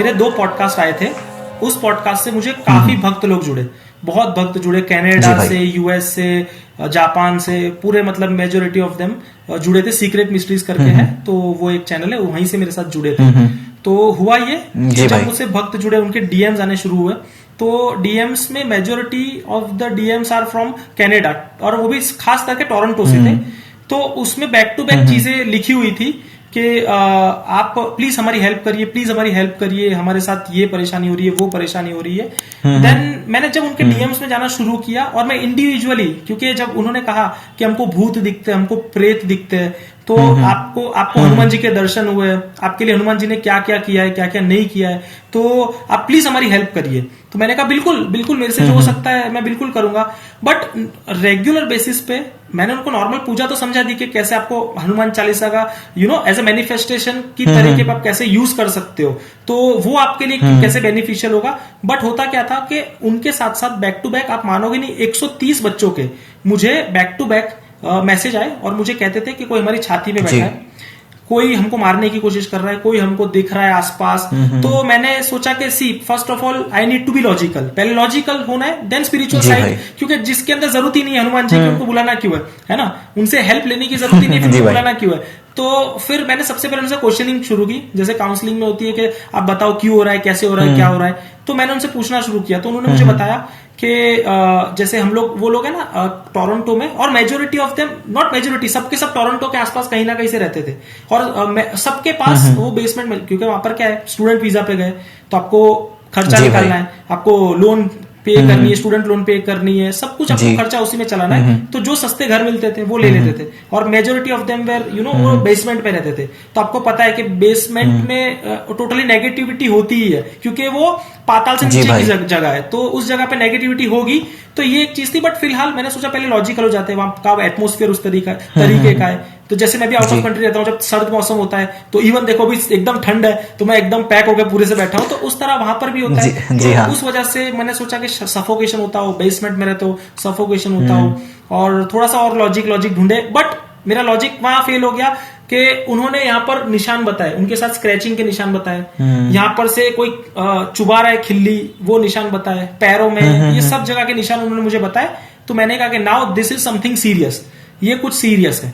मेरे 2 पॉडकास्ट आए थे, उस पॉडकास्ट से मुझे काफी भक्त लोग जुड़े, बहुत भक्त जुड़े, कनाडा से, यूएस से, जापान से, पूरे मतलब मेजोरिटी ऑफ देम जुड़े थे। सीक्रेट मिस्ट्रीज करके है, तो वो एक चैनल है, वहीं से मेरे साथ जुड़े थे। तो हुआ ये जब मुझसे भक्त जुड़े, उनके डीएम्स आने शुरू हुए, तो डीएम्स में majority of the DMs are from Canada, और वो भी खास करके टोरंटो से थे। तो उसमें बैक टू बैक चीजें लिखी हुई थी कि आप प्लीज हमारी हेल्प करिए, प्लीज हमारी हेल्प करिए, हमारे साथ ये परेशानी हो रही है, वो परेशानी हो रही है। देन मैंने जब उनके डीएम्स में जाना शुरू किया, और मैं इंडिविजुअली, क्योंकि जब उन्होंने कहा कि हमको भूत दिखते हैं, हमको प्रेत दिखते हैं, तो आपको हनुमान जी के दर्शन हुए, आपके लिए हनुमान जी ने क्या क्या किया है, क्या क्या नहीं किया है, तो आप प्लीज हमारी हेल्प करिए। तो मैंने कहा बिल्कुल बिल्कुल, मेरे से जो हो सकता है मैं बिल्कुल करूंगा। बट रेगुलर बेसिस पे मैंने उनको नॉर्मल पूजा तो समझा दी कि कैसे आपको हनुमान चालीसा का एज ए मैनिफेस्टेशन की तरीके पर आप कैसे यूज कर सकते हो, तो वो आपके लिए कैसे बेनिफिशियल होगा। बट होता क्या था कि उनके साथ साथ बैक टू बैक, आप मानोगे नहीं, 130 बच्चों के मुझे बैक टू बैक मैसेज आए, और मुझे कहते थे कि कोई हमारी छाती में बैठा है, कोई हमको मारने की कोशिश कर रहा है, कोई हमको दिख रहा है आसपास। तो मैंने सोचा कि see, first of all I need to be logical, पहले लॉजिकल होना है, देन स्पिरिचुअल साइड, क्योंकि जिसके अंदर जरूरत ही नहीं है हनुमान जी की, उनको बुलाना क्यों है ना, उनसे हेल्प लेने की जरूरत ही नहीं है, फिर बुलाना क्यों है। तो फिर मैंने सबसे पहले उनसे क्वेश्चनिंग शुरू की, जैसे काउंसलिंग में होती है कि आप बताओ क्यों हो रहा है, कैसे हो रहा है, क्या हो रहा है। तो मैंने उनसे पूछना शुरू किया, तो उन्होंने मुझे बताया कि जैसे हम लोग, वो लोग है ना टोरंटो में, और majority of them, not majority, सबके सब टोरंटो के आसपास कहीं ना कहीं से रहते थे, और सबके पास वो बेसमेंट में, क्योंकि वहां पर क्या है, स्टूडेंट वीजा पे गए तो आपको खर्चा निकालना है, आपको लोन पे करनी है, स्टूडेंट लोन पे करनी है, सब कुछ आपको खर्चा उसी में चलाना है। तो जो सस्ते घर मिलते थे वो ले लेते थे, और मेजोरिटी ऑफ देम वेर वो बेसमेंट पे रहते थे। तो आपको पता है कि बेसमेंट में टोटली नेगेटिविटी होती ही है, क्योंकि वो पाताल से नीचे की जगह है, तो उस जगह पे नेगेटिविटी होगी। तो ये एक चीज थी, बट फिलहाल मैंने सोचा पहले लॉजिकल हो जाते हैं, वहां का एटमोस्फेयर उस तरीके का है। तो जैसे मैं भी आउट ऑफ कंट्री रहता हूँ, जब सर्द मौसम होता है, तो इवन देखो अभी एकदम ठंड है, तो मैं एकदम पैक होकर पूरे से बैठा हूँ, तो उस तरह वहां पर भी होता है। तो उस वजह से मैंने सोचा कि सफोकेशन होता हो, बेसमेंट में रहते हो, सफोकेशन होता हो, और थोड़ा सा और लॉजिक ढूंढे। बट मेरा लॉजिक वहां फेल हो गया कि उन्होंने यहाँ पर निशान बताए, उनके साथ स्क्रैचिंग के निशान बताए, यहाँ पर से कोई चुबा रहा है खिल्ली, वो निशान बताए, पैरों में, ये सब जगह के निशान उन्होंने मुझे बताए। तो मैंने कहा कि now this is something serious, ये कुछ सीरियस है।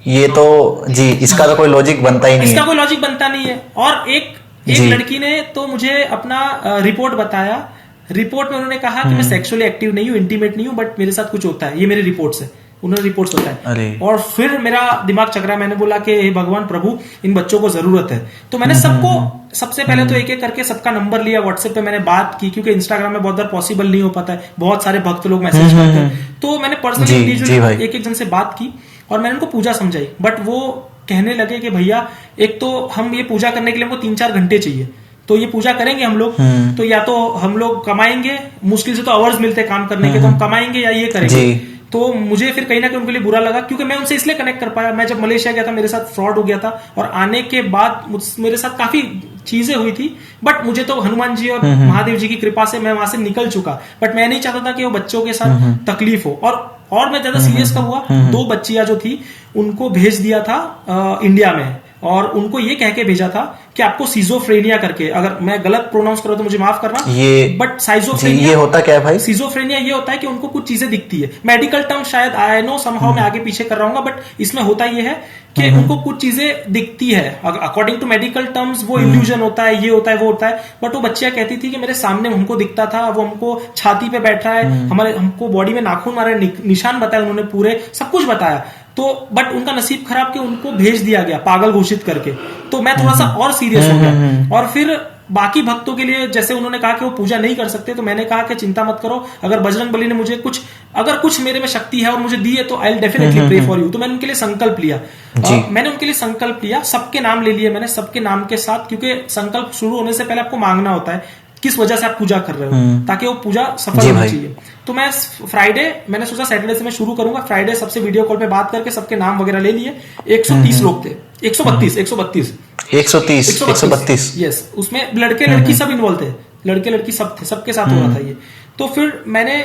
ये तो जी, इसका तो कोई लॉजिक बनता ही नहीं है, इसका कोई लॉजिक बनता नहीं है। और एक लड़की ने तो मुझे अपना रिपोर्ट बताया। रिपोर्ट में उन्होंने कहा कि मैं सेक्सुअली एक्टिव नहीं हूँ, इंटीमेट नहीं हूँ, बट मेरे साथ कुछ होता है, ये मेरी रिपोर्ट है, उन्होंने रिपोर्ट्स बताया। और फिर मेरा दिमाग चकरा, मैंने बोला कि हे भगवान प्रभु, इन बच्चों को जरूरत है। तो मैंने सबको, सबसे पहले तो एक एक करके सबका नंबर लिया, व्हाट्सएप पे मैंने बात की, क्योंकि इंस्टाग्राम में बहुत बार पॉसिबल नहीं हो पाता है, बहुत सारे भक्त लोग मैसेज करते हैं। तो मैंने पर्सनली इंडिविजुअली एक एक जन से बात की, और मैंने उनको पूजा समझाई। बट वो कहने लगे कि भैया, एक तो हम ये पूजा करने के लिए हमको 3-4 घंटे चाहिए, तो ये पूजा करेंगे हम लोग, तो या तो हम लोग कमाएंगे, मुश्किल से तो आवर्स मिलते हैं काम करने के, तो हम कमाएंगे या ये करेंगे। तो मुझे फिर कहीं ना कहीं उनके लिए बुरा लगा, क्योंकि मैं उनसे इसलिए कनेक्ट कर पाया, मैं जब मलेशिया गया था मेरे साथ फ्रॉड हो गया था, और आने के बाद मेरे साथ काफी चीजें हुई थी। बट मुझे तो हनुमान जी और महादेव जी की कृपा से मैं वहां से निकल चुका, बट मैं नहीं चाहता था कि वो बच्चों के साथ तकलीफ हो। और मैं ज्यादा सीरियस कब हुआ, 2 बच्चियां जो थी उनको भेज दिया था इंडिया में, और उनको ये कह के भेजा था कि आपको सिजोफ्रेनिया करके, अगर मैं गलत प्रोनाउंस करूं तो मुझे माफ करना, बट साइजोफ्रेनिया, ये होता क्या है भाई? सिजोफ्रेनिया ये होता है कि उनको कुछ चीजें दिखती है, मेडिकल टर्म शायद आई नो समहाउ मैं आगे पीछे कर रहा हूँ, बट इसमें होता ये है कि उनको कुछ चीजें दिखती है, अकॉर्डिंग टू मेडिकल टर्म्स वो इल्यूजन होता है, ये होता है, वो होता है। बट वो बच्चियां कहती थी कि मेरे सामने हमको दिखता था, वो हमको छाती पे बैठ रहा है, हमको बॉडी में नाखून मारे, निशान बताए उन्होंने, पूरे सब कुछ बताया। तो बट उनका नसीब खराब कि उनको भेज दिया गया पागल घोषित करके। तो मैं थोड़ा सा और सीरियस हो गया। और फिर बाकी भक्तों के लिए, जैसे उन्होंने कहा कि वो पूजा नहीं कर सकते, तो मैंने कहा कि चिंता मत करो, अगर बजरंग बली ने मुझे अगर कुछ मेरे में शक्ति है और मुझे दी है, तो I will definitely pray for you. तो मैंने उनके लिए संकल्प लिया, सबके नाम ले लिए मैंने, सबके नाम के साथ, क्योंकि संकल्प शुरू होने से पहले आपको मांगना होता है किस वजह से आप पूजा कर रहे हो, ताकि वो पूजा सफल होनी चाहिए। तो मैं फ्राइडे, मैंने सोचा सैटरडे से मैं शुरू करूंगा, फ्राइडे सबसे वीडियो कॉल पे बात करके सबके नाम वगैरह ले लिए। 130 लोग थे, 132 यस, उसमें लड़के लड़की सब इन्वॉल्व थे, लड़के लड़की सब थे, सबके साथ हो रहा था ये। तो फिर मैंने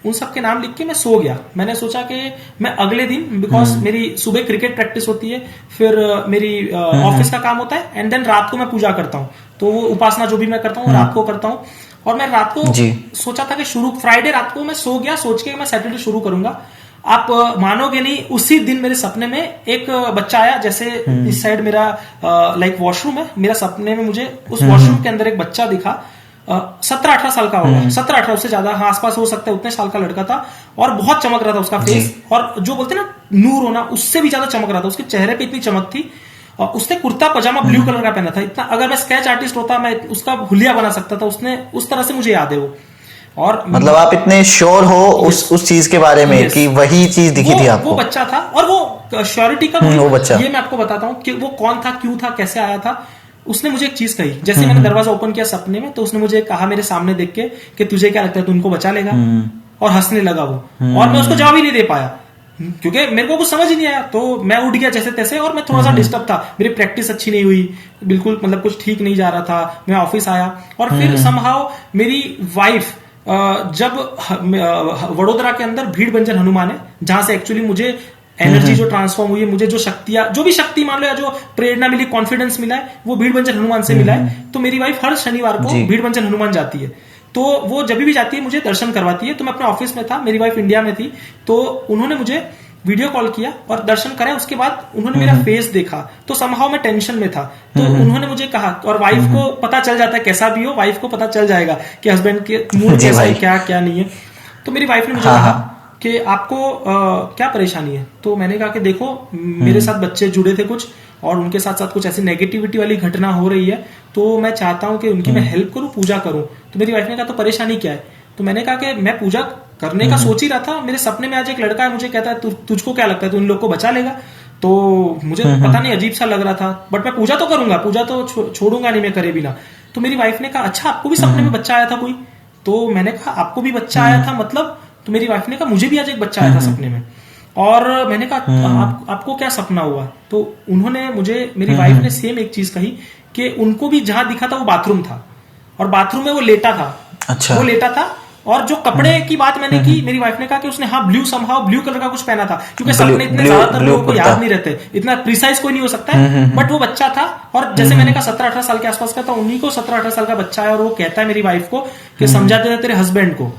उन सब के नाम लिख के मैं सो गया। मैंने सोचा कि मैं अगले दिन, बिकॉज मेरी सुबह क्रिकेट प्रैक्टिस होती है, फिर मेरी ऑफिस का काम होता है, एंड देन रात को मैं पूजा करता हूँ। तो वो उपासना जो भी मैं करता हूँ रात को करता हूँ। और मैं रात को सोचा था कि फ्राइडे रात को मैं सो गया सोच के मैं सैटरडे शुरू करूंगा। आप मानोगे नहीं, उसी दिन मेरे सपने में एक बच्चा आया। जैसे इस साइड मेरा लाइक वॉशरूम है, मेरा सपने में मुझे उस वॉशरूम के अंदर एक बच्चा दिखा। 17-18 साल का होगा, 17-18 उससे ज्यादा, हाँ आसपास हो सकता है, उतने साल का लड़का था। और बहुत चमक रहा था उसका फेस, और जो बोलते ना नूर होना, उससे भी ज्यादा चमक रहा था। उसके चेहरे पे इतनी चमक थी। और उसने कुर्ता पजामा ब्लू कलर का पहना था। इतना, अगर मैं स्केच आर्टिस्ट होता मैं उसका हुलिया बना सकता था। उसने उस तरह से मुझे याद है वो। और मतलब आप इतने श्योर हो उस चीज के बारे में कि वही चीज दिखी थी आपको? वो बच्चा था। और वो श्योरिटी का वो बच्चा, ये मैं आपको बताता हूँ कि वो कौन था, क्यों था, कैसे आया था। उसने मुझे एक चीज कही, जैसे मैंने दरवाजा ओपन किया सपने में, तो उसने मुझे कहा मेरे सामने देख के कि तुझे क्या लगता है तू उनको बचा लेगा? और हंसने लगा वो। और मैं उसको जवाब ही नहीं दे पाया क्योंकि मेरे को कुछ समझ ही नहीं आया। तो मैं उठ गया जैसे तैसे, और मैं थोड़ा सा डिस्टर्ब था। मेरी प्रैक्टिस अच्छी नहीं हुई, बिल्कुल मतलब कुछ ठीक नहीं जा रहा था। मैं ऑफिस आया, और फिर समहाउ मेरी वाइफ, जब वडोदरा के अंदर भीड़ बंजन हनुमान है, जहां से एक्चुअली मुझे एनर्जी जो ट्रांसफॉर्म हुई है, मुझे जो शक्तियां, जो भी शक्ति मान लो या जो प्रेरणा मिली, कॉन्फिडेंस मिला है, वो भीड़ बंजन हनुमान से मिला है। तो मेरी वाइफ हर शनिवार को भीड़ बंजन हनुमान जाती है। तो वो जब भी जाती है मुझे दर्शन करवाती है। तो मैं अपने ऑफिस में था, मेरी वाइफ इंडिया में थी, तो उन्होंने मुझे वीडियो कॉल किया और दर्शन कराया। उसके बाद उन्होंने मेरा फेस देखा, तो समहाउ मैं टेंशन में था। तो उन्होंने मुझे कहा, और वाइफ को पता चल जाता है, कैसा भी हो वाइफ को पता चल जाएगा कि हस्बैंड के मूड कैसा है, क्या क्या नहीं है। तो मेरी वाइफ ने मुझे कहा कि आपको क्या परेशानी है? तो मैंने कहा कि देखो मेरे साथ बच्चे जुड़े थे कुछ, और उनके साथ साथ कुछ ऐसी नेगेटिविटी वाली घटना हो रही है, तो मैं चाहता हूं कि उनकी मैं हेल्प करूं, पूजा करूं। तो मेरी वाइफ ने कहा तो परेशानी क्या है? तो मैंने कहा कि मैं पूजा करने का सोच ही रहा था, मेरे सपने में आज एक लड़का है, मुझे कहता है तुझको क्या लगता है तू इन लोग को बचा लेगा? तो मुझे पता नहीं अजीब सा लग रहा था, बट मैं पूजा तो करूंगा, पूजा तो छोड़ूंगा नहीं मैं करे बिना। तो मेरी वाइफ ने कहा अच्छा आपको भी सपने में बच्चा आया था कोई? तो मैंने कहा आपको भी बच्चा आया था मतलब? तो मेरी वाइफ ने कहा मुझे भी आज एक बच्चा आया था सपने में। और मैंने कहा आपको क्या सपना हुआ? तो उन्होंने मुझे, मेरी वाइफ ने सेम एक चीज कही कि उनको भी जहां दिखा था वो बाथरूम था, और बाथरूम में वो लेटा था। अच्छा। वो लेटा था, और जो कपड़े की बात मैंने की, मेरी वाइफ ने कहा कि उसने ब्लू कलर का कुछ पहना था, क्योंकि सपने इतने ज्यादातर लोगों को याद नहीं रहते, इतना प्रिसाइज कोई नहीं हो सकता है। बट वो बच्चा था, और जैसे मैंने कहा 17-18 साल के आसपास का था, उन्हीं को 17-18 साल का बच्चा है। और वो कहता है मेरी वाइफ को कि समझा दे तेरे हस्बैंड को,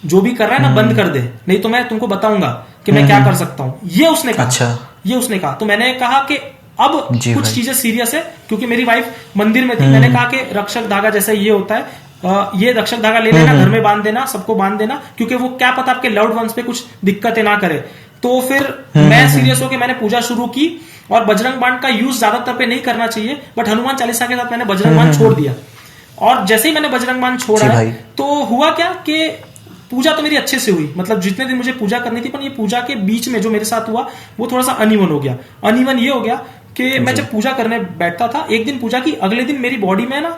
जो भी कर रहा है ना बंद कर दे, नहीं तो मैं तुमको बताऊंगा कि मैं क्या कर सकता हूँ। ये उसने कहा। अच्छा। ये उसने कहा। तो मैंने कहा कि अब कुछ चीजें सीरियस है, क्योंकि मेरी वाइफ मंदिर में थी। मैंने कहा कि रक्षक धागा जैसे ये होता है, ये रक्षक धागा ले लेना, घर में बांध देना, सबको बांध देना, क्योंकि वो क्या पता आपके लव्ड वंस पे कुछ दिक्कतें ना करे। तो फिर मैं सीरियस होकर मैंने पूजा शुरू की, और बजरंग बाण का यूज ज्यादातर पे नहीं करना चाहिए, बट हनुमान चालीसा के साथ मैंने बजरंग बाण छोड़ दिया। और जैसे ही मैंने बजरंग बाण छोड़ा है, तो हुआ क्या कि पूजा तो मेरी अच्छे से हुई, मतलब जितने दिन मुझे पूजा करनी थी, पर ये पूजा के बीच में जो मेरे साथ हुआ वो थोड़ा सा अनइवन हो गया। अनइवन ये हो गया कि मैं जब पूजा करने बैठता था, एक दिन पूजा की, अगले दिन मेरी बॉडी में ना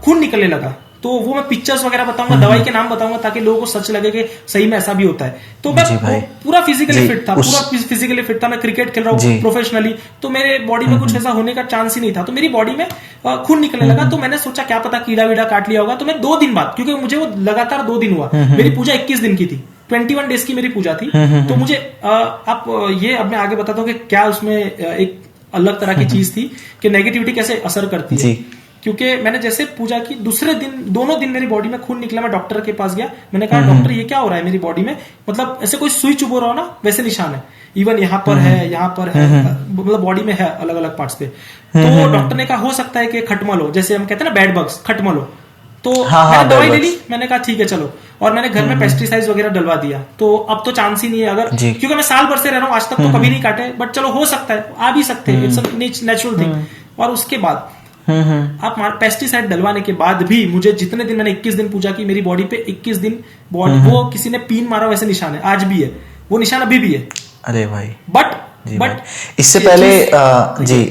खून निकलने लगा। तो वो मैं पिक्चर्स वगैरह बताऊंगा, दवाई के नाम बताऊंगा, ताकि लोगों को सच लगे कि सही में ऐसा भी होता है। तो मैं पूरा फिजिकली फिट था, मैं क्रिकेट खेल रहा हूँ प्रोफेशनली, तो मेरे बॉडी में कुछ ऐसा होने का चांस ही नहीं था। तो मेरी बॉडी में खून निकलने लगा। तो मैंने सोचा क्या पता कीड़ा वीड़ा काट लिया होगा। तो मैं 2 दिन बाद, क्योंकि मुझे वो लगातार 2 दिन हुआ, मेरी पूजा 21 दिन की थी, 21 डेज की मेरी पूजा थी। तो मुझे अब ये अब मैं आगे बताता हूँ कि क्या उसमें एक अलग तरह की चीज थी कि नेगेटिविटी कैसे असर करती है। क्योंकि मैंने जैसे पूजा की, दूसरे दिन, दोनों दिन मेरी बॉडी में खून निकला। मैं डॉक्टर के पास गया, मैंने कहा डॉक्टर ये क्या हो रहा है मेरी बॉडी में, मतलब ऐसे कोई सुई चुभ रहा हो ना, वैसे निशान है, इवन यहाँ पर है, यहाँ पर है, मतलब बॉडी में है अलग अलग पार्ट्स पे। तो डॉक्टर ने कहा हो सकता है कि खटमल हो, जैसे हम कहते हैं ना बैड बग्स, खटमल हो। तो मैंने दवाई ले ली, मैंने कहा ठीक है चलो, और मैंने घर में पेस्टिसाइड्स वगैरह डलवा दिया। तो अब तो चांस ही नहीं है, अगर क्योंकि मैं साल भर से रह रहा हूँ, आज तक तो कभी नहीं काटे, बट चलो हो सकता है, आ भी सकते हैं, इट्स नेचुरल थिंग। और उसके बाद आप पेस्टिसाइड डलवाने के बाद भी मुझे जितने दिन, मैंने 21 दिन पूजा की, मेरी बॉडी पे 21 दिन बॉडी, वो किसी ने पीन मारा वैसे निशान है, आज भी है वो निशान, अभी भी है। अरे भाई। बट इससे पहले जी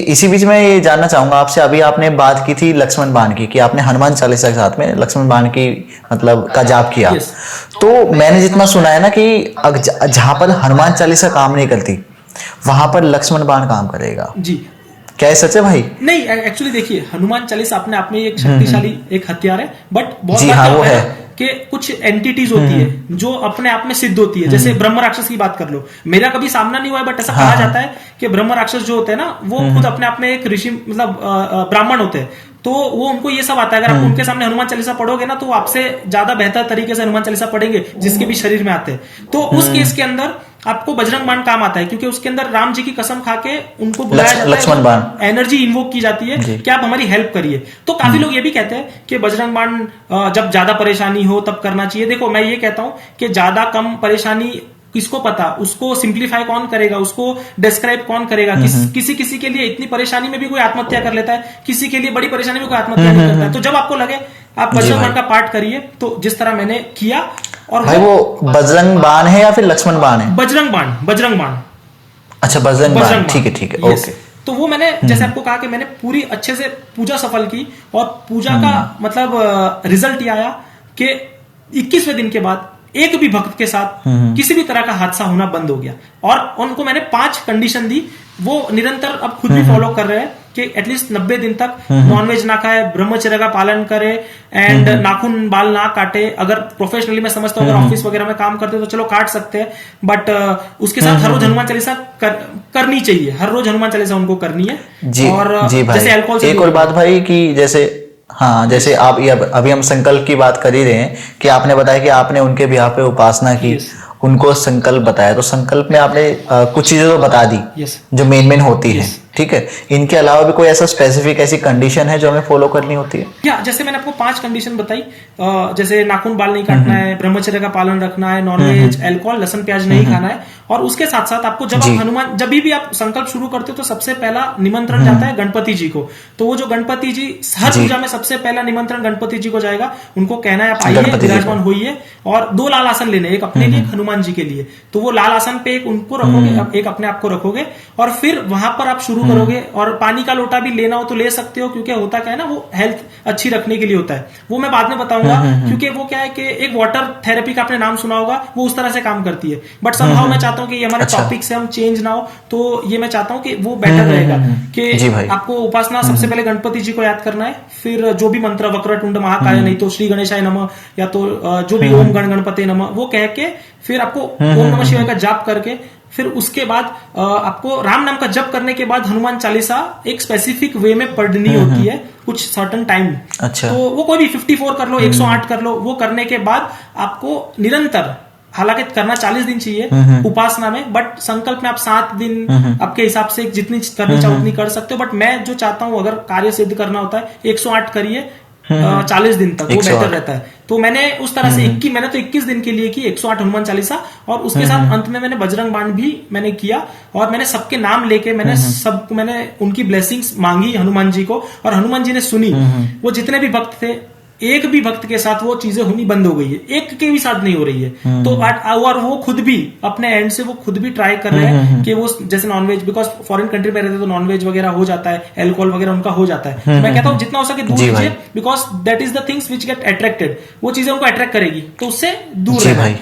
इसी बीच में ये जानना चाहूंगा आपसे, अभी आपने बात की थी लक्ष्मण बाण की, कि आपने हनुमान चालीसा के साथ में लक्ष्मण बाण की मतलब का जाप किया। तो मैंने जितना सुना है ना कि जहां पर हनुमान चालीसा काम नहीं करती, वहां पर लक्ष्मण बाण काम करेगा। जी, क्या है सच है भाई? नहीं, एक्चुअली देखिए, हनुमान चालीसा अपने आप में एक शक्तिशाली एक हथियार है, बट बहुत जी हाँ, वो है। कि कुछ एंटिटीज होती है जो अपने आप में सिद्ध होती है, जैसे ब्रह्म राक्षस की बात कर लो, मेरा कभी सामना नहीं हुआ है, बट ऐसा कहा जाता है कि ब्रह्म राक्षस जो होते हैं ना, वो खुद अपने आप में एक ऋषि मतलब ब्राह्मण होते हैं, तो वो उनको ये सब आता है। अगर आप उनके सामने हनुमान चालीसा पढ़ोगे ना, तो वो आपसे ज्यादा बेहतर तरीके से हनुमान चालीसा पढ़ेंगे, जिसके भी शरीर में आते हैं। तो उस केस के अंदर आपको बजरंग बाण काम आता है, क्योंकि उसके अंदर राम जी की कसम खा के उनको बुलाया जाता है, लक्ष्मण बाण, एनर्जी इन्वोक की जाती है कि आप हमारी हेल्प करिए। तो काफी लोग ये भी कहते हैं कि बजरंग बाण जब ज्यादा परेशानी हो तब करना चाहिए। देखो मैं ये कहता हूं कि ज्यादा कम परेशानी किसको पता, उसको सिंप्लीफाई कौन करेगा, उसको डिस्क्राइब कौन करेगा। किसी किसी के लिए इतनी परेशानी में भी कोई आत्महत्या कर लेता है, किसी के लिए बड़ी परेशानी में कोई आत्महत्या नहीं करता है। तो जब आपको लगे आप बजरंग बाण का पाठ करिए, तो जिस तरह मैंने किया। और भाई वो बजरंग बाण है या फिर लक्ष्मण बाण है? बजरंग बाण, बजरंग बाण। अच्छा बजरंग बाण, ठीक है ठीक है, ओके। तो वो मैंने जैसे आपको कहा कि मैंने पूरी अच्छे से पूजा सफल की, और पूजा का मतलब रिजल्ट ये आया कि 21वें दिन के बाद एक भी भक्त के साथ किसी भी तरह का हादसा होना बंद हो गया। और उनको मैंने 5 कंडीशन दी, वो निरंतर अब खुद भी फॉलो कर रहे हैं कि एटलीस्ट 90 दिन तक नॉनवेज ना खाए, ब्रह्मचर्य का पालन करे, एंड नाखून बाल ना काटे। अगर प्रोफेशनली मैं समझता हूँ, अगर ऑफिस वगैरह में काम करते तो चलो काट सकते हैं, बट उसके साथ हर रोज हनुमान चालीसा करनी चाहिए, हर रोज हनुमान चालीसा उनको करनी है। जी, और जी भाई, जैसे अल्कोहल, एक और बात भाई कि जैसे हाँ, जैसे आप अभी हम संकल्प की बात कर ही रहे हैं कि आपने बताया कि आपने उनके बिहार पे उपासना की, उनको संकल्प बताया, तो संकल्प में आपने कुछ चीजें तो बता दी जो मेन होती है, ठीक है। इनके अलावा भी कोई ऐसा स्पेसिफिक ऐसी कंडीशन है जो हमें फॉलो करनी होती है? या जैसे मैंने आपको 5 कंडीशन बताई, जैसे नाखून बाल नहीं काटना है, ब्रह्मचर्य का पालन रखना है, नॉनवेज, अल्कोहल, लहसुन प्याज नहीं खाना है। और उसके साथ साथ आपको जब आप हनुमान, जब भी आप संकल्प शुरू करते हो, तो सबसे पहला निमंत्रण जाता है गणपति जी को। तो वो जो गणपति जी, हर पूजा में सबसे पहला निमंत्रण गणपति जी को जाएगा। उनको कहना है आप आइए, विराजमान होइए, और 2 लाल आसन लेने, एक अपने लिए, एक हनुमान जी के लिए। तो वो लाल आसन पे एक उनको रखोगे, एक अपने आप को रखोगे, और फिर वहां पर आप शुरू करोगे। और पानी का लोटा भी लेना हो तो ले सकते हो, क्योंकि होता क्या है ना, वो हेल्थ अच्छी रखने के लिए होता है। वो मैं बाद में बताऊंगा, क्योंकि वो क्या है कि एक वाटर थेरेपी का आपने नाम सुना होगा, वो उस तरह से काम करती है। बट समहाउ मैं चाहता हूं कि ये हमारे टॉपिक से हम चेंज ना हो, तो ये मैं चाहता हूं कि वो बेटर रहेगा कि आपको उपासना सबसे पहले गणपति जी को याद करना है, फिर जो भी मंत्र, वक्रतुंड महाकाय, नहीं तो श्री गणेशाय नमः, या तो जो भी ओम गण गणपति नमः, वो कह के फिर आपको ओम नमः शिवाय का जाप करके, फिर उसके बाद आपको राम नाम का जप करने के बाद हनुमान चालीसा एक स्पेसिफिक वे में पढ़नी होती है, कुछ सर्टन टाइम। अच्छा। तो वो कोई भी 54 कर लो, 108 कर लो, वो करने के बाद आपको निरंतर, हालांकि करना 40 दिन चाहिए उपासना में, बट संकल्प में आप 7 दिन आपके हिसाब से जितनी करनी चाहो उतनी कर सकते हो। बट मैं जो चाहता हूं, अगर कार्य सिद्ध करना होता है, 108 करिए 40 दिन तक, वो बेटर रहता है। तो मैंने उस तरह से 21 दिन के लिए की 108 हनुमान चालीसा, और उसके साथ अंत में मैंने बजरंग बाण भी मैंने किया, और मैंने सबके नाम लेके मैंने उनकी ब्लेसिंग्स मांगी हनुमान जी को, और हनुमान जी ने सुनी। वो जितने भी भक्त थे, एक भी भक्त के साथ वो चीजें होनी बंद हो गई है, एक के भी साथ नहीं हो रही है। तो और वो खुद भी अपने एंड से वो खुद भी ट्राई कर रहे हैं कि वो जैसे नॉनवेज, बिकॉज फॉरेन कंट्री में रहते तो नॉनवेज वगैरह हो जाता है, अल्कोहल वगैरह उनका हो जाता है। मैं कहता हूँ जितना हो सके दूर कीजिए, because that is the things which get attracted, वो चीजें उनको अट्रैक्ट करेगी, तो उससे दूर रहना।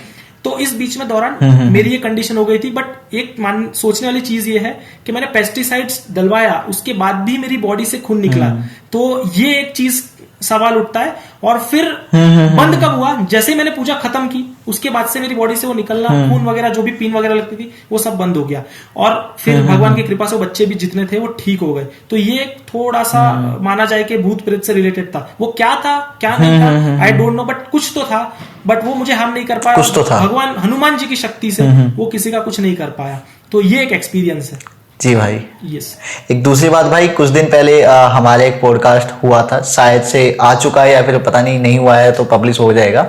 तो इस बीच में दौरान मेरी ये कंडीशन हो गई थी। बट एक सोचने वाली चीज ये है कि मैंने पेस्टिसाइड्स डलवाया, उसके बाद भी मेरी बॉडी से खून निकला, तो ये एक चीज सवाल उठता है। और फिर बंद कब हुआ? जैसे ही मैंने पूजा खत्म की, उसके बाद से मेरी बॉडी से वो निकलना, खून वगैरह जो भी पीन वगैरह लगती थी, वो सब बंद हो गया। और फिर भगवान की कृपा से बच्चे भी जितने थे वो ठीक हो गए। तो ये थोड़ा सा माना जाए कि भूत प्रेत से रिलेटेड था। वो क्या था क्या नहीं था आई डोंट नो, बट कुछ तो था, बट वो मुझे हार्म नहीं कर पाया। कुछ तो था। भगवान हनुमान जी की शक्ति से वो किसी का कुछ नहीं कर पाया। तो ये एक एक्सपीरियंस है। जी भाई। यस। एक दूसरी बात भाई, कुछ दिन पहले हमारे एक पॉडकास्ट हुआ था, शायद से आ चुका है या फिर पता नहीं हुआ है तो पब्लिश हो जाएगा।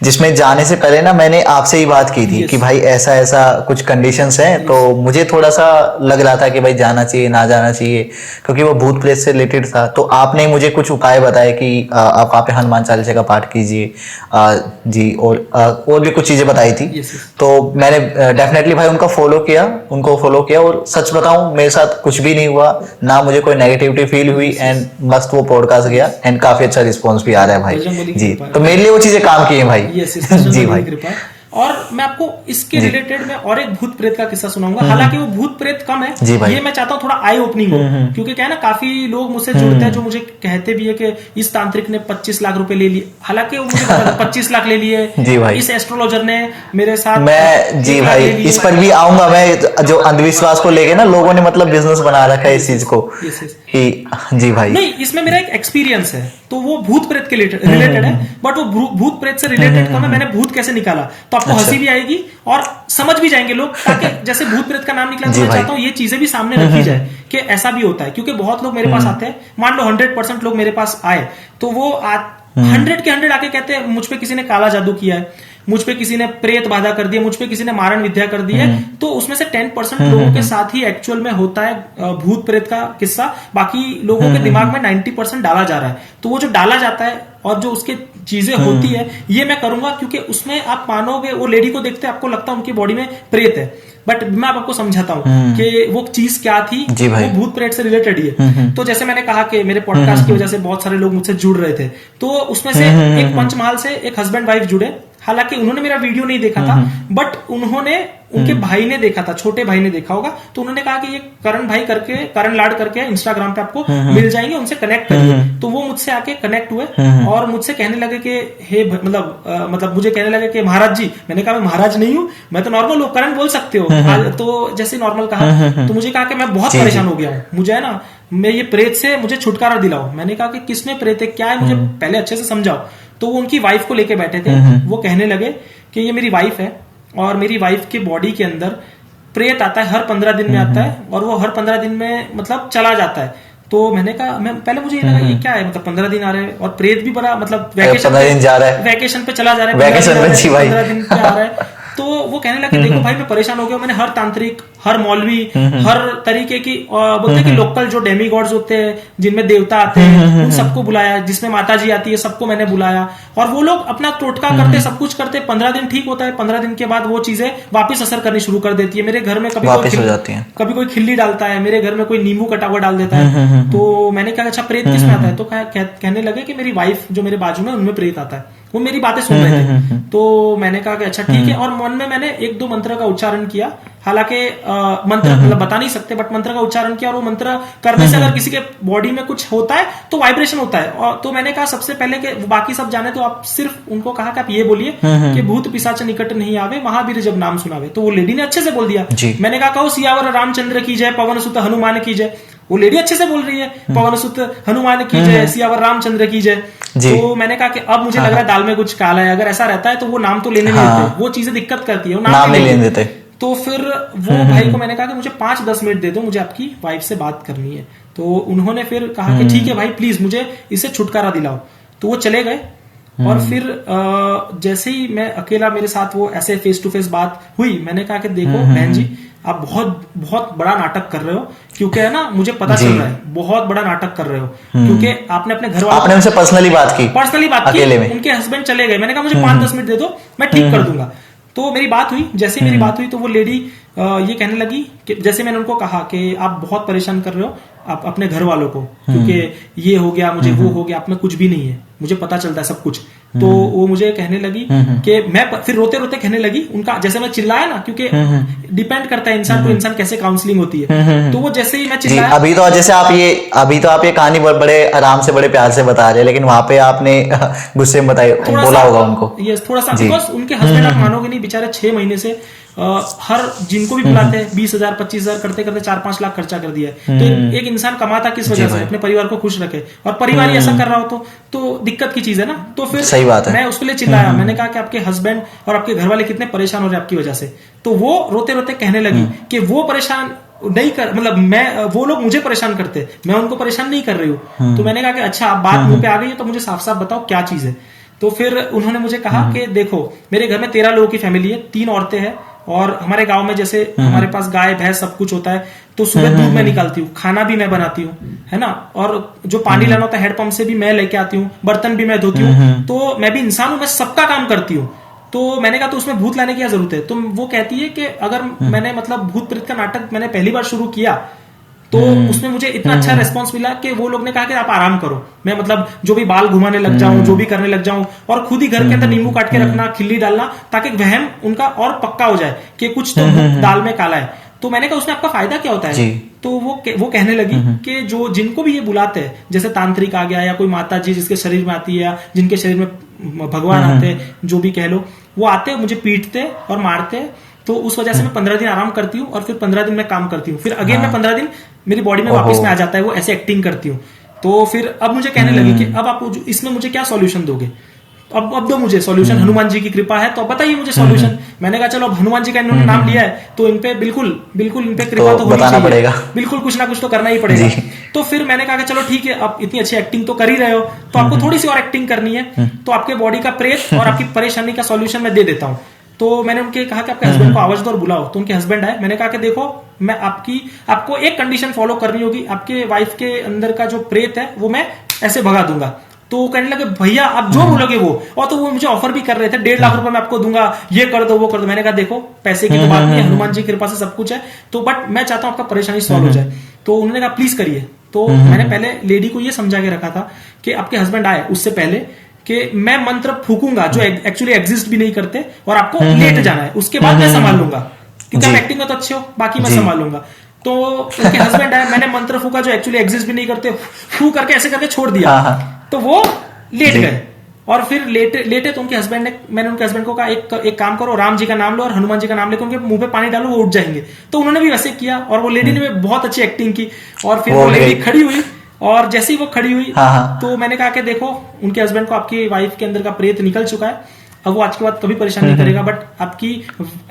जिसमें जाने से पहले ना मैंने आपसे ही बात की थी कि भाई ऐसा ऐसा कुछ कंडीशंस हैं, तो मुझे थोड़ा सा लग रहा था कि भाई जाना चाहिए ना जाना चाहिए, क्योंकि वो भूत प्रेत से रिलेटेड था। तो आपने मुझे कुछ उपाय बताए कि आप वहाँ पे हनुमान चालीसा का पाठ कीजिए जी, और भी कुछ चीजें बताई थी। तो मैंने डेफिनेटली भाई उनको फॉलो किया, और सच बताऊं मेरे साथ कुछ भी नहीं हुआ, ना मुझे कोई नेगेटिविटी फील हुई, एंड मस्त वो पॉडकास्ट गया, एंड काफी अच्छा रिस्पांस भी आ रहा है भाई जी। तो मेरे लिए वो चीजें काम की हैं भाई। जी भाई। और मैं आपको इसके रिलेटेड में और एक भूत प्रेत का किस्सा सुनाऊंगा। हालांकि वो भूत प्रेत कम है, ये मैं चाहता हूँ थोड़ा आई ओपनिंग हो, क्योंकि क्या है ना, काफी लोग मुझसे जुड़ते हैं जो मुझे कहते भी है कि इस तांत्रिक ने 25 लाख रुपए ले लिए। हालांकि वो मुझे 25 लाख ले लिए, इस एस्ट्रोलॉजर ने मेरे साथ मैं जी भाई इस पर भी आऊंगा। मैं जो अंधविश्वास को लेके ना लोगों ने मतलब बिजनेस बना रखा है इस चीज को कि जी भाई नहीं, इसमें मेरा एक एक्सपीरियंस है, तो वो भूत प्रेत के रिलेटेड है, बट वो भूत प्रेत से रिलेटेड कम है। मैंने भूत कैसे निकाला, तो आपको हंसी भी आएगी और समझ भी जाएंगे लोग, ताकि जैसे भूत प्रेत का नाम निकला तो मैं चाहता हूँ ये चीजें भी सामने रखी जाए कि ऐसा भी होता है। क्योंकि बहुत लोग मेरे पास आते हैं, मान लो 100% लोग मेरे पास आए, तो वो 100 के 100 आके कहते हैं मुझ पे किसी ने काला जादू किया है, मुझ पे किसी ने प्रेत बाधा कर दिया, मुझ पे किसी ने मारण विद्या कर दी है। तो उसमें से 10% लोगों के साथ ही एक्चुअल में होता है भूत प्रेत का किस्सा, बाकी लोगों के दिमाग में 90% डाला जा रहा है। तो वो जो डाला जाता है और जो उसके चीजें होती है, ये मैं करूंगा, क्योंकि उसमें आप मानोगे, वो लेडी को देखते आपको लगता है उनकी बॉडी में प्रेत है, बट मैं आपको समझाता हूँ कि वो चीज क्या थी, वो भूत प्रेत से रिलेटेड ही है। तो जैसे मैंने कहा कि मेरे पॉडकास्ट की वजह से बहुत सारे लोग मुझसे जुड़ रहे थे, तो उसमें से एक पंचमहाल से एक हस्बैंड वाइफ जुड़े। हालांकि उन्होंने मेरा वीडियो नहीं देखा था, बट उन्होंने उनके भाई ने देखा था, छोटे भाई ने देखा होगा, तो उन्होंने कहा कि ये करण भाई करके, करण लाड करके इंस्टाग्राम पे आपको मिल जाएंगे, उनसे कनेक्ट करिए। तो वो मुझसे आके कनेक्ट हुए और मुझसे कहने लगे कि हे मतलब मुझे कहने लगे कि महाराज जी। मैंने कहा मैं महाराज नहीं हूँ, मैं तो नॉर्मल हूँ, करण बोल सकते हो। तो जैसे नॉर्मल कहा, तो मुझे कहा कि मैं बहुत परेशान हो गया हूँ, मुझे है ना, मैं ये प्रेत से मुझे छुटकारा दिलाओ। मैंने कहा कि किसमें प्रेत है, क्या है, मुझे पहले अच्छे से समझाओ। तो वो उनकी वाइफ को लेके बैठे थे, वो कहने लगे कि ये मेरी वाइफ है और मेरी वाइफ के बॉडी के अंदर प्रेत आता है, हर 15 दिन में आता है, और वो हर 15 दिन में मतलब चला जाता है। तो मैंने कहा, मैं पहले मुझे ये लगा ये क्या है, मतलब 15 दिन आ रहे हैं और प्रेत भी बड़ा मतलब वैकेशन पे चला जा रहा है, 15 दिन पे आ रहा है। तो वो कहने लगे देखो भाई मैं परेशान हो गया, मैंने हर तांत्रिक, हर मौलवी, हर तरीके की बोलते हैं कि लोकल जो डेमी गॉड्स होते हैं जिनमें देवता आते हैं, उन सबको बुलाया, जिसमें माता जी आती है सबको मैंने बुलाया, और वो लोग अपना टोटका करते, सब कुछ करते। 15 दिन ठीक होता है, 15 दिन के बाद वो चीजें वापिस असर करनी शुरू कर देती है। मेरे घर में कभी कोई खिल्ली डालता है, मेरे घर में कोई नींबू कटा हुआ डाल देता है। तो मैंने कहा अच्छा प्रेत किसमें आता है, तो कहने लगे कि मेरी वाइफ जो मेरे बाजू में उनमें प्रेत आता है। वो मेरी बातें सुन रहे थे, तो मैंने कहा कि अच्छा ठीक है, और मन में मैंने 1-2 मंत्र का उच्चारण किया। हालांकि मंत्र मतलब बता नहीं सकते, बट मंत्र का उच्चारण किया, और वो मंत्र करने से अगर किसी के बॉडी में कुछ होता है तो वाइब्रेशन होता है। और तो मैंने कहा सबसे पहले कि बाकी सब जाने, तो आप सिर्फ उनको कहा कि आप ये बोलिए कि भूत पिशाच निकट नहीं आवे, महावीर जब नाम सुनावे। तो वो लेडी ने अच्छे से बोल दिया। मैंने कहा कहो सियावर रामचंद्र की जय, पवन सुत हनुमान की जय। वो लेडी अच्छे से बोल रही है, पवन सुत हनुमान की जय, सियावर रामचंद्र की जय। तो मैंने कहा कि अब मुझे लग रहा है दाल में कुछ काला है, अगर ऐसा रहता है तो वो नाम तो लेने नहीं देते, वो चीजें दिक्कत करती है, वो नाम नहीं लेने देते। तो फिर वो भाई को मैंने कहा कि मुझे 5-10 मिनट दे दो, मुझे आपकी वाइफ से बात करनी है। तो उन्होंने फिर कहा कि ठीक है भाई प्लीज मुझे इससे छुटकारा दिलाओ। तो वो चले गए, और फिर जैसे ही मैं अकेला, मेरे साथ वो ऐसे फेस टू फेस बात हुई, मैंने कहा कि देखो बहन जी आप बहुत बहुत बड़ा नाटक कर रहे हो, क्योंकि है ना मुझे पता चल रहा है बहुत बड़ा नाटक कर रहे हो, क्योंकि आपने अपने घर वालों, आपने उनसे पर्सनली बात की, उनके हस्बैंड चले गए। मैंने कहा मुझे 5-10 मिनट दे दो, मैं ठीक कर दूंगा। तो मेरी बात हुई, जैसे मेरी बात हुई तो वो लेडी ये कहने लगी कि जैसे मैंने उनको कहा कि आप बहुत परेशान कर रहे हो आप अपने घर वालों को, क्योंकि ये हो गया, मुझे वो हो गया, आप में कुछ भी नहीं है, मुझे पता चलता है सब कुछ। तो वो मुझे कहने लगी कि मैं फिर रोते रोते कहने लगी उनका, जैसे मैं चिल्लाया ना, क्योंकि डिपेंड करता है इंसान को इंसान कैसे काउंसलिंग होती है। तो वो जैसे ही मैं चिल्लाया, अभी तो जैसे आप ये कहानी बड़े आराम से बड़े प्यार से बता रहे हैं, लेकिन वहां पे आपने गुस्से में बताया, बोला होगा उनको। ये थोड़ा सा, बिकॉज उनके हस्बैंड आप मानोगे नहीं, बेचारे 6 महीने से हर जिनको भी बुलाते हैं 20,000 25,000 करते करते 4-5 लाख खर्चा कर दिया है। तो एक इंसान कमाता किस वजह से, अपने परिवार को खुश रखे, और परिवार ही ऐसा कर रहा हो तो दिक्कत की चीज है ना। तो फिर सही बात है, मैं उसके लिए चिल्लाया, मैंने कहा कि आपके हस्बैंड और आपके घर वाले कितने परेशान हो रहे हैं आपकी वजह से। तो वो रोते रोते कहने लगी कि वो परेशान नहीं कर, मतलब मैं, वो लोग मुझे परेशान करते, मैं उनको परेशान नहीं कर रही हूँ। तो मैंने कहा कि अच्छा आप बात मुंह पे आ गई है तो मुझे साफ साफ बताओ क्या चीज है। तो फिर उन्होंने मुझे कहा कि देखो मेरे घर में 13 लोगों की फैमिली है, 3 औरतें हैं, और हमारे गांव में जैसे हमारे पास गाय भैंस सब कुछ होता है, तो सुबह दूध मैं निकालती हूँ, खाना भी मैं बनाती हूँ, है ना, और जो पानी लाना होता है हेडपंप से भी मैं लेके आती हूँ, बर्तन भी मैं धोती हूँ, तो मैं भी इंसान हूँ, मैं सबका काम करती हूँ। तो मैंने कहा तो उसमें भूत लाने की क्या जरूरत है। तो वो कहती है कि अगर मैंने मतलब भूत प्रेत का नाटक मैंने पहली बार शुरू किया तो उसमें मुझे इतना अच्छा रेस्पॉन्स मिला कि वो लोग ने कहा कि आप आराम करो, मैं मतलब जो भी बाल घुमाने लग जाऊं, जो भी करने लग जाऊं, और खुद ही घर के अंदर नींबू काट के रखना, खिल्ली डालना, ताकि वहम उनका और पक्का हो जाए कि कुछ तो दाल में काला है। तो मैंने कहा उसमें आपका फायदा क्या होता है? तो वो कहने लगी कि जो जिनको भी ये बुलाते हैं, जैसे तांत्रिक आ गया या कोई माता जी जिसके शरीर में आती है या जिनके शरीर में भगवान आते हैं, जो भी कह लो, वो आते मुझे पीटते और मारते, तो उस वजह से मैं 15 दिन आराम करती हूँ और फिर 15 दिन मैं काम करती हूँ, फिर अगेन मैं 15 दिन मेरी बॉडी में वापस में आ जाता है, वो ऐसे एक्टिंग करती हूँ। तो फिर अब मुझे कहने लगी कि अब आप इसमें मुझे क्या सॉल्यूशन दोगे? अब दो मुझे सॉल्यूशन, हनुमान जी की कृपा है तो अब बताइए मुझे सॉल्यूशन। मैंने कहा चलो अब हनुमान जी का इन्होंने नाम लिया है तो इन पे बिल्कुल इन पे कृपा तो होनी चाहिए, बिल्कुल कुछ ना कुछ तो करना ही पड़ेगा। तो फिर मैंने कहा कि चलो ठीक है, अब इतनी अच्छी एक्टिंग तो कर ही रहे हो तो आपको थोड़ी सी और एक्टिंग करनी है, तो आपके बॉडी का प्रेत और आपकी परेशानी का सॉल्यूशन मैं दे देता हूँ। तो मैंने उनके कहा कि आपके हस्बैंड को आवाज दो और बुलाओ। तो उनके हस्बैंड आए। मैंने कहा कि देखो मैं आपको एक कंडीशन फॉलो करनी होगी, आपके वाइफ के अंदर का जो प्रेत है वो मैं ऐसे भगा दूंगा। तो वो कहने लगे भैया आप जो बोलोगे वो, और तो वो मुझे ऑफर भी कर रहे थे 1.5 लाख रुपए मैं आपको दूंगा, ये कर दो वो कर दो। मैंने कहा देखो पैसे की तो बात नहीं है, हनुमान जी की कृपा से सब कुछ है, तो बट मैं चाहता हूं आपका परेशानी सॉल्व हो जाए। तो उन्होंने कहा प्लीज करिए। तो मैंने पहले लेडी को ये समझा के रखा था कि आपके हस्बैंड आए उससे पहले कि मैं मंत्र फूकूंगा जो एक्चुअली एग्जिस्ट भी नहीं करते और आपको लेट जाना है, उसके बाद मैं संभाल लूंगा, क्योंकि आप एक्टिंग में तो अच्छे हो, बाकी मैं संभाल लूंगा। तो उनके हस्बैंड आए, मैंने मंत्र फूका जो एक्चुअली एग्जिस्ट भी नहीं करते, फू करके ऐसे करके छोड़ दिया, तो वो लेट गए। और फिर लेटे तो उनके हस्बैंड ने, मैंने उनके हस्बैंड को कहा एक काम करो, राम जी का नाम लो और हनुमान जी का नाम लेकर उनके मुंह पे पानी डालो, वो उठ जाएंगे। तो उन्होंने भी वैसे किया और वो लेडी ने बहुत अच्छी एक्टिंग की। और फिर वो लेडी खड़ी हुई और जैसे ही वो खड़ी हुई तो मैंने कहा कि देखो उनके हस्बैंड को आपकी वाइफ के अंदर का प्रेत निकल चुका है, अब वो आज के बाद कभी परेशान नहीं करेगा, बट आपकी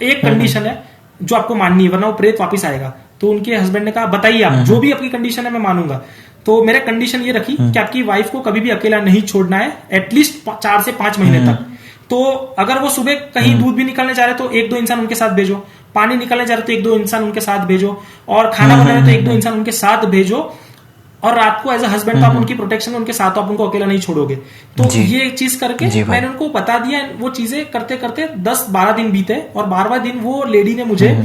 एक कंडीशन है जो आपको माननी है वरना वो प्रेत वापस आएगा। तो उनके हस्बैंड ने कहा बताइए आप, जो भी आपकी कंडीशन है मैं मानूंगा। तो मेरे कंडीशन ये रखी कि आपकी वाइफ को कभी भी अकेला नहीं छोड़ना है, एटलीस्ट 4 से 5 महीने तक। तो अगर वो सुबह कहीं दूध भी निकालने जा रहे तो 1-2 इंसान उनके साथ भेजो, पानी निकालने जा रहे तो 1-2 इंसान उनके साथ भेजो, और खाना बना रहे तो 1-2 इंसान उनके साथ भेजो, और रात को एज अ हस्बैंड तो आप उनकी प्रोटेक्शन उनके साथ, आप उनको अकेला नहीं छोड़ोगे। तो ये चीज करके मैंने उनको बता दिया। वो चीजें करते करते 10-12 दिन बीते और 12वां दिन वो लेडी ने मुझे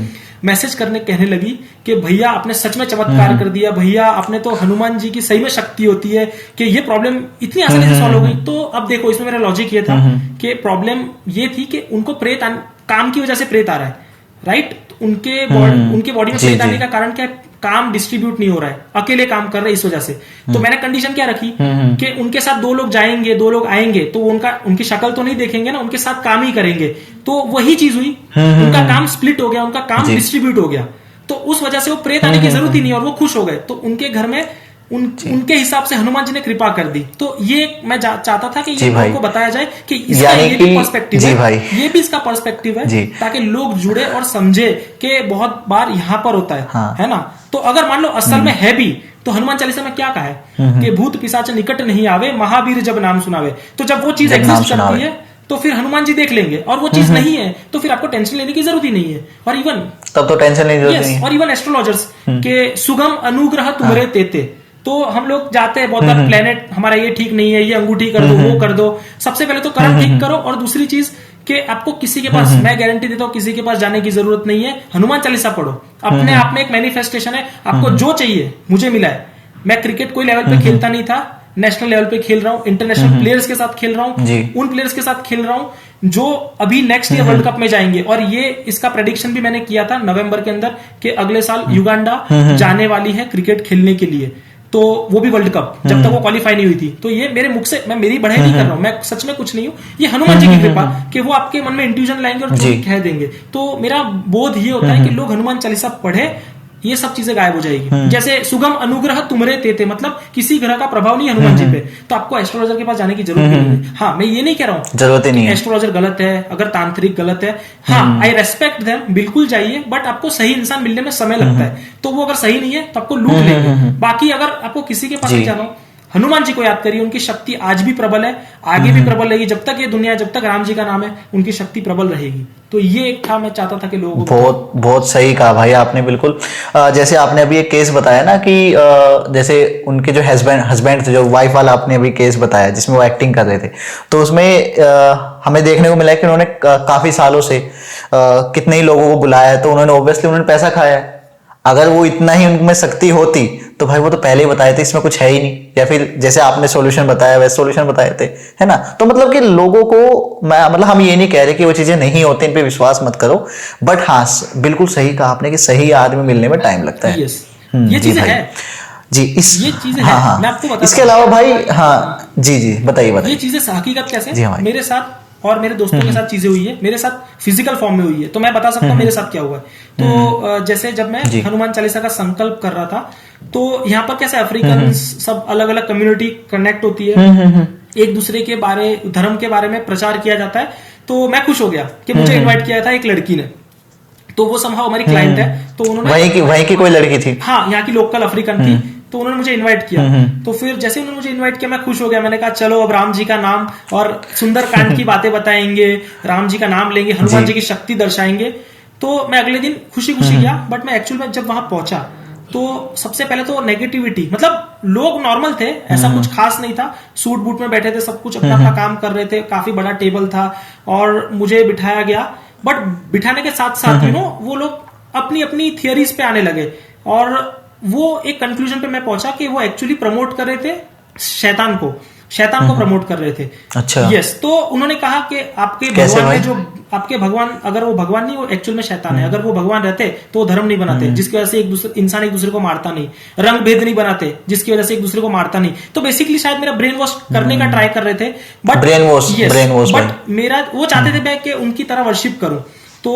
मैसेज करने कहने लगी कि भैया आपने सच में चमत्कार कर दिया, भैया आपने तो, हनुमान जी की सही में शक्ति होती है कि ये प्रॉब्लम इतनी आसानी से सॉल्व हो गई। तो अब देखो इसमें मेरा लॉजिक ये था कि प्रॉब्लम ये थी कि उनको प्रेत काम की वजह से प्रेत आ रहा है, राइट? उनके बॉडी में प्रेत आने का कारण क्या है? काम डिस्ट्रीब्यूट नहीं हो रहा है, अकेले काम कर रहे इस वजह से। तो मैंने कंडीशन क्या रखी कि उनके साथ 2 लोग जाएंगे, 2 लोग आएंगे, तो उनकी शक्ल तो नहीं देखेंगे ना, उनके साथ काम ही करेंगे। तो वही चीज हुई, उनका काम स्प्लिट हो गया, उनका काम डिस्ट्रीब्यूट हो गया। तो उस वजह से वो प्रेत आने की जरूरत ही नहीं और वो खुश हो गए। तो उनके घर में उनके हिसाब से हनुमान जी ने कृपा कर दी। तो ये मैं चाहता था कि ये लोगों को बताया जाए कि इसका ये भी पर्सपेक्टिव है, ये भी इसका पर्सपेक्टिव है, ताकि लोग जुड़े और समझे कि बहुत बार यहाँ पर होता है ना। तो अगर मान लो असल में है भी, तो हनुमान चालीसा में क्या कहा है कि भूत पिशाच निकट नहीं आवे, महावीर जब नाम सुनावे। तो जब वो चीज एग्जिस्ट करती है तो फिर हनुमान जी देख लेंगे, और वो चीज नहीं है तो फिर आपको टेंशन लेने की जरूरत ही नहीं है। और इवन तब तो टेंशन लेने की जरूरत नहीं है। और इवन एस्ट्रोलॉजर्स के सुगम अनुग्रह तुम्हारे तेते, तो हम लोग जाते हैं बहुत बार प्लेनेट हमारा ये ठीक नहीं है, ये अंगूठी कर दो, वो कर दो। सबसे पहले तो कर्म ठीक करो, और दूसरी चीज कि आपको किसी के पास, मैं गारंटी देता हूं किसी के पास जाने की जरूरत नहीं है। हनुमान चालीसा पढ़ो, अपने आप में एक मैनिफेस्टेशन है। आपको जो चाहिए मुझे मिला है। मैं क्रिकेट कोई लेवल पे खेलता नहीं था, नेशनल लेवल पे खेल रहा हूं, इंटरनेशनल प्लेयर्स के साथ खेल रहा हूं, उन प्लेयर्स के साथ खेल रहा हूं जो अभी नेक्स्ट ईयर वर्ल्ड कप में जाएंगे। और ये इसका प्रेडिक्शन भी मैंने किया था नवंबर के अंदर कि अगले साल युगांडा जाने वाली है क्रिकेट खेलने के लिए, तो वो भी वर्ल्ड कप, जब तक वो क्वालिफाई नहीं हुई थी। तो ये मेरे मुख से, मैं मेरी बढ़ाई नहीं कर रहा हूं, मैं सच में कुछ नहीं हूं, ये हनुमान जी की कृपा कि वो आपके मन में इंट्यूजन लाएंगे और जो कह देंगे। तो मेरा बोध ये होता है कि लोग हनुमान चालीसा पढ़े, ये सब चीजें गायब हो जाएगी। जैसे सुगम अनुग्रह तुमरे तेते, मतलब किसी ग्रह का प्रभाव नहीं है हनुमान जी पे, तो आपको एस्ट्रोलॉजर के पास जाने की जरूरत नहीं है। हाँ, मैं ये नहीं कह रहा हूँ जरूरत ही नहीं है, एस्ट्रोलॉजर गलत है, अगर तांत्रिक गलत है, हाँ आई रेस्पेक्ट देम, बिल्कुल जाइए, बट आपको सही इंसान मिलने में समय लगता है। तो वो अगर सही नहीं है तो आपको लूट लेंगे। बाकी अगर आपको किसी के पास नहीं जाना हो, हनुमान जी को याद करिए, उनकी शक्ति आज भी प्रबल है, आगे भी प्रबल रहेगी। जब तक ये दुनिया, जब तक राम जी का नाम है, उनकी शक्ति प्रबल रहेगी। तो ये एक था, मैं चाहता था कि लोगों को बहुत सही कहा भाई आपने, बिल्कुल। जैसे आपने अभी एक केस बताया ना कि जैसे उनके जो हस्बैंड थे, जो वाइफ वाला आपने अभी केस बताया जिसमें वो एक्टिंग कर रहे थे, तो उसमें हमें देखने को मिला कि उन्होंने काफी सालों से कितने ही लोगों को बुलाया, तो उन्होंने ऑब्वियसली पैसा खाया है। अगर वो इतना ही उनमें शक्ति होती तो भाई वो तो पहले ही बताए थे इसमें कुछ है ही नहीं, या फिर जैसे आपने सॉल्यूशन बताया वैसे सॉल्यूशन बताए थे, है ना। तो मतलब कि लोगों को मतलब हम ये नहीं कह रहे कि वो चीजें नहीं होती, इन पे विश्वास मत करो, बट हाँ बिल्कुल सही कहा आपने कि सही आदमी मिलने में टाइम लगता है। ये चीजें है जी, ये चीजें हाँ हैं। हाँ, मैं आपको बताता इसके अलावा भाई, हाँ जी बताइए ये चीजें हकीकत कैसे जी हाँ भाई। मेरे साथ और मेरे दोस्तों के साथ चीजें हुई है, मेरे साथ फिजिकल फॉर्म में हुई है, तो मैं बता सकता हूँ मेरे साथ क्या हुआ है। तो जैसे जब मैं हनुमान चालीसा का संकल्प कर रहा था, तो यहाँ पर कैसे अफ्रीकन सब अलग अलग कम्युनिटी कनेक्ट होती है, एक दूसरे के बारे धर्म के बारे में प्रचार किया जाता है। तो मैं खुश हो गया कि मुझे इन्वाइट किया था एक लड़की ने, तो वो समहाउ हमारी क्लाइंट है, तो उन्होंने वहीं की कोई लड़की थी, हाँ यहाँ की लोकल अफ्रीकन थी, तो उन्होंने मुझे इनवाइट किया। तो फिर जैसे उन्होंने मुझे इनवाइट किया मैं खुश हो गया, मैंने कहा चलो अब राम जी का नाम और सुंदर कांड की बातें बताएंगे, राम जी का नाम लेंगे, हनुमान जी की शक्ति दर्शाएंगे। तो मैं अगले दिन खुशी खुशी गया, बट मैं एक्चुअल में जब वहां पहुंचा तो सबसे पहले तो नेगेटिविटी, मतलब लोग नॉर्मल थे, ऐसा कुछ खास नहीं था, सूट बूट में बैठे थे, सब कुछ अपना अपना काम कर रहे थे, काफी बड़ा टेबल था और मुझे बिठाया गया। बट बिठाने के साथ साथ वो लोग अपनी अपनी थियरीज पे आने लगे और वो एक कंक्लूजन पे मैं पहुंचा कि वो एक्चुअली प्रमोट कर रहे थे शैतान को प्रमोट कर रहे थे। अच्छा, यस। तो उन्होंने कहा कि आपके भगवान में जो आपके भगवान, अगर वो भगवान नहीं, वो एक्चुअल में शैतान है। अगर वो भगवान रहते तो वो धर्म नहीं बनाते जिसकी वजह से इंसान एक दूसरे को मारता नहीं, रंग भेद नहीं बनाते जिसकी वजह से एक दूसरे को मारता नहीं। तो बेसिकली शायद मेरा ब्रेन वॉश करने का ट्राई कर रहे थे, बट ब्रेन वॉश बट मेरा वो चाहते थे मैं कि उनकी तरह वर्शिप करूं। तो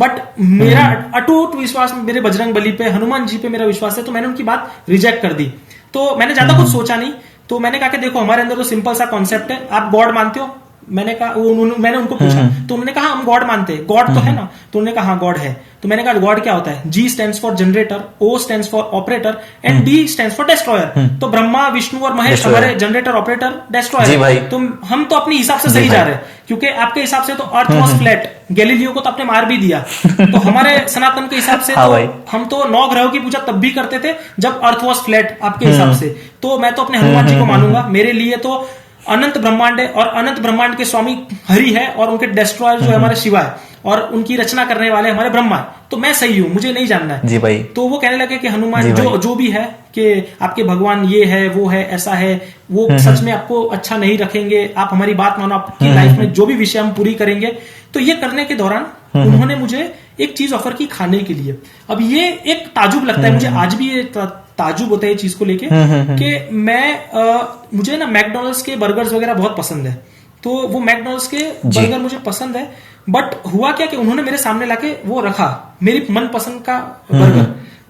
बट मेरा अटूट विश्वास मेरे बजरंग बली पे, हनुमान जी पे मेरा विश्वास है, तो मैंने उनकी बात रिजेक्ट कर दी। तो मैंने ज्यादा कुछ सोचा नहीं, तो मैंने कहा कि देखो हमारे अंदर तो सिंपल सा कॉन्सेप्ट है, आप गॉड मानते हो? मैंने कहा मैंने उनको पूछा, तो उन्होंने कहा हम गॉड मानते हैं, गॉड तो है ना? तो उन्होंने कहा हाँ गॉड है। तो मैंने कहा गॉड क्या होता है? G stands for generator, O stands for operator and D stands for destroyer. तो ब्रह्मा विष्णु और महेश हमारे जनरेटर, ऑपरेटर, डिस्ट्रॉयर। तो हम तो अपने हिसाब से सही जा रहे हैं, क्योंकि आपके हिसाब से तो अर्थ वॉज फ्लैट, गैलीलियो को तो आपने मार भी दिया। तो हमारे सनातन के हिसाब से तो हम तो 9 ग्रहों की पूजा तब भी करते थे जब अर्थ वॉज फ्लैट आपके हिसाब से। तो मैं तो अपने हनुमान जी को मानूंगा, मेरे लिए तो अनंत ब्रह्मांड है और अनंत ब्रह्मांड के स्वामी हरि है और उनके डिस्ट्रॉयर जो है हमारे शिवा है और उनकी रचना करने वाले हमारे ब्रह्मा है। तो मैं सही हूं, मुझे नहीं जानना है। जी भाई। तो वो कहने लगे कि हनुमान जो भी है कि आपके भगवान ये है वो है ऐसा है, वो सच में आपको अच्छा नहीं रखेंगे, आप हमारी बात मानो, आपकी लाइफ में जो भी विषय हम पूरी करेंगे। तो ये करने के दौरान उन्होंने मुझे एक चीज ऑफर की खाने के लिए। अब ये एक ताजुब लगता है मुझे, आज भी ये ताजुब होता है ये चीज को लेके कि मुझे ना मैकडॉनल्ड्स के बर्गर्स वगैरह बहुत पसंद है। तो वो मैकडॉनल्ड्स के बर्गर मुझे पसंद है, बट हुआ क्या कि उन्होंने मेरे सामने लाके वो रखा, मेरी मनपसंद का बर्गर।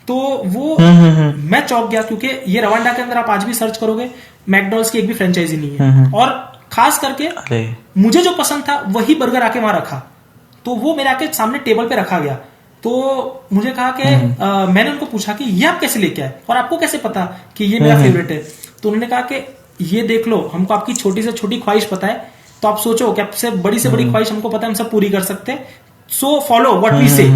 तो वो मैं चौंक गया, क्योंकि ये रवांडा के अंदर आप आज भी सर्च करोगे मैकडॉनल्ड्स की एक भी फ्रेंचाइजी नहीं है, और खास करके मुझे जो पसंद था वही बर्गर आके वहां रखा। तो वो मेरे आके सामने टेबल पे रखा गया। तो मुझे कहा कि मैंने उनको पूछा कि ये आप कैसे लेके आए और आपको कैसे पता कि ये मेरा फेवरेट है? तो उन्होंने कहा कि ये देख लो, हमको आपकी छोटी से छोटी ख्वाहिश पता है, तो आप सोचो कि आपसे बड़ी से बड़ी ख्वाहिश हमको पता है, हम सब पूरी कर सकते हैं, सो फॉलो व्हाट वी से।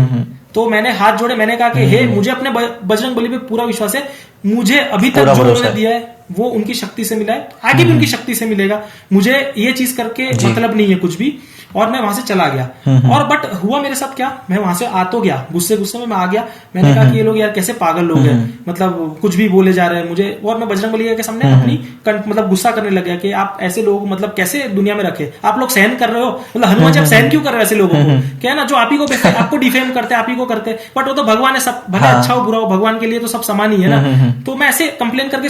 तो मैंने हाथ जोड़े, मैंने कहा कि हे, मुझे अपने बजरंग बली पे पूरा विश्वास है, मुझे अभी तक जो उन्होंने दिया है वो उनकी शक्ति से मिला है, आगे भी उनकी शक्ति से मिलेगा, मुझे ये चीज करके मतलब नहीं है कुछ भी। और मैं वहां से चला गया। और बट हुआ मेरे साथ क्या, मैं वहां से आ तो गया, गुस्से में मैं आ गया। मैंने कहा कि ये लोग यार कैसे पागल लोग हैं, मतलब कुछ भी बोले जा रहे हैं मुझे। और मैं बजरंग बली के सामने अपनी मतलब गुस्सा करने लग गया कि आप ऐसे लोग मतलब कैसे दुनिया में रखे, आप लोग सहन कर रहे हो, मतलब हनुमान जी आप सहन क्यों कर रहे हो ऐसे लोगों को? क्या है ना, जो आप ही को आपको डिफेम करते हैं, आप ही को करते, बट वो तो भगवान है, सब भले अच्छा हो बुरा हो, भगवान के लिए तो सब समान ही है ना। तो मैं ऐसे कंप्लेन करके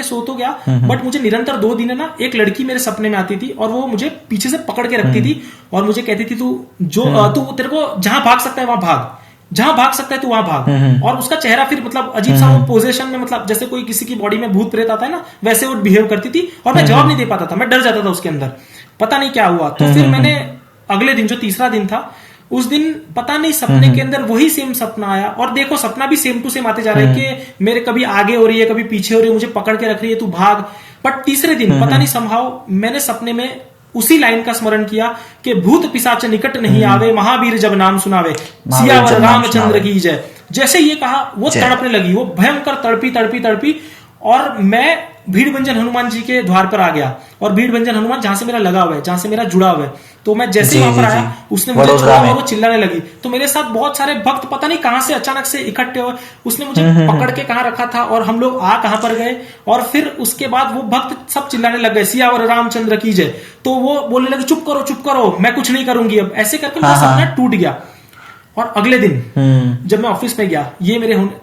सो तो गया। बट मुझे निरंतर 2 दिन है ना एक लड़की मेरे सपने में आती थी और वो मुझे पीछे से पकड़ के रखती थी और मुझे कहती थी तू तेरे को जहां भाग सकता है वहां भाग, जहां भाग सकता है तू वहां भाग। और उसका चेहरा फिर मतलब अजीब सा वो पोजीशन में, मतलब जैसे कोई किसी की बॉडी में भूत प्रेत आता है ना, वैसे वो बिहेव करती थी और मैं जवाब नहीं दे पाता था, मैं डर जाता था उसके अंदर, पता नहीं क्या हुआ। तो फिर मैंने अगले दिन, जो तीसरा दिन था, उस दिन पता नहीं सपने के अंदर वही सेम सपना आया। और देखो सपना भी सेम टू सेम आते जा रहा है कि मेरे कभी आगे हो रही है, कभी पीछे हो रही है, मुझे पकड़ के रख रही है, तू भाग। बट तीसरे दिन पता नहीं समहाउ मैंने सपने में उसी लाइन का स्मरण किया कि भूत पिशाच निकट नहीं आवे, महावीर जब नाम सुनावे, सियावर रामचंद्र की जय। जैसे ये कहा वो तड़पने लगी, वो भयंकर तड़पी। और मैं भीड़ भंजन हनुमान जी के द्वार पर आ गया, और भीड़ भंजन हनुमान जहां से मेरा लगा हुआ है, जहां से मेरा जुड़ा हुआ है, तो मैं जैसे ही वहां पर आया उसने मुझे छोड़ा और वो चिल्लाने लगी। तो मेरे साथ बहुत सारे भक्त पता नहीं कहां से अचानक से इकट्ठे हुए, उसने मुझे पकड़ के कहां रखा था और हम लोग आ कहां पर गए, और फिर उसके बाद वो भक्त सब चिल्लाने लग गए, सियावर रामचंद्र की जय। तो वो बोलने लगे चुप करो, मैं कुछ नहीं करूंगी अब। ऐसे करके मेरा सपना टूट गया। और अगले दिन जब मैं ऑफिस में गया,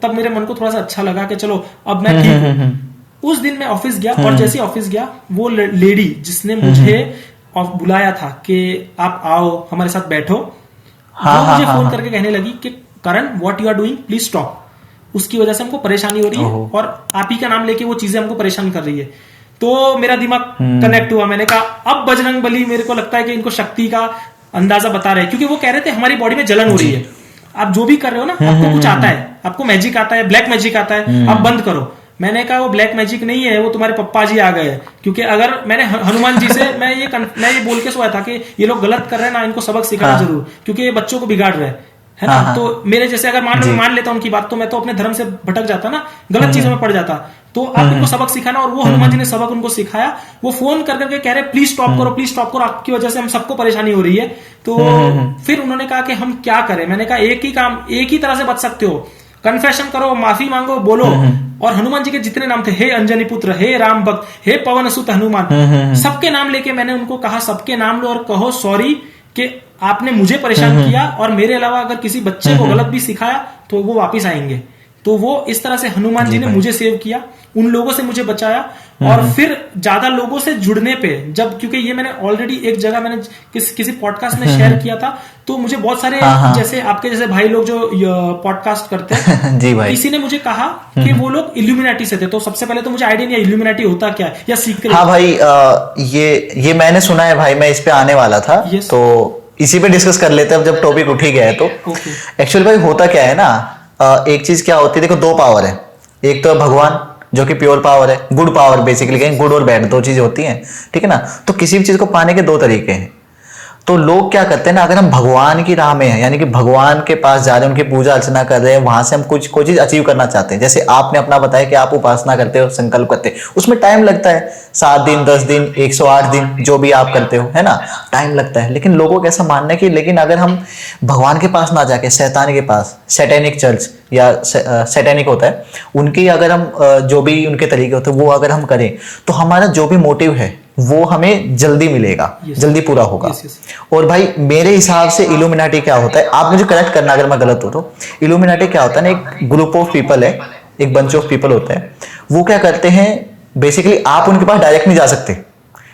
तब मेरे मन को थोड़ा सा अच्छा लगा कि चलो अब मैं ठीक हूं। उस दिन मैं ऑफिस गया, और जैसे ऑफिस गया, वो लेडी जिसने मुझे बुलाया था कि आप आओ हमारे साथ बैठो, वो मुझे फोन करके कहने लगी कि Karan, what you are doing, please stop. उसकी वजह से हमको परेशानी हो रही है और आप ही का नाम लेके वो चीजें हमको परेशान कर रही है। तो मेरा दिमाग कनेक्ट हुआ। मैंने कहा अब बजरंग बली मेरे को लगता है कि इनको शक्ति का अंदाजा बता रहे हैं, क्योंकि वो कह रहे थे हमारी बॉडी में जलन हो रही है, आप जो भी कर रहे हो ना, आपको कुछ आता है, आपको मैजिक आता है, ब्लैक मैजिक आता है, आप बंद करो। मैंने कहा वो ब्लैक मैजिक नहीं है, वो तुम्हारे पप्पा जी आ गए। क्योंकि अगर मैंने हनुमान जी से मैं ये बोल के सोया था कि ये लोग गलत कर रहे हैं ना, इनको सबक सिखाना जरूर, क्योंकि ये बच्चों को बिगाड़ रहे हैं, है ना। तो मेरे जैसे अगर मान लेता उनकी बात, तो मैं तो अपने धर्म से भटक जाता ना, गलत चीजों में पड़ जाता। तो आप इनको सबक सिखाना, और वो हनुमान जी ने सबक उनको सिखाया। वो फोन कर करके कह रहे प्लीज स्टॉप करो, आपकी वजह से हम सबको परेशानी हो रही है। तो फिर उन्होंने कहा कि हम क्या करें। मैंने कहा एक ही तरह से बच सकते हो, कन्फेशन करो, माफी मांगो, बोलो। और हनुमान जी के जितने नाम थे, हे अंजनी पुत्र, हे राम भक्त, हे पवन सुत हनुमान, सबके नाम लेके मैंने उनको कहा सबके नाम लो और कहो सॉरी कि आपने मुझे परेशान किया, और मेरे अलावा अगर किसी बच्चे को गलत भी सिखाया तो वो वापिस आएंगे। तो वो इस तरह से हनुमान जी ने मुझे सेव किया, उन लोगों से मुझे बचाया। और फिर ज्यादा लोगों से जुड़ने पे, जब क्योंकि ये मैंने ऑलरेडी एक जगह मैंने किसी पॉडकास्ट में शेयर किया था, तो मुझे बहुत सारे जैसे आपके जैसे भाई लोग जो पॉडकास्ट करते हैं जी भाई, किसी ने मुझे कहा कि वो लोग इल्यूमिनाटी से थे। तो सबसे पहले तो मुझे आइडिया नहीं है इल्यूमिनाटी होता क्या है या सीक्रेट। हाँ भाई, ये मैंने सुना है भाई, मैं इस पे आने वाला था, तो इसी पे डिस्कस कर लेते हैं अब जब टॉपिक उठ ही गया है। तो एक्चुअली भाई होता क्या है ना, एक चीज क्या होती है, देखो दो पावर है, एक तो भगवान जो कि प्योर पावर है, गुड पावर, बेसिकली कहें गुड और बैड दो चीजें होती हैं, ठीक है ना। तो किसी भी चीज को पाने के दो तरीके हैं। तो लोग क्या करते हैं ना, अगर हम भगवान की राह में हैं, यानी कि भगवान के पास जा रहे हैं, उनकी पूजा अर्चना कर रहे हैं, वहां से हम कोई चीज अचीव करना चाहते हैं। जैसे आपने अपना बताया कि आप उपासना करते हो, संकल्प करते हो, उसमें टाइम लगता है, 7 दिन 10 दिन 108 दिन जो भी आप करते हो, है ना, टाइम लगता है। लेकिन लोगों का ऐसा मानना है कि लेकिन अगर हम भगवान के पास ना जाके शैतान के पास, सैटेनिक चर्च या सैटेनिक होता है, उनकी अगर हम जो भी उनके तरीके होते हैं वो अगर हम करें, तो हमारा जो भी मोटिव है वो हमें जल्दी मिलेगा, जल्दी पूरा होगा। और भाई मेरे हिसाब से इल्यूमिनाटी क्या होता है, आप मुझे करेक्ट करना अगर मैं गलत हूं तो। इल्यूमिनाटी क्या होता है ना, एक ग्रुप ऑफ पीपल है, एक बंच ऑफ पीपल होता है। वो क्या करते हैं, बेसिकली आप उनके पास डायरेक्ट नहीं जा सकते,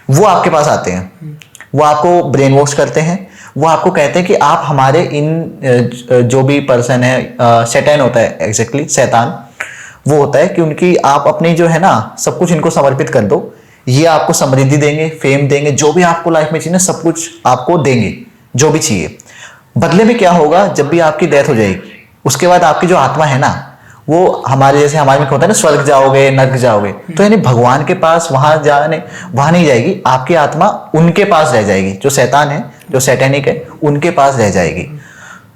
वो आपके पास आते हैं, वो आपको ब्रेन वॉश करते हैं, वो आपको कहते हैं कि आप हमारे इन जो भी पर्सन है, शैतान होता है, एग्जैक्टली शैतान वो होता है कि उनकी आप अपनी जो है ना सब कुछ इनको समर्पित कर दो, ये आपको समृद्धि देंगे, फेम देंगे, जो भी आपको लाइफ में चाहिए ना सब कुछ आपको देंगे, जो भी चाहिए। बदले में क्या होगा, जब भी आपकी डेथ हो जाएगी उसके बाद आपकी जो आत्मा है ना, वो हमारे जैसे हमारे में होता है ना, स्वर्ग जाओगे नर्क जाओगे, तो यानी भगवान के पास वहां नहीं जाएगी, आपकी आत्मा उनके पास रह जाएगी, जो शैतान है, जो सैटेनिक है, उनके पास रह जाएगी।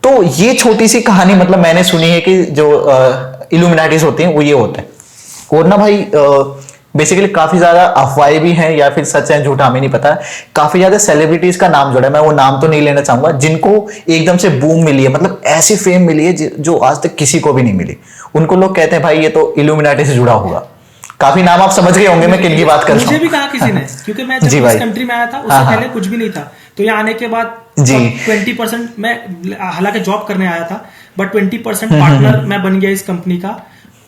तो ये छोटी सी कहानी मतलब मैंने सुनी है कि जो इल्यूमिनाटीज होती हैं वो ये होता है। और ना भाई बेसिकली काफी ज्यादा अफवाहें भी हैं, या फिर सच है झूठा हमें नहीं पता, काफी ज्यादा सेलिब्रिटीज का नाम जुड़ा है, मैं वो नाम तो नहीं लेना चाहूंगा, जिनको एकदम से बूम मिली है, मतलब ऐसी फेम मिली है जो आज तक किसी को भी नहीं मिली। उनको लोग कहते हैं भाई ये तो इल्यूमिनाटी से जुड़ा होगा। काफी नाम आप समझ गए होंगे मैं किन की बात कर रहा हूं। मुझे भी कहा किसी ने, क्योंकि मैं जब इस कंट्री में आया था उससे पहले कुछ भी नहीं था, तो यहाँ आने के बाद 20% मैं हालांकि जॉब करने आया था, बट 20% पार्टनर मैं बन गया इस कंपनी का।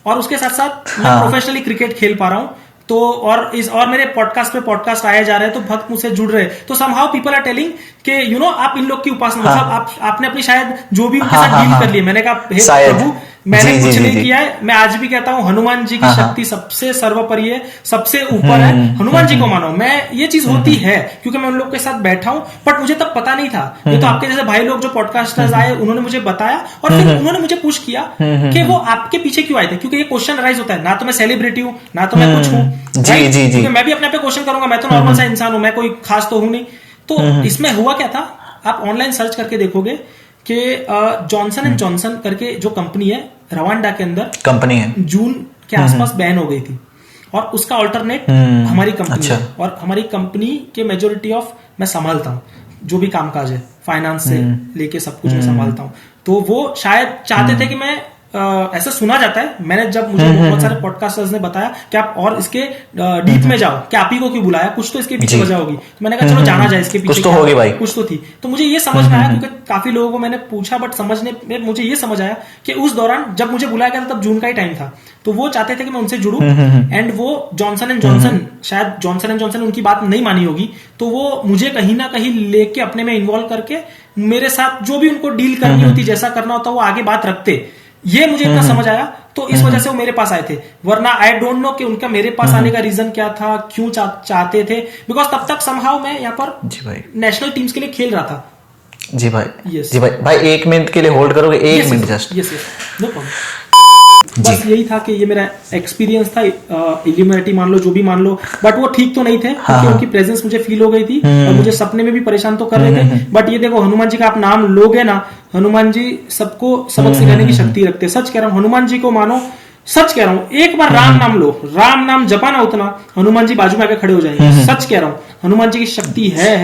और उसके साथ साथ मैं प्रोफेशनली क्रिकेट खेल पा रहा हूँ। तो और मेरे पॉडकास्ट आए जा रहे हैं, तो भक्त मुझसे जुड़ रहे हैं। तो समहाउ पीपल आर टेलिंग कि आप इन लोग की उपासना, मतलब आपने अपनी शायद जो भी उनके साथ डील कर लिए। मैंने कहा हे प्रभु, मैंने कुछ नहीं किया है। मैं आज भी कहता हूं हनुमान जी की शक्ति सबसे सर्वोपरि है, सबसे ऊपर है। हनुमान जी को मानो। मैं ये चीज होती है क्योंकि मैं उन लोग के साथ बैठा हूं, बट मुझे तब पता नहीं था। ये तो आपके जैसे भाई लोग जो पॉडकास्टर्स आए उन्होंने मुझे बताया, और फिर उन्होंने मुझे पूछ किया कि वो आपके पीछे क्यों आए थे, क्योंकि ये क्वेश्चन राइज होता है, ना तो मैं सेलिब्रिटी हूं, ना तो मैं कुछ हूं, क्योंकि मैं भी अपने पे क्वेश्चन करूंगा, मैं तो नॉर्मल सा इंसान हूं, मैं कोई खास तो हूं नहीं। तो इसमें हुआ क्या था, आप ऑनलाइन सर्च करके देखोगे कि जॉनसन एंड जॉनसन करके जो कंपनी है रवांडा के अंदर, कंपनी है, जून के आसपास बैन हो गई थी। और उसका ऑल्टरनेट हमारी कंपनी है, और हमारी कंपनी के मेजोरिटी ऑफ मैं संभालता हूँ, जो भी कामकाज है फाइनेंस से लेके सब कुछ मैं संभालता हूँ। तो वो शायद चाहते थे कि मैं ऐसा सुना जाता है, मैंने जब मुझे बहुत सारे पॉडकास्टर्स ने बताया कि आप और इसके डीप में जाओ, कि आप ही को क्यों बुलाया, कुछ तो इसके पीछे वजह होगी। तो मैंने कहा चलो जाना जाए इसके पीछे, कुछ तो होगी भाई, कुछ तो थी। तो मुझे ये समझ में आया, क्योंकि काफी लोगों को मैंने पूछा, बट समझने में मुझे ये समझ आया कि उस दौरान जब मुझे बुलाया गया था तब जून का ही टाइम था, तो वो चाहते थे कि मैं उनसे जुड़ूं, एंड वो जॉनसन एंड जॉनसन, शायद जॉनसन एंड जॉनसन उनकी बात नहीं मानी होगी, तो वो मुझे कहीं ना कहीं लेके अपने में इन्वॉल्व करके मेरे साथ जो भी उनको डील करनी होती, जैसा करना होता, वो आगे बात रखते। ये मुझे इतना समझ आया, तो इस वजह से वो मेरे पास आए थे। वरना आई डोंट नो कि उनका मेरे पास आने का रीजन क्या था, क्यों चाहते थे, बिकॉज तब तक समहाउ मैं यहाँ पर नेशनल टीम्स के लिए खेल रहा था। जी भाई, yes. जी भाई 1 मिनट के लिए होल्ड करोगे? 1 minute just. Yes, no problem. बस यही था कि ये मेरा एक्सपीरियंस था, इल्यूमिनेटी मान लो, जो भी मान लो, बट वो ठीक तो नहीं थे, क्योंकि उनकी प्रेजेंस मुझे फील हो गई थी, और मुझे सपने में भी परेशान तो कर रहे थे। बट ये देखो, हनुमान जी का आप नाम लोगे ना, हनुमान जी सबको सबक सिखाने की शक्ति रखते हैं। सच कह रहा हूँ, हनुमान जी को मानो, सच कह रहा हूँ, एक बार राम नाम लो, राम नाम जपा ना उतना, हनुमान जी बाजू में आके खड़े हो जाएंगे। सच कह रहा हूँ, हनुमान जी की शक्ति है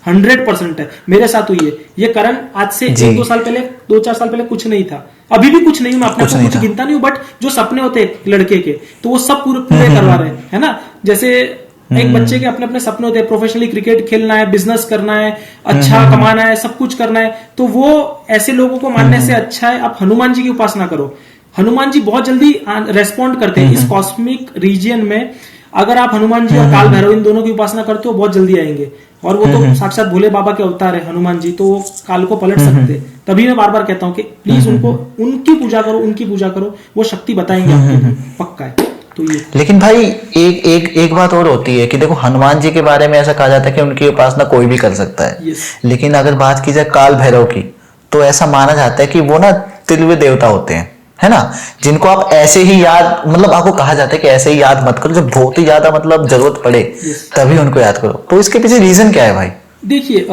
100% है। मेरे साथ हुई है ये। करण आज से 1-2 साल पहले, 2-4 साल पहले कुछ नहीं था, अभी भी कुछ नहीं हूं, मैं अपने को कुछ गिनता नहीं हूं, बट जो सपने होते लड़के के, तो वो सब पूरे करवा रहे हैं, है ना। जैसे एक बच्चे के अपने अपने सपने होते हैं, प्रोफेशनली क्रिकेट खेलना है, बिजनेस करना है, अच्छा कमाना है, सब कुछ करना है, तो वो ऐसे लोगों को मानने से अच्छा है आप हनुमान जी की उपासना करो। हनुमान जी बहुत जल्दी रेस्पॉन्ड करते हैं इस कॉस्मिक रीजियन में। अगर आप हनुमान जी और काल भैरव इन दोनों की उपासना करते हो, बहुत जल्दी आएंगे, और वो तो साक्षात भोले बाबा के अवतार है हनुमान जी, तो वो काल को पलट सकते हैं। तभी मैं बार बार कहता हूँ कि प्लीज उनको, उनकी पूजा करो, उनकी पूजा करो, वो शक्ति बताएंगे आपको, पक्का है। तो ये लेकिन भाई एक बात और होती है कि देखो, हनुमान जी के बारे में ऐसा कहा जाता है कि उनकी उपासना कोई भी कर सकता है, लेकिन अगर बात की जाए काल भैरव की, तो ऐसा माना जाता है कि वो ना तिलवे देवता होते हैं, है ना, जिनको आप ऐसे ही याद, मतलब आपको कहा जाता है कि ऐसे ही याद मत करो, जब बहुत ही ज्यादा मतलब जरूरत पड़े तभी उनको याद करो। तो इसके पीछे रीजन क्या है भाई? देखिए,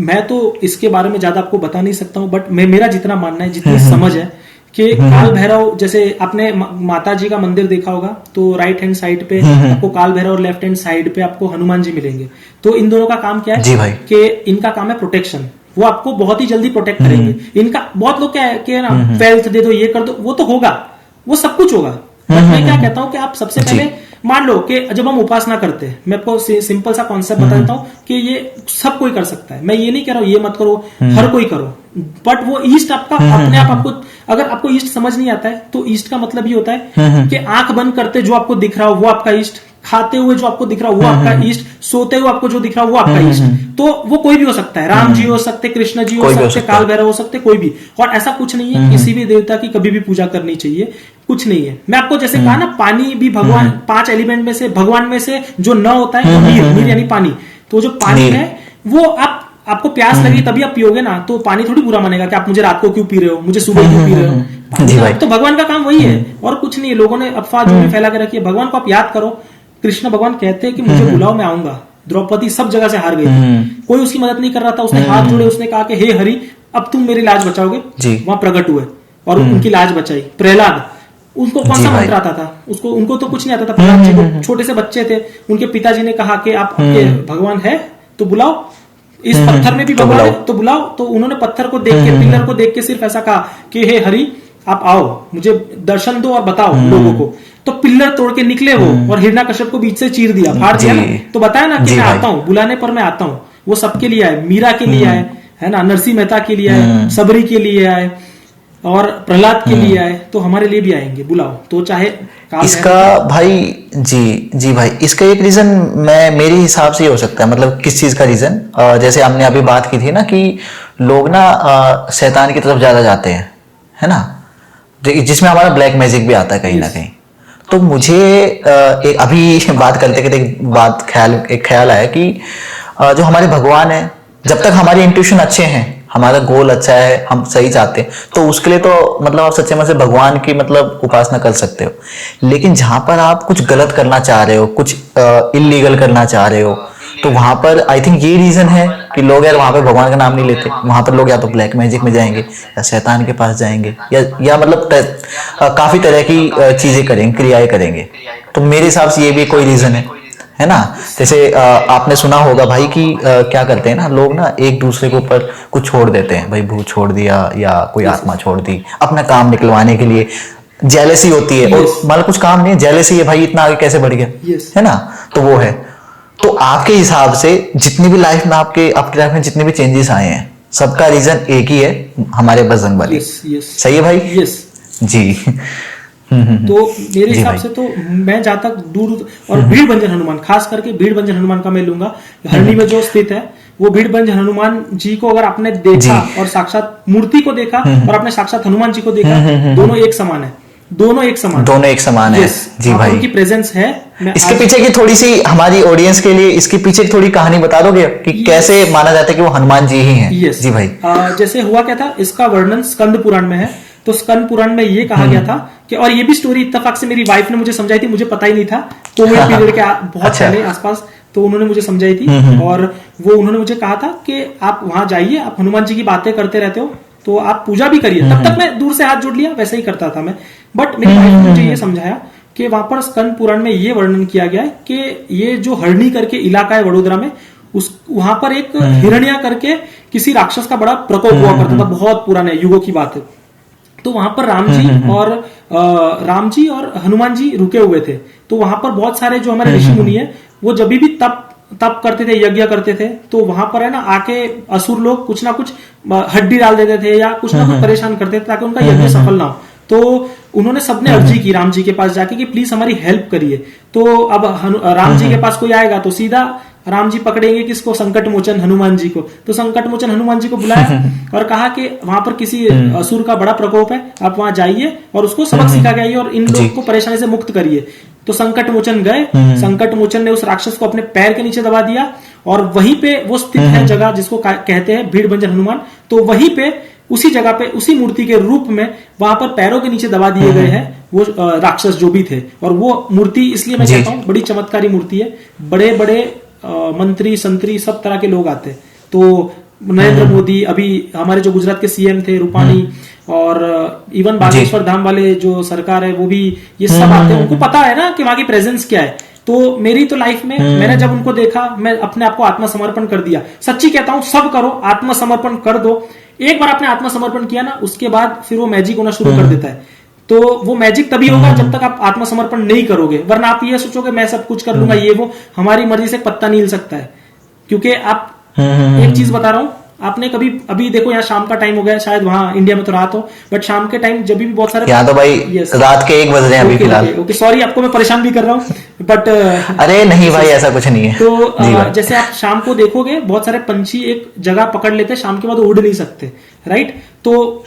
मैं तो इसके बारे में ज्यादा आपको बता नहीं सकता हूँ, बट मेरा जितना मानना है, जितनी समझ है कि काल भैरव, जैसे आपने माता जी का मंदिर देखा होगा, तो राइट हैंड साइड पे आपको काल भैरव और लेफ्ट हैंड साइड पे आपको हनुमान जी मिलेंगे। तो इन दोनों का काम क्या है जी भाई, कि इनका काम है प्रोटेक्शन, वो आपको बहुत ही जल्दी प्रोटेक्ट करेंगे। इनका बहुत लोग क्या है कि ना वेल्थ दे दो, ये कर दो, वो तो होगा, वो सब कुछ होगा, बट मैं क्या कहता हूँ कि आप सबसे पहले मान लो कि जब हम उपासना करते हैं, मैं आपको सिंपल सा कॉन्सेप्ट बता देता हूँ कि ये सब कोई कर सकता है। मैं ये नहीं कह रहा हूँ ये मत करो, हर कोई करो, बट वो ईस्ट आपका अपने आप आपको, अगर आपको ईस्ट समझ नहीं आता है, तो ईस्ट का मतलब ये होता है कि आंख बंद करते जो आपको दिख रहा हो वो आपका ईस्ट, खाते हुए जो आपको दिख रहा हो वो आपका ईस्ट, सोते हुए आपको जो दिख रहा हो वो आपका ईस्ट। तो वो कोई भी हो सकता है, राम जी हो सकते, कृष्ण जी हो सकते, काल भैरव हो सकते, कोई भी। और ऐसा कुछ नहीं है किसी भी देवता की कभी भी पूजा करनी चाहिए, कुछ नहीं है। मैं आपको जैसे कहा ना, पानी भी भगवान, 5 एलिमेंट में से, भगवान में से जो न होता है वो नीर यानी पानी। तो जो पानी है वो आपको प्यास लगी तभी आप पियोगे ना, तो पानी थोड़ी बुरा मानेगा कि आप मुझे रात को क्यों पी रहे हो, मुझे सुबह क्यों पी रहे हो। तो भगवान का काम वही है और कुछ नहीं है। लोगों ने अफवाह जो भी फैला के रखी है, भगवान को आप याद करो। कृष्ण भगवान कहते हैं कि मुझे बुलाओ मैं आऊंगा। द्रौपदी सब जगह से हार गई थी, कोई उसकी मदद नहीं कर रहा था, उसने हाथ जोड़े, उसने कहा कि हे हरि अब तुम मेरी लाज बचाओगे, वहां प्रकट हुए और उनकी लाज बचाई। प्रहलाद, उनको कौन सा मंत्र आता था, उसको, उनको तो कुछ नहीं आता था। प्रहलाद जी को छोटे से बच्चे थे, उनके पिताजी ने कहा कि आप भगवान है तो बुलाओ, इस पत्थर में भी भगवान है तो बुलाओ। तो उन्होंने पत्थर को देख के, पिलर को देख के सिर्फ ऐसा कहा कि हे हरि आप आओ, मुझे दर्शन दो और बताओ लोगों को। तो पिल्लर तोड़ के निकले वो और हिरण्यकश्यप को बीच से चीर दिया, फाड़ दिया ना। तो बताया ना कि मैं आता हूँ, बुलाने पर मैं आता हूँ। वो सबके लिए आए, मीरा के लिए आए, है ना, नरसिंह मेहता के लिए आए, सबरी के लिए आए और प्रहलाद के लिए आए, तो हमारे लिए भी आएंगे, बुलाओ। तो चाहे इसका भाई जी भाई, इसका एक रीजन मेरे हिसाब से ये हो सकता है, मतलब किस चीज का रीजन, जैसे हमने अभी बात की थी ना कि लोग ना शैतान की तरफ ज्यादा जाते हैं, है ना, जिसमें हमारा ब्लैक मैजिक भी आता है कहीं ना कहीं। तो मुझे एक अभी बात करते करते एक ख्याल आया कि जो हमारे भगवान है, जब तक हमारी इंट्यूशन अच्छे हैं, हमारा गोल अच्छा है, हम सही चाहते हैं, तो उसके लिए तो मतलब आप सच्चे मन से भगवान की मतलब उपासना कर सकते हो। लेकिन जहां पर आप कुछ गलत करना चाह रहे हो, कुछ इलीगल करना चाह रहे हो, तो वहां पर आई थिंक ये रीजन है कि लोग यार वहां पर भगवान का नाम नहीं लेते। वहां पर लोग या तो ब्लैक मैजिक में जाएंगे या शैतान के पास जाएंगे या मतलब काफी तरह की चीजें करेंगे, क्रियाएं करेंगे। तो मेरे हिसाब से ये भी कोई रीजन है ना। जैसे आपने सुना होगा भाई कि क्या करते हैं ना लोग ना, एक दूसरे के ऊपर कुछ छोड़ देते हैं, भाई भूत छोड़ दिया या कोई आत्मा छोड़ दी, अपना काम निकलवाने के लिए जेलेसी होती है। और मतलब कुछ काम नहीं है, जेलेसी है, भाई इतना आगे कैसे बढ़ गया, है ना। तो वो है। तो आपके हिसाब से जितनी भी लाइफ में आपकी लाइफ में जितने भी चेंजेस आए हैं, सबका रीजन एक ही है, हमारे बजरंग बली। सही है भाई? जी। तो मेरे हिसाब से तो मैं जहां तक दूर, और भीड़ बंजर हनुमान, खास करके भीड़ बंजर हनुमान का मैं लूंगा, हरणी में जो स्थित है वो भीड़ बंजर हनुमान जी को अगर आपने देखा और साक्षात मूर्ति को देखा और आपने साक्षात हनुमान जी को देखा, दोनों एक समान है, दोनों एक समान है। जी भाई, उनकी प्रेजेंस है। इसके पीछे की थोड़ी सी हमारी ऑडियंस के लिए इसके पीछे की थोड़ी कहानी बता दोगे कि कैसे माना जाता है कि वो हनुमान जी ही हैं? जी भाई। जैसे हुआ क्या था, इसका वर्णन स्कंद पुराण में है। तो स्कंद पुराण में ये कहा गया था कि, और ये भी स्टोरी इत्तेफाक से मेरी वाइफ ने मुझे समझाई थी, मुझे पता ही नहीं था, कोविड पीरियड के बहुत पहले आसपास, तो उन्होंने मुझे समझाई थी। और वो उन्होंने मुझे कहा था कि आप वहां जाइए, आप हनुमान जी की बातें करते रहते हो तो आप पूजा भी करिए। तब तक मैं दूर से हाथ जोड़ लिया, वैसे ही करता था मैं। बट मेरी वाइफ ने मुझे ये समझाया कि वहां पर स्कंद पुराण में ये वर्णन किया गया है कि ये जो हरणी करके इलाका है वडोदरा में, उस वहां पर एक हिरण्या करके किसी राक्षस का बड़ा प्रकोप हुआ करता था, बहुत पुराने युगों की बात है। तो वहां पर राम जी और हनुमान जी रुके हुए थे। तो वहां पर बहुत सारे जो हमारे ऋषि मुनि है, वो जब भी तप करते थे, यज्ञ करते थे, तो वहां पर है ना आके असुर लोग कुछ ना कुछ हड्डी डाल देते थे या कुछ ना कुछ परेशान करते थे ताकि उनका यज्ञ सफल ना हो। तो उन्होंने सबने अर्जी की राम जी के पास जाके कि प्लीज हमारी हेल्प करिए। तो अब राम जी के पास कोई आएगा तो सीधा राम जी पकड़ेंगे किसको, संकट मोचन हनुमान जी को। तो संकट मोचन हनुमान जी को बुलाया और कहा कि वहां पर किसी असुर का बड़ा प्रकोप है, आप वहां जाइए और उसको सबक सिखा के आइए और इन लोगों को परेशानी से मुक्त करिए। तो संकट मोचन गए, संकट मोचन ने उस राक्षस को अपने पैर के नीचे दबा दिया और वहीं पे वो स्थित है जगह जिसको कहते हैं भीड़ बंजर हनुमान। तो वहीं पे उसी जगह पे उसी मूर्ति के रूप में वहां पर पैरों के नीचे दबा दिए गए हैं वो राक्षस जो भी थे। और वो मूर्ति इसलिए मैं कहता हूँ बड़ी चमत्कारी मूर्ति है। बड़े बड़े मंत्री संतरी सब तरह के लोग आते। तो नरेंद्र मोदी, अभी हमारे जो गुजरात के सीएम थे रूपानी, और इवन बागेश्वर धाम वाले जो सरकार है वो भी, ये सब आते हैं। उनको पता है ना कि वहां की प्रेजेंस क्या है। तो मेरी तो लाइफ में मैंने जब उनको देखा, मैं अपने आप को आत्मसमर्पण कर दिया। सच्ची कहता हूं, सब करो, आत्मसमर्पण कर दो। एक बार आपने आत्मसमर्पण किया ना, उसके बाद फिर वो मैजिक होना शुरू कर देता है। तो वो मैजिक तभी होगा जब तक आप आत्मसमर्पण नहीं करोगे, वरना आप ये सोचोगे मैं सब कुछ कर लूंगा, ये वो, हमारी मर्जी से पत्ता नहीं हिल सकता है। क्योंकि आप एक चीज बता रहा हूं, आपने कभी, अभी देखो यहाँ शाम का टाइम हो गया, शायद वहां इंडिया में तो रात हो, बट शाम के टाइम जब भी बहुत सारे, यहाँ तो भाई रात के 1 बज रहे हैं अभी फिलहाल। ओके, सॉरी आपको मैं परेशान भी कर रहा हूँ, बट अरे नहीं भाई, ऐसा कुछ नहीं है। तो जैसे आप शाम को देखोगे बहुत सारे पंछी एक जगह पकड़ लेते हैं, शाम के बाद उड़ नहीं सकते, राइट। तो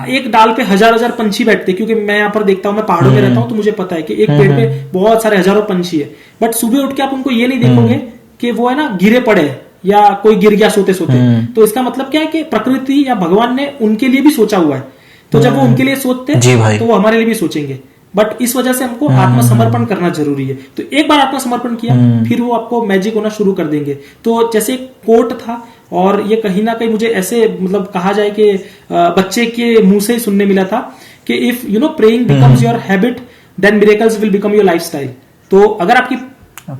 एक डाल पे हजार पंछी बैठते, क्योंकि मैं यहाँ पर देखता हूँ, मैं पहाड़ों में रहता हूँ, तो मुझे पता है कि एक पेड़ पे बहुत सारे हजारों पंछी है। बट सुबह उठ के आप उनको ये नहीं देखोगे कि वो है ना गिरे पड़े या कोई गिर गया सोते सोते। तो इसका मतलब क्या है कि प्रकृति या भगवान ने उनके लिए भी सोचा हुआ है। तो जब वो उनके लिए सोचते तो वो हमारे लिए भी सोचेंगे। बट इस वजह से हमको आत्मसमर्पण करना जरूरी है। तो एक बार आत्मसमर्पण किया, फिर वो आपको मैजिक होना शुरू कर देंगे। तो जैसे एक कोट था, और ये कहीं ना कहीं मुझे ऐसे मतलब कहा जाए कि बच्चे के मुंह से ही सुनने मिला था कि if you know praying becomes your habit then miracles will become your lifestyle. तो अगर आपकी,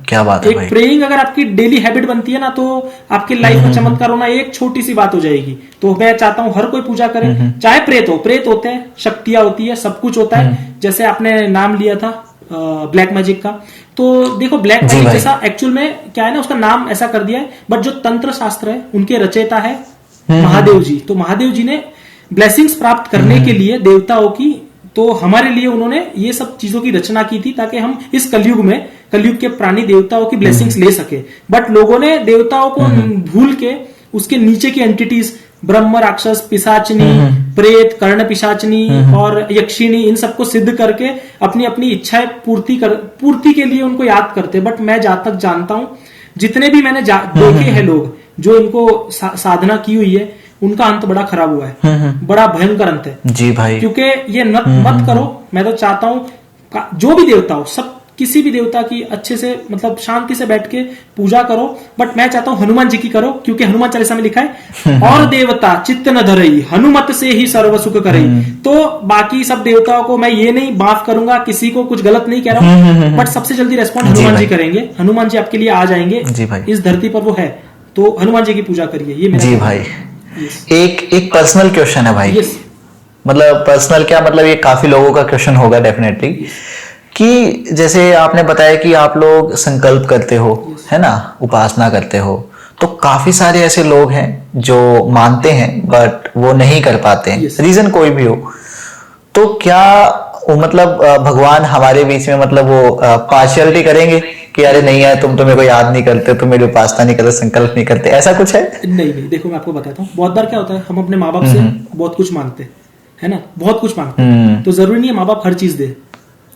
क्या बात है एक प्रेइंग अगर आपकी डेली हैबिट बनती है ना, तो आपकी लाइफ में चमत्कार होना एक छोटी सी बात हो जाएगी। तो मैं चाहता हूं हर कोई पूजा करे, चाहे प्रेत होते हैं, शक्तियां होती है, सब कुछ होता है। जैसे आपने नाम लिया था ब्लैक मैजिक का, तो देखो ब्लैक मैजिक जैसा एक्चुअल में क्या है ना, उसका नाम ऐसा कर दिया है, बट जो तंत्र शास्त्र है उनके रचयिता है महादेव जी। तो महादेव जी ने ब्लेसिंग्स प्राप्त करने के लिए देवताओं की, तो हमारे लिए उन्होंने ये सब चीजों की रचना की थी ताकि हम इस कलयुग के प्राणी देवताओं की ब्लेसिंग्स ले सके। बट लोगों ने देवताओं को भूल के उसके नीचे की एंटिटीज, ब्रह्म, राक्षस, पिशाचनी, प्रेत, कर्ण पिशाचनी और यक्षिणी, इन सबको सिद्ध करके अपनी अपनी इच्छाएं पूर्ति के लिए उनको याद करते। बट मैं जहां तक जानता हूं, जितने भी मैंने देखे हैं लोग जो इनको साधना की हुई है, उनका अंत बड़ा खराब हुआ है, बड़ा भयंकर अंत है। जी भाई, क्योंकि ये मत करो। मैं तो चाहता हूं जो भी देवता हो, सब किसी भी देवता की अच्छे से मतलब शांति से बैठ के पूजा करो, बट मैं चाहता हूं हनुमान जी की करो, क्योंकि हनुमान चालीसा में लिखा है और देवता चित्त न धरई हनुमत से ही सर्व सुख करई। तो बाकी सब देवताओं को मैं ये नहीं माफ करूंगा, किसी को कुछ गलत नहीं कह रहा हूं, बट सबसे जल्दी रेस्पॉन्ड हनुमान जी करेंगे, हनुमान जी आपके लिए आ जाएंगे। इस धरती पर वो है, तो हनुमान जी की पूजा करिए। ये मेरा जी भाई। एक पर्सनल क्वेश्चन है भाई। मतलब पर्सनल क्या, मतलब ये काफी लोगों का क्वेश्चन होगा डेफिनेटली, कि जैसे आपने बताया कि आप लोग संकल्प करते हो, है ना, उपासना करते हो, तो काफी सारे ऐसे लोग हैं जो मानते हैं बट वो नहीं कर पाते हैं, रीजन कोई भी हो। तो क्या वो मतलब भगवान हमारे बीच में मतलब वो पार्शियलिटी करेंगे कि अरे नहीं है, तुम तो मेरे को याद नहीं करते, तुम मेरी उपासना नहीं करते, संकल्प नहीं करते, ऐसा कुछ है? नहीं, देखो मैं आपको बताता हूँ, बहुत बार क्या होता है, हम अपने माँ बाप से बहुत कुछ मांगते हैं, है ना, बहुत कुछ मांगते हैं, तो जरूरी नहीं है माँ बाप हर चीज दे,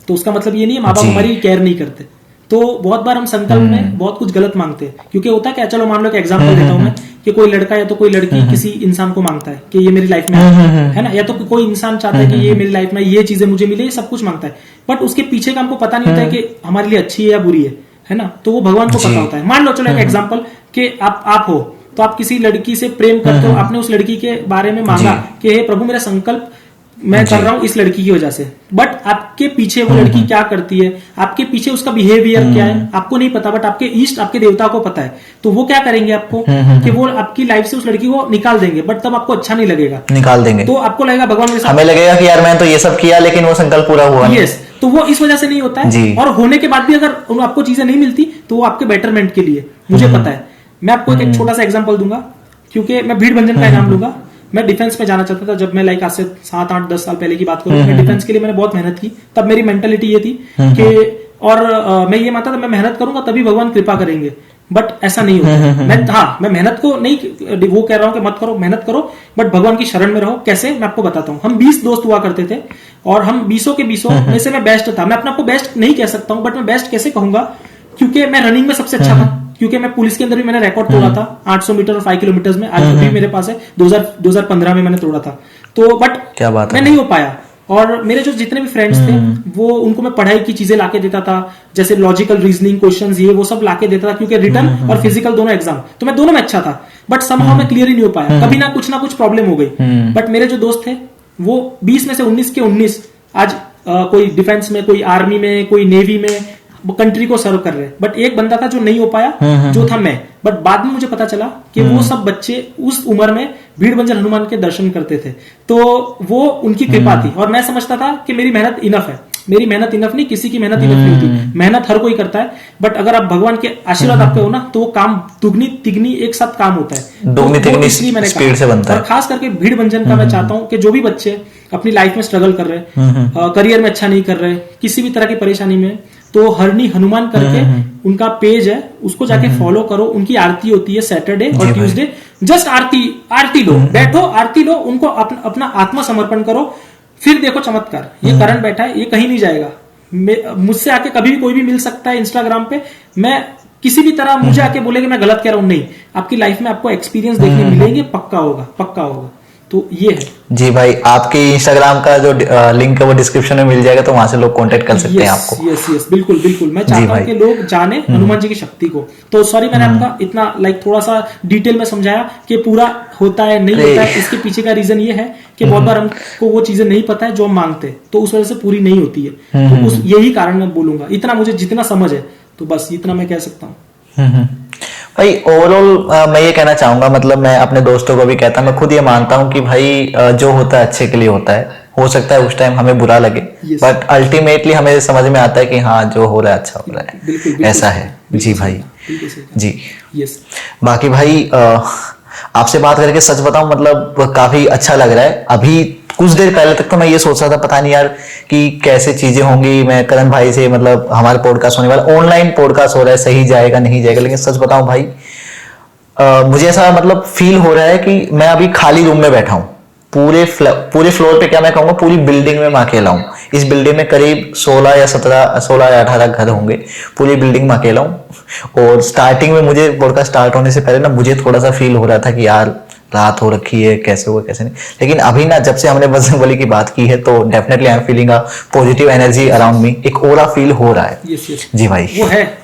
तो उसका मतलब ये नहीं है माँ बाप हमारी केयर नहीं करते। तो बहुत बार हम संकल्प में बहुत कुछ गलत मांगते हैं, क्योंकि होता क्या, चलो मान लो कि एग्जांपल देता हूँ मैं, कि कोई लड़का या तो कोई लड़की किसी इंसान को मांगता है कि ये मेरी लाइफ में है ना, या तो कोई इंसान चाहता है कि ये मेरी लाइफ में ये चीजें मुझे मिले, ये सब कुछ मांगता है, बट उसके पीछे का हमको पता नहीं होता है कि हमारे लिए अच्छी है या बुरी है ना, तो वो भगवान को पता होता है। मान लो चलो एक एग्जाम्पल कि आप हो, तो आप किसी लड़की से प्रेम करते हो, आपने उस लड़की के बारे में मांगा कि हे प्रभु मेरा संकल्प मैं कर रहा हूं इस लड़की की वजह से, बट आपके पीछे वो लड़की क्या करती है, आपके पीछे उसका बिहेवियर क्या है आपको नहीं पता, बट आपके ईष्ट आपके देवता को पता है। तो वो क्या करेंगे आपको कि वो आपकी लाइफ से उस लड़की को निकाल देंगे, बट तब आपको अच्छा नहीं लगेगा, निकाल देंगे, तो आपको लगेगा भगवान मेरे साथ, हमें लगेगा कि यार मैं तो ये सब किया लेकिन वो संकल्प पूरा हुआ नहीं। यस, तो वो इस वजह से नहीं होता है, और होने के बाद भी अगर आपको चीजें नहीं मिलती तो वो आपके बेटरमेंट के लिए, मुझे पता है। मैं आपको एक छोटा सा एग्जाम्पल दूंगा, क्योंकि मैं भीड़ भंजन का नाम लूंगा। मैं डिफेंस में जाना चाहता था, जब मैं लाइक आज से 7, 8, 10 साल पहले की बात करूं, मैं डिफेंस के लिए मैंने बहुत मेहनत की, तब मेरी मेंटालिटी ये थी कि और मैं ये मानता था मैं मेहनत करूंगा तभी भगवान कृपा करेंगे, बट ऐसा नहीं होता। मैं मेहनत को नहीं वो कह रहा हूं कि मत करो, मेहनत करो, बट भगवान की शरण में रहो। कैसे, मैं आपको बताता हूँ। हम 20 दोस्त हुआ करते थे, और हम 20 के 20 में से मैं बेस्ट था। मैं अपने आप को बेस्ट नहीं कह सकता हूँ, बट मैं बेस्ट कैसे कहूंगा, क्योंकि मैं रनिंग में सबसे अच्छा था, क्योंकि मैं पुलिस के अंदर भी मैंने रिकॉर्ड तोड़ा था 800 मीटर और 5 किलोमीटर में, आज भी मेरे पास है, 2015 में मैंने तोड़ा था। तो बट क्या बात मैं नहीं हो पाया, और मेरे जो जितने भी फ्रेंड्स थे वो उनको मैं पढ़ाई की चीजें लाके देता था, जैसे लॉजिकल रीजनिंग क्वेश्चंस ये वो सब लाके देता था, क्योंकि रिटन और फिजिकल दोनों एग्जाम, तो मैं दोनों में अच्छा था, बट समहाउ मैं क्लियर ही नहीं हो पाया, कभी ना कुछ प्रॉब्लम हो गई। बट मेरे जो दोस्त थे वो 20 में से 19 के 19 आज कोई डिफेंस में, कोई आर्मी में, कोई नेवी में कंट्री को सर्व कर रहे हैं। बट एक बंदा था जो नहीं हो पाया, जो था मैं। बट बाद में मुझे पता चला कि वो सब बच्चे उस उम्र में भीड़ बंजर हनुमान के दर्शन करते थे, तो वो उनकी कृपा थी, और मैं समझता था कि मेरी मेहनत इनफ है। मेरी मेहनत इनफ नहीं, किसी की मेहनत इनफ नहीं थी। मेहनत हर कोई करता है, बट अगर आप भगवान के आशीर्वाद आपके हो ना, तो वो काम दुगनी तिगनी एक साथ काम होता है, दुगनी तिगनी स्पीड से बनता है। और खास करके भीड़ भंजन का मैं चाहता हूँ कि जो भी बच्चे अपनी लाइफ में स्ट्रगल कर रहे हैं, करियर में अच्छा नहीं कर रहे, किसी भी तरह की परेशानी में, तो हरनी हनुमान करके उनका पेज है, उसको जाके फॉलो करो। उनकी आरती होती है सैटरडे और ट्यूसडे, जस्ट आरती लो, बैठो आरती लो, उनको अपना आत्मा समर्पण करो, फिर देखो चमत्कार। ये करण बैठा है, ये कहीं नहीं जाएगा। मुझसे आके कभी भी कोई भी मिल सकता है इंस्टाग्राम पे, मैं किसी भी तरह मुझे आके बोले कि मैं गलत कह रहा हूं, नहीं, आपकी लाइफ में आपको एक्सपीरियंस देखने मिलेंगे, पक्का होगा। तो ये है जी भाई। आपके इंस्टाग्राम का जो लिंक है वो डिस्क्रिप्शन में मिल जाएगा, तो वहां से लोग कांटेक्ट कर सकते हैं आपको। यस, बिल्कुल। मैं चाहता हूं कि लोग जाने हनुमान जी की शक्ति को। तो सॉरी मैंने आपका इतना थोड़ा सा डिटेल में समझाया कि पूरा होता है नहीं होता है। इसके पीछे का रीजन ये है कि बहुत बार हमको वो चीजें नहीं पता है जो हम मांगते हैं, तो उस वजह से पूरी नहीं होती है। तो उस यही कारण मैं बोलूंगा, इतना मुझे जितना समझ है, तो बस इतना मैं कह सकता हूँ। भाई ओवरऑल मैं ये कहना चाहूंगा, मतलब मैं अपने दोस्तों को भी कहता हूँ, मैं खुद ये मानता हूँ कि भाई जो होता है अच्छे के लिए होता है। हो सकता है उस टाइम हमें बुरा लगे, बट अल्टीमेटली हमें समझ में आता है कि हाँ जो हो रहा है अच्छा हो रहा है। बिल्कुल, ऐसा है जी भाई जी। बाकी भाई आपसे बात करके सच बताऊं मतलब काफी अच्छा लग रहा है। अभी कुछ देर पहले तक तो मैं ये सोच रहा था पता नहीं यार कि कैसे चीजें होंगी। मैं करण भाई से मतलब हमारे पॉडकास्ट होने वाला, ऑनलाइन पॉडकास्ट हो रहा है, सही जाएगा नहीं जाएगा, लेकिन सच बताऊं भाई मुझे ऐसा मतलब फील हो रहा है कि मैं अभी खाली रूम में बैठा हूं। पूरे फ्लोर पे क्या मैं कहूंगा, पूरी बिल्डिंग में मैं अकेला हूं। इस बिल्डिंग में करीब 16 या 18 घर होंगे। पूरी बिल्डिंग में अकेला हूं। और स्टार्टिंग में मुझे पॉडकास्ट स्टार्ट होने से पहले ना मुझे थोड़ा सा फील हो रहा था कि यार रात हो रखी है, कैसे हुआ कैसे नहीं। लेकिन अभी ना जब से हमने बजरंगबली की बात की है तो definitely I am feeling a positive energy around me, एक ओरा फील हो रहा है। यस यस जी भाई,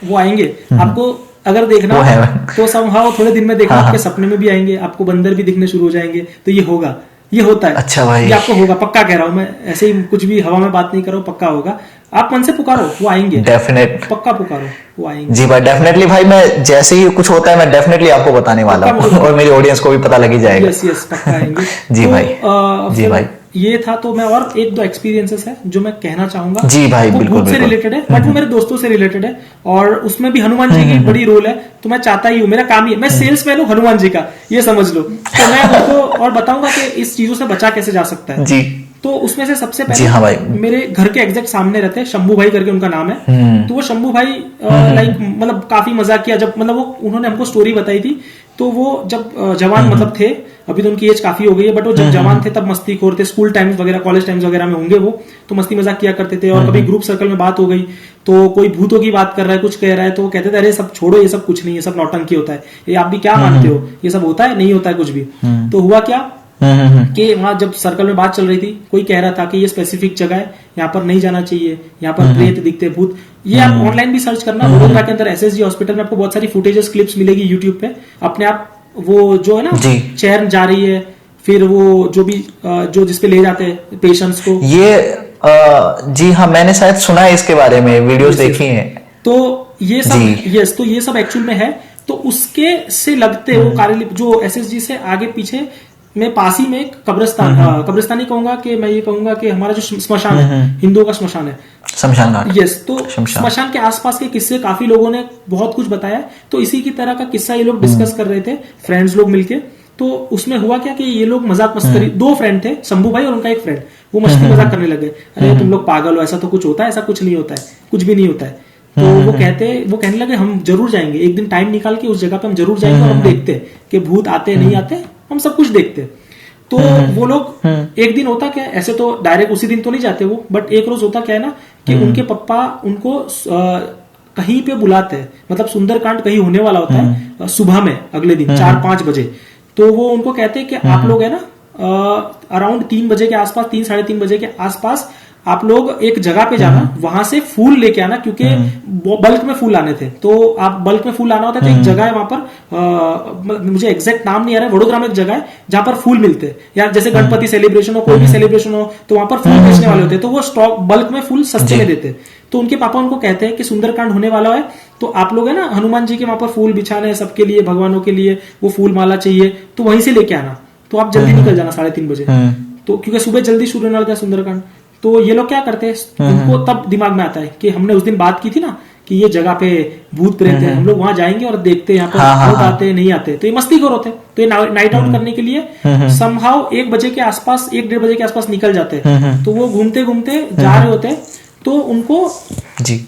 वो आएंगे आपको अगर देखना वो है तो समहाउ थोड़े दिन में देखना आपके सपने में भी आएंगे, आपको बंदर भी दिखने शुरू हो जाएंगे। तो ये होगा, ये होता है। अच्छा भाई, ये आपको होगा, पक्का कह रहा हूं मैं, ऐसे ही कुछ भी हवा में बात नहीं कर रहा हूं, पक्का होगा। आप मन से पुकारो, वो आएंगे, डेफिनेट, पक्का पुकारो, वो आएंगे। जी भाई डेफिनेटली भाई, मैं जैसे ही कुछ होता है मैं डेफिनेटली आपको बताने वाला हूँ और मेरी ऑडियंस को भी पता लग ही जाएगा। यस यस पक्का आएंगे। जी तो, भाई, जी भाई, ये था। तो मैं और एक दो एक्सपीरियंसेस है जो मैं कहना चाहूंगा। जी भाई, वो बिल्कुल भूत से रिलेटेड है, बट वो मेरे दोस्तों से रिलेटेड है, और उसमें भी हनुमान जी की बड़ी रोल है। तो मैं चाहता ही हूँ, मेरा काम ही है, मैं सेल्समैन हूँ हनुमान जी का, ये समझ लो। तो मैं उनको और बताऊंगा कि इस चीजों से बचा कैसे जा सकता है। जी, तो उसमें से सबसे जी हाँ भाई, पहले मेरे घर के एग्जैक्ट सामने रहते हैं शंभू भाई करके उनका नाम है। तो वो शंभू भाई लाइक मतलब काफी मजाक किया जब मतलब वो उन्होंने हमको स्टोरी बताई थी। तो वो जब जवान मतलब थे, अभी तो उनकी एज काफी हो गई है, बट वो जब जवान थे तब मस्तीखोर थे, स्कूल टाइम्स वगैरह कॉलेज टाइम्स वगैरह में होंगे वो, तो मस्ती मजाक किया करते थे। और कभी ग्रुप सर्कल में बात हो गई तो कोई भूतों की बात कर रहा है, कुछ कह रहा है, तो वो कहते थे अरे सब छोड़ो, ये सब कुछ नहीं है, सब नौटंकी होता है, ये आप भी क्या मानते हो, ये सब होता है, नहीं होता है कुछ भी। तो हुआ क्या कि वहां जब सर्कल में बात चल रही थी, कोई कह रहा था कि ये स्पेसिफिक जगह है, यहाँ पर नहीं जाना चाहिए, यहाँ पर प्रेत दिखते, भूत। ये आप ऑनलाइन भी सर्च करना, वडोदरा के अंदर एसएसजी हॉस्पिटल में आपको बहुत सारी फुटेजेस क्लिप्स मिलेगी यूट्यूब पे अपने आप। वो जो है ना चेयर जा रही है, फिर वो जो भी जो जिसपे ले जाते हैं पेशेंट्स को, ये जी हाँ, मैंने शायद सुना है इसके बारे में, वीडियोस देखी हैं। तो ये सब यस, तो ये सब एक्चुअल में है। तो उसके से लगते वो कार्यालय जो एसएसजी से आगे पीछे में पास ही में एक कब्रिस्तान, कब्रिस्तान ही कहूंगा कि मैं ये कहूंगा कि हमारा जो स्मशान है, हिंदुओं का स्मशान है, शमशान घाट। यस, तो स्मशान के आसपास के किस्से काफी लोगों ने बहुत कुछ बताया। तो इसी की तरह का किस्सा ये लोग डिस्कस कर रहे थे, फ्रेंड्स लोग मिलके। तो उसमें हुआ क्या कि ये लोग मजाक मस्करी, दो फ्रेंड थे, शंभू भाई और उनका एक फ्रेंड, वो मस्ती मजाक करने लगे, अरे तुम लोग पागल हो, ऐसा तो कुछ होता है, ऐसा कुछ नहीं होता है, कुछ भी नहीं होता है। तो वो कहने लगे हम जरूर जाएंगे, एक दिन टाइम निकाल के उस जगह पे हम जरूर जाएंगे और हम देखते कि भूत आते नहीं आते, हम सब कुछ देखते। तो वो लोग एक दिन होता क्या, ऐसे तो डायरेक्ट उसी दिन तो नहीं जाते वो, बट एक रोज होता क्या है ना कि उनके पप्पा उनको कहीं पे बुलाते हैं, मतलब सुंदरकांड कहीं होने वाला होता है सुबह में अगले दिन 4-5 बजे। तो वो उनको कहते हैं कि आप लोग है ना अराउंड 3 बजे के आसपास, 3-3:30 बजे के आसपास आप लोग एक जगह पे जाना, वहां से फूल लेके आना, क्योंकि बल्क में फूल आने थे। तो आप बल्क में फूल आना होता है, तो एक जगह है वहां पर, मुझे एग्जैक्ट नाम नहीं आ रहा है, वडोदरा में एक जगह है जहां पर फूल मिलते हैं, या जैसे गणपति सेलिब्रेशन हो, कोई भी सेलिब्रेशन हो, तो वहां पर फूल बेचने वाले होते हैं, तो वो स्टॉक बल्क में फूल सस्ते में देते हैं। तो उनके पापा उनको कहते हैं कि सुंदरकांड होने वाला है, तो आप लोग है ना हनुमान जी के वहां पर फूल बिछाने हैं, सबके लिए, भगवानों के लिए वो फूल माला चाहिए, तो वहीं से लेके आना। तो आप जल्दी निकल जाना 3:30 बजे, तो क्योंकि सुबह जल्दी शुरू होने वाला था सुंदरकांड। तो ये लोग क्या करते हैं, उनको तब दिमाग में आता है कि हमने उस दिन बात की थी ना कि ये जगह पे भूत प्रेत है, हम लोग वहां जाएंगे और देखते हैं यहाँ पर भूत आते नहीं आते। तो ये मस्ती करो थे, तो ये नाइट आउट करने के लिए समहाउ 1 बजे के आसपास, 1-1:30 बजे के आसपास निकल जाते हैं। तो वो घूमते घूमते जा रहे होते हैं, तो उनको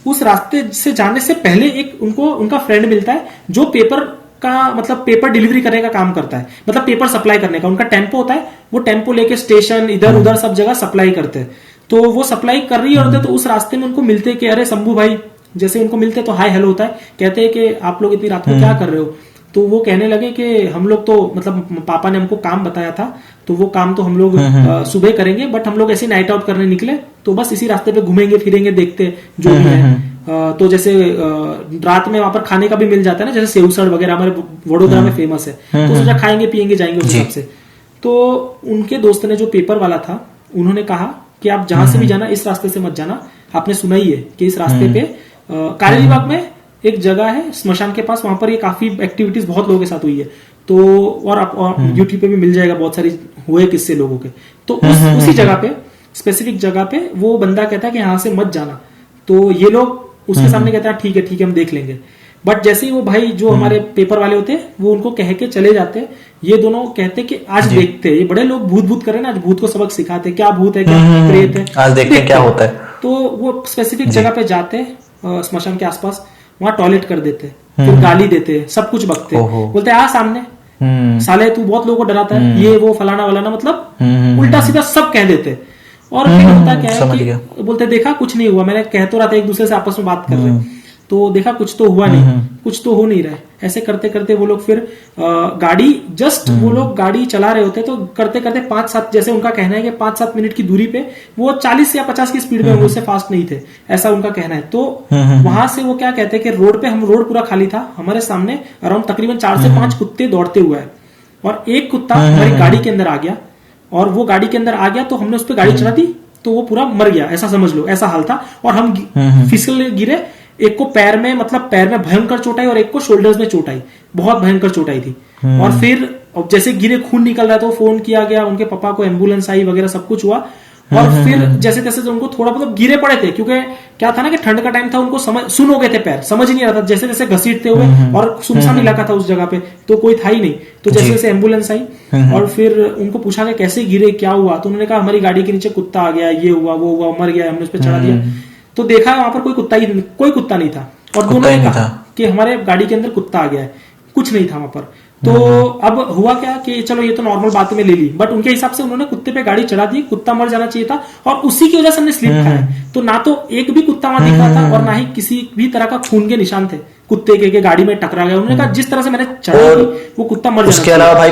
उस रास्ते से जाने से पहले एक उनको उनका फ्रेंड मिलता है जो पेपर का मतलब पेपर डिलीवरी करने का काम करता है, मतलब पेपर सप्लाई करने का। उनका टेम्पो होता है, वो टेम्पो लेके स्टेशन इधर उधर सब जगह सप्लाई करते हैं। तो वो सप्लाई कर रही होते, तो उस रास्ते में उनको मिलते कि अरे शंभू भाई, जैसे उनको मिलते तो हाय हेलो होता है, कहते हैं कि आप लोग इतनी रात को क्या कर रहे हो। तो वो कहने लगे कि हम लोग तो मतलब पापा ने हमको काम बताया था, तो वो काम तो हम लोग सुबह करेंगे, बट हम लोग ऐसे नाइट आउट करने निकले, तो बस इसी रास्ते पे घूमेंगे फिरेंगे, देखते जो भी है। तो जैसे रात में वहां पर खाने का भी मिल जाता है ना, जैसे सेवसड़ वगैरह हमारे वडोदरा में फेमस है, तो सोचा खाएंगे पियेंगे जाएंगे उस हिसाब से। तो उनके दोस्त ने जो पेपर वाला था, उन्होंने कहा कि आप जहां से भी जाना इस रास्ते से मत जाना, आपने सुना ही है कि इस रास्ते पे कारेली बाग में एक जगह है स्मशान के पास, वहां पर ये काफी एक्टिविटीज बहुत लोगों के साथ हुई है। तो और आप यूट्यूब पे भी मिल जाएगा, बहुत सारी हुए किस्से लोगों के। तो उसी जगह पे, स्पेसिफिक जगह पे वो बंदा कहता है कि यहाँ से मत जाना। तो ये लोग उसके सामने कहता है ठीक है हम देख लेंगे। बट जैसे ही वो भाई जो हमारे पेपर वाले होते हैं, वो उनको कह के चले जाते, ये दोनों कहते कि आज देखते, ये बड़े लोग भूत कर रहे हैं ना, आज भूत को सबक सिखाते, क्या भूत है क्या प्रेत है, आज देखते क्या होता है। तो वो स्पेसिफिक जगह पे जाते, स्मशान के आसपास, वहां टॉयलेट कर देते, फिर गाली देते, सब कुछ बकते, बोलते आ सामने साले तू बहुत लोगों को डराता है, ये वो फलाना वलाना, मतलब उल्टा सीधा सब कह देते। और फिर होता क्या है कि बोलते देखा कुछ नहीं हुआ, मैंने कह तो रहा था, एक दूसरे से आपस में बात कर रहे। तो देखा कुछ तो हुआ नहीं, कुछ तो हो नहीं रहा है। ऐसे करते करते वो लोग फिर गाड़ी जस्ट वो लोग गाड़ी चला रहे होते, तो करते करते 5-7, जैसे उनका कहना है कि 5-7 मिनट की दूरी पे वो 40 या 50 की स्पीड में, उससे फास्ट नहीं थे, ऐसा उनका कहना है। तो वहां से वो क्या कहते हैं कि रोड पे हम, रोड पूरा खाली था, हमारे सामने अराउंड तकरीबन 4 से 5 कुत्ते दौड़ते हुए आए और एक कुत्ता हमारी गाड़ी के अंदर आ गया, और वो गाड़ी के अंदर आ गया तो हमने उस पर गाड़ी चला दी तो वो पूरा मर गया, ऐसा समझ लो, ऐसा हाल था। और हम फिसल गिरे, एक को पैर में, मतलब पैर में भयंकर चोट आई और एक को शोल्डर्स में चोट आई, बहुत भयंकर चोट आई थी। और फिर जैसे गिरे, खून निकल रहा था, तो फोन किया गया, उनके पापा को, एम्बुलेंस आई वगैरह सब कुछ हुआ। और फिर जैसे तैसे उनको थोड़ा मतलब गिरे पड़े थे, क्योंकि क्या था ना कि ठंड का टाइम था, उनको समझ सुन हो गए थे, पैर समझ ही नहीं रहा था, जैसे जैसे घसीटते हुए, और सुनसान इलाका था उस जगह पे, तो कोई था ही नहीं। तो जैसे जैसे एम्बुलेंस आई और फिर उनको पूछा कि कैसे गिरे, क्या हुआ, तो उन्होंने कहा हमारी गाड़ी के नीचे कुत्ता आ गया, ये हुआ वो हुआ, मर गया, हमने उस पर चढ़ा दिया। तो देखा वहां पर कोई कुत्ता नहीं था, और दोनों ने कहा कि हमारे गाड़ी के अंदर कुत्ता आ गया है, कुछ नहीं था वहां पर। तो अब हुआ क्या कि चलो ये तो नॉर्मल बात में ले ली, बट उनके हिसाब से उन्होंने कुत्ते पे गाड़ी चढ़ा दी, कुत्ता मर जाना चाहिए था, और उसी की वजह से हमने स्लिप खाया। तो ना तो एक भी कुत्ता वहां दिखा था और ना ही किसी भी तरह का खून के निशान थे कुत्ते के गाड़ी में टकरा गया। उन्होंने कहा जिस तरह से मैंने चढ़ा दी वो कुत्ता मर जाना। उसके अलावा भाई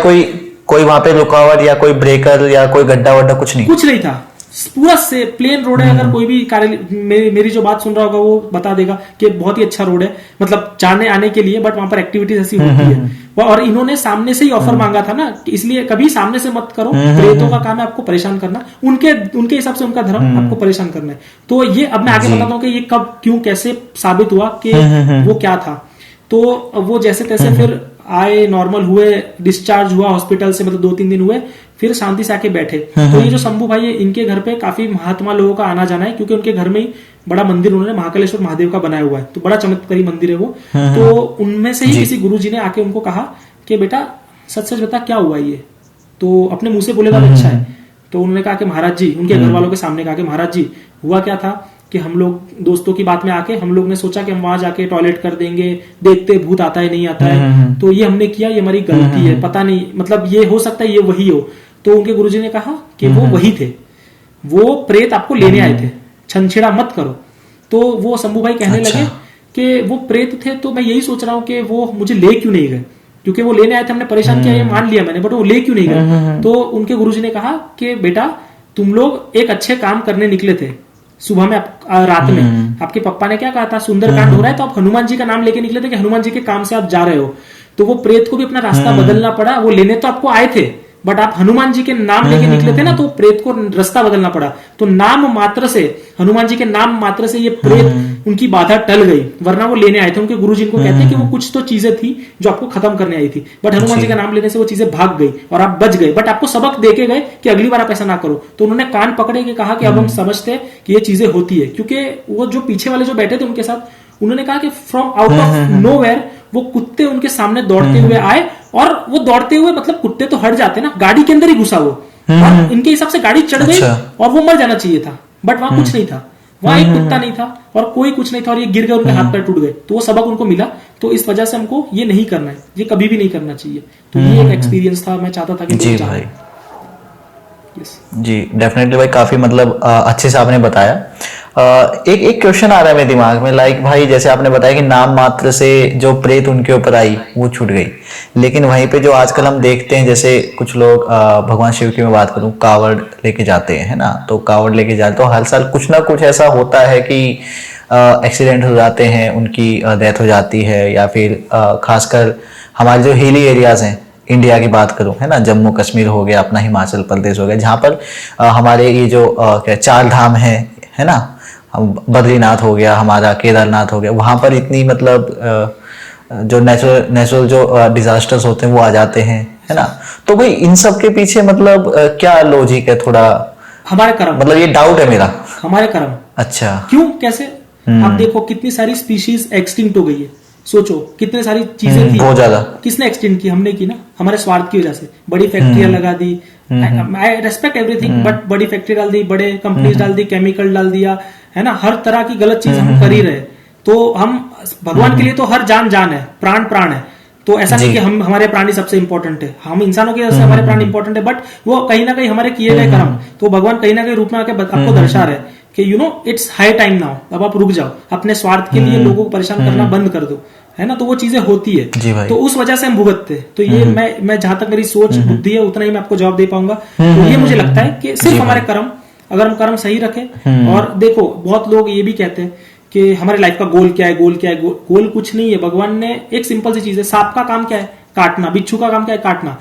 कोई वहां पे रुकावट या कोई ब्रेकर या कोई गड्ढा वड्ढा कुछ नहीं था, पूरा से प्लेन रोड है। अगर कोई भी मेरी जो बात सुन रहा होगा वो बता देगा कि बहुत ही अच्छा रोड है, मतलब जाने आने के लिए, बट वहां पर एक्टिविटीज ऐसी होती है। और इन्होंने सामने से ही ऑफर मांगा था ना, इसलिए कभी सामने से मत करो, प्रेतों का काम है आपको परेशान करना, उनके हिसाब से उनका धर्म आपको परेशान करना है। तो ये अब मैं आगे बताता हूँ कि ये कब, क्यों, कैसे साबित हुआ कि वो क्या था। तो वो जैसे तैसे फिर आए, नॉर्मल हुए, डिस्चार्ज हुआ हॉस्पिटल से, मतलब 2-3 दिन हुए, फिर शांति से आके बैठे। तो ये जो शंभू भाई है, इनके घर पे काफी महात्मा लोगों का आना जाना है, क्योंकि उनके घर में ही बड़ा मंदिर उन्होंने महाकालेश्वर महादेव का बनाया हुआ है, तो बड़ा चमत्कारी मंदिर है वो। तो उनमें से ही किसी गुरुजी ने आके उनको कहा कि बेटा सच सच बता क्या हुआ ये, तो अपने मुंह से बोलेगा तो अच्छा है। तो उन्होंने कहा कि महाराज जी, उनके घर वालों के सामने कहा कि महाराज जी हुआ क्या था कि हम लोग दोस्तों की बात में आके हम लोग ने सोचा कि हम वहां जाके टॉयलेट कर देंगे, देखते भूत आता है नहीं आता है, तो ये हमने किया, ये हमारी गलती है, पता नहीं, मतलब ये हो सकता है ये वही हो। तो उनके गुरुजी ने कहा कि वो वही थे, वो प्रेत आपको लेने आए थे, छंछेड़ा मत करो। तो वो शंभू भाई कहने लगे कि वो प्रेत थे, तो मैं यही सोच रहा हूँ कि वो मुझे ले क्यों नहीं गए, क्योंकि वो लेने आए थे, हमने परेशान किया, ये मान लिया मैंने, बट वो ले क्यों नहीं गए। तो उनके गुरुजी ने कहा कि बेटा तुम लोग एक अच्छे काम करने निकले थे सुबह में, रात में आपके पापा ने क्या कहा था, सुंदरकांड हो रहा है, तो आप हनुमान जी का नाम लेके निकले थे कि हनुमान जी के काम से आप जा रहे हो। तो वो प्रेत को भी अपना रास्ता बदलना पड़ा, वो लेने तो आपको आए थे, बट आप हनुमान जी के नाम लेके निकले थे ना, तो प्रेत को रास्ता बदलना पड़ा। तो नाम मात्र से, हनुमान जी के नाम मात्र से ये प्रेत उनकी बाधा टल गई, वरना वो लेने आए थे। उनके गुरुजी इनको कहते हैं कि वो कुछ तो चीजें थी जो आपको खत्म करने आई थी, बट हनुमान जी का नाम लेने से वो चीजें भाग गई और आप बच गए, बट आपको सबक देके गए कि अगली बार आप ऐसा ना करो। तो उन्होंने कान पकड़े के कहा कि अब हम समझते हैं कि ये चीजें होती है, क्योंकि वो जो पीछे वाले जो बैठे थे उनके साथ, उन्होंने कहा कि फ्रॉम आउट ऑफ नोवेयर वो कुत्ते उनके सामने दौड़ते हुए आए, और वो दौड़ते हुए, मतलब कुत्ते तो हट जाते ना, गाड़ी के अंदर ही घुसा वो, और इनके हिसाब से गाड़ी चढ़ गई और वो मर जाना चाहिए था, बट वहां कुछ नहीं था, वहां एक कुत्ता नहीं था और कोई कुछ नहीं था, और ये गिर गए, उनके हाथ पैर टूट गए। तो वो सबक उनको मिला। तो इस वजह से हमको ये नहीं करना है, ये कभी भी नहीं करना चाहिए। तो ये एक एक्सपीरियंस था, मैं चाहता था कि जी भाई, जी डेफिनेटली भाई, काफी मतलब अच्छे से आपने बताया। एक क्वेश्चन आ रहा है मेरे दिमाग में, लाइक भाई जैसे आपने बताया कि नाम मात्र से जो प्रेत उनके ऊपर आई वो छूट गई, लेकिन वहीं पे जो आजकल हम देखते हैं, जैसे कुछ लोग भगवान शिव की मैं बात करूं, कावड़ लेके जाते हैं, है ना, तो कावड़ लेके जाते तो हर साल कुछ ना कुछ ऐसा होता है कि एक्सीडेंट हो जाते हैं, उनकी डेथ हो जाती है, या फिर खासकर हमारे जो हिली एरियाज हैं, इंडिया की बात करूं, है ना, जम्मू कश्मीर हो गया, अपना हिमाचल प्रदेश हो गया, जहाँ पर हमारे ये जो क्या 4 धाम है ना, बद्रीनाथ हो गया, हमारा केदारनाथ हो गया, वहां पर इतनी मतलब जो नेचुरल जो डिजास्टर्स होते हैं वो आ जाते हैं, है ना। तो भाई इन सब के पीछे मतलब क्या लॉजिक है, थोड़ा हमारे कर्म, मतलब ये डाउट है मेरा, हमारे कर्म। अच्छा, क्यों, कैसे? आप देखो कितनी सारी स्पीशीज एक्सटिंक्ट हो गई है, सोचो कितने सारी चीजें थी, बहुत ज्यादा। किसने एक्सटिंक्ट की? हमने की ना, हमारे स्वार्थ की वजह से। बड़ी फैक्ट्रियां लगा दी, आई रेस्पेक्ट एवरीथिंग, बट बड़ी फैक्ट्री डाल दी, बड़े कंपनीज डाल दी, केमिकल डाल दिया, है ना, हर तरह की गलत चीज हम कर ही रहे। तो हम भगवान के लिए तो हर जान जान है, प्राण प्राण है। तो ऐसा नहीं कि हम हमारे प्राणी सबसे इंपॉर्टेंट है, हम इंसानों की वजह से हमारे प्राण इंपॉर्टेंट है, बट वो कहीं ना कहीं हमारे किए गए कर्म, तो भगवान कहीं ना कहीं रूप में आके आपको दर्शा रहे कि इट्स हाई टाइम नाउ, अब आप रुक जाओ, अपने स्वार्थ के लिए लोगों को परेशान करना बंद कर दो, है ना। तो वो चीजें होती है, तो उस वजह से हम भुगतते। तो ये मैं जहां तक मेरी सोच बुद्धि है उतना ही मैं आपको जवाब दे पाऊंगा। तो ये मुझे लगता है कि सिर्फ हमारे कर्म, अगर हम कर्म सही रखें, और देखो बहुत लोग ये भी कहते हैं कि हमारे लाइफ का गोल क्या है, गोल क्या है, गोल कुछ नहीं है। भगवान ने एक सिंपल सी चीज है, सांप का काम क्या है, काटना, बिच्छू का काम क्या है, काटना,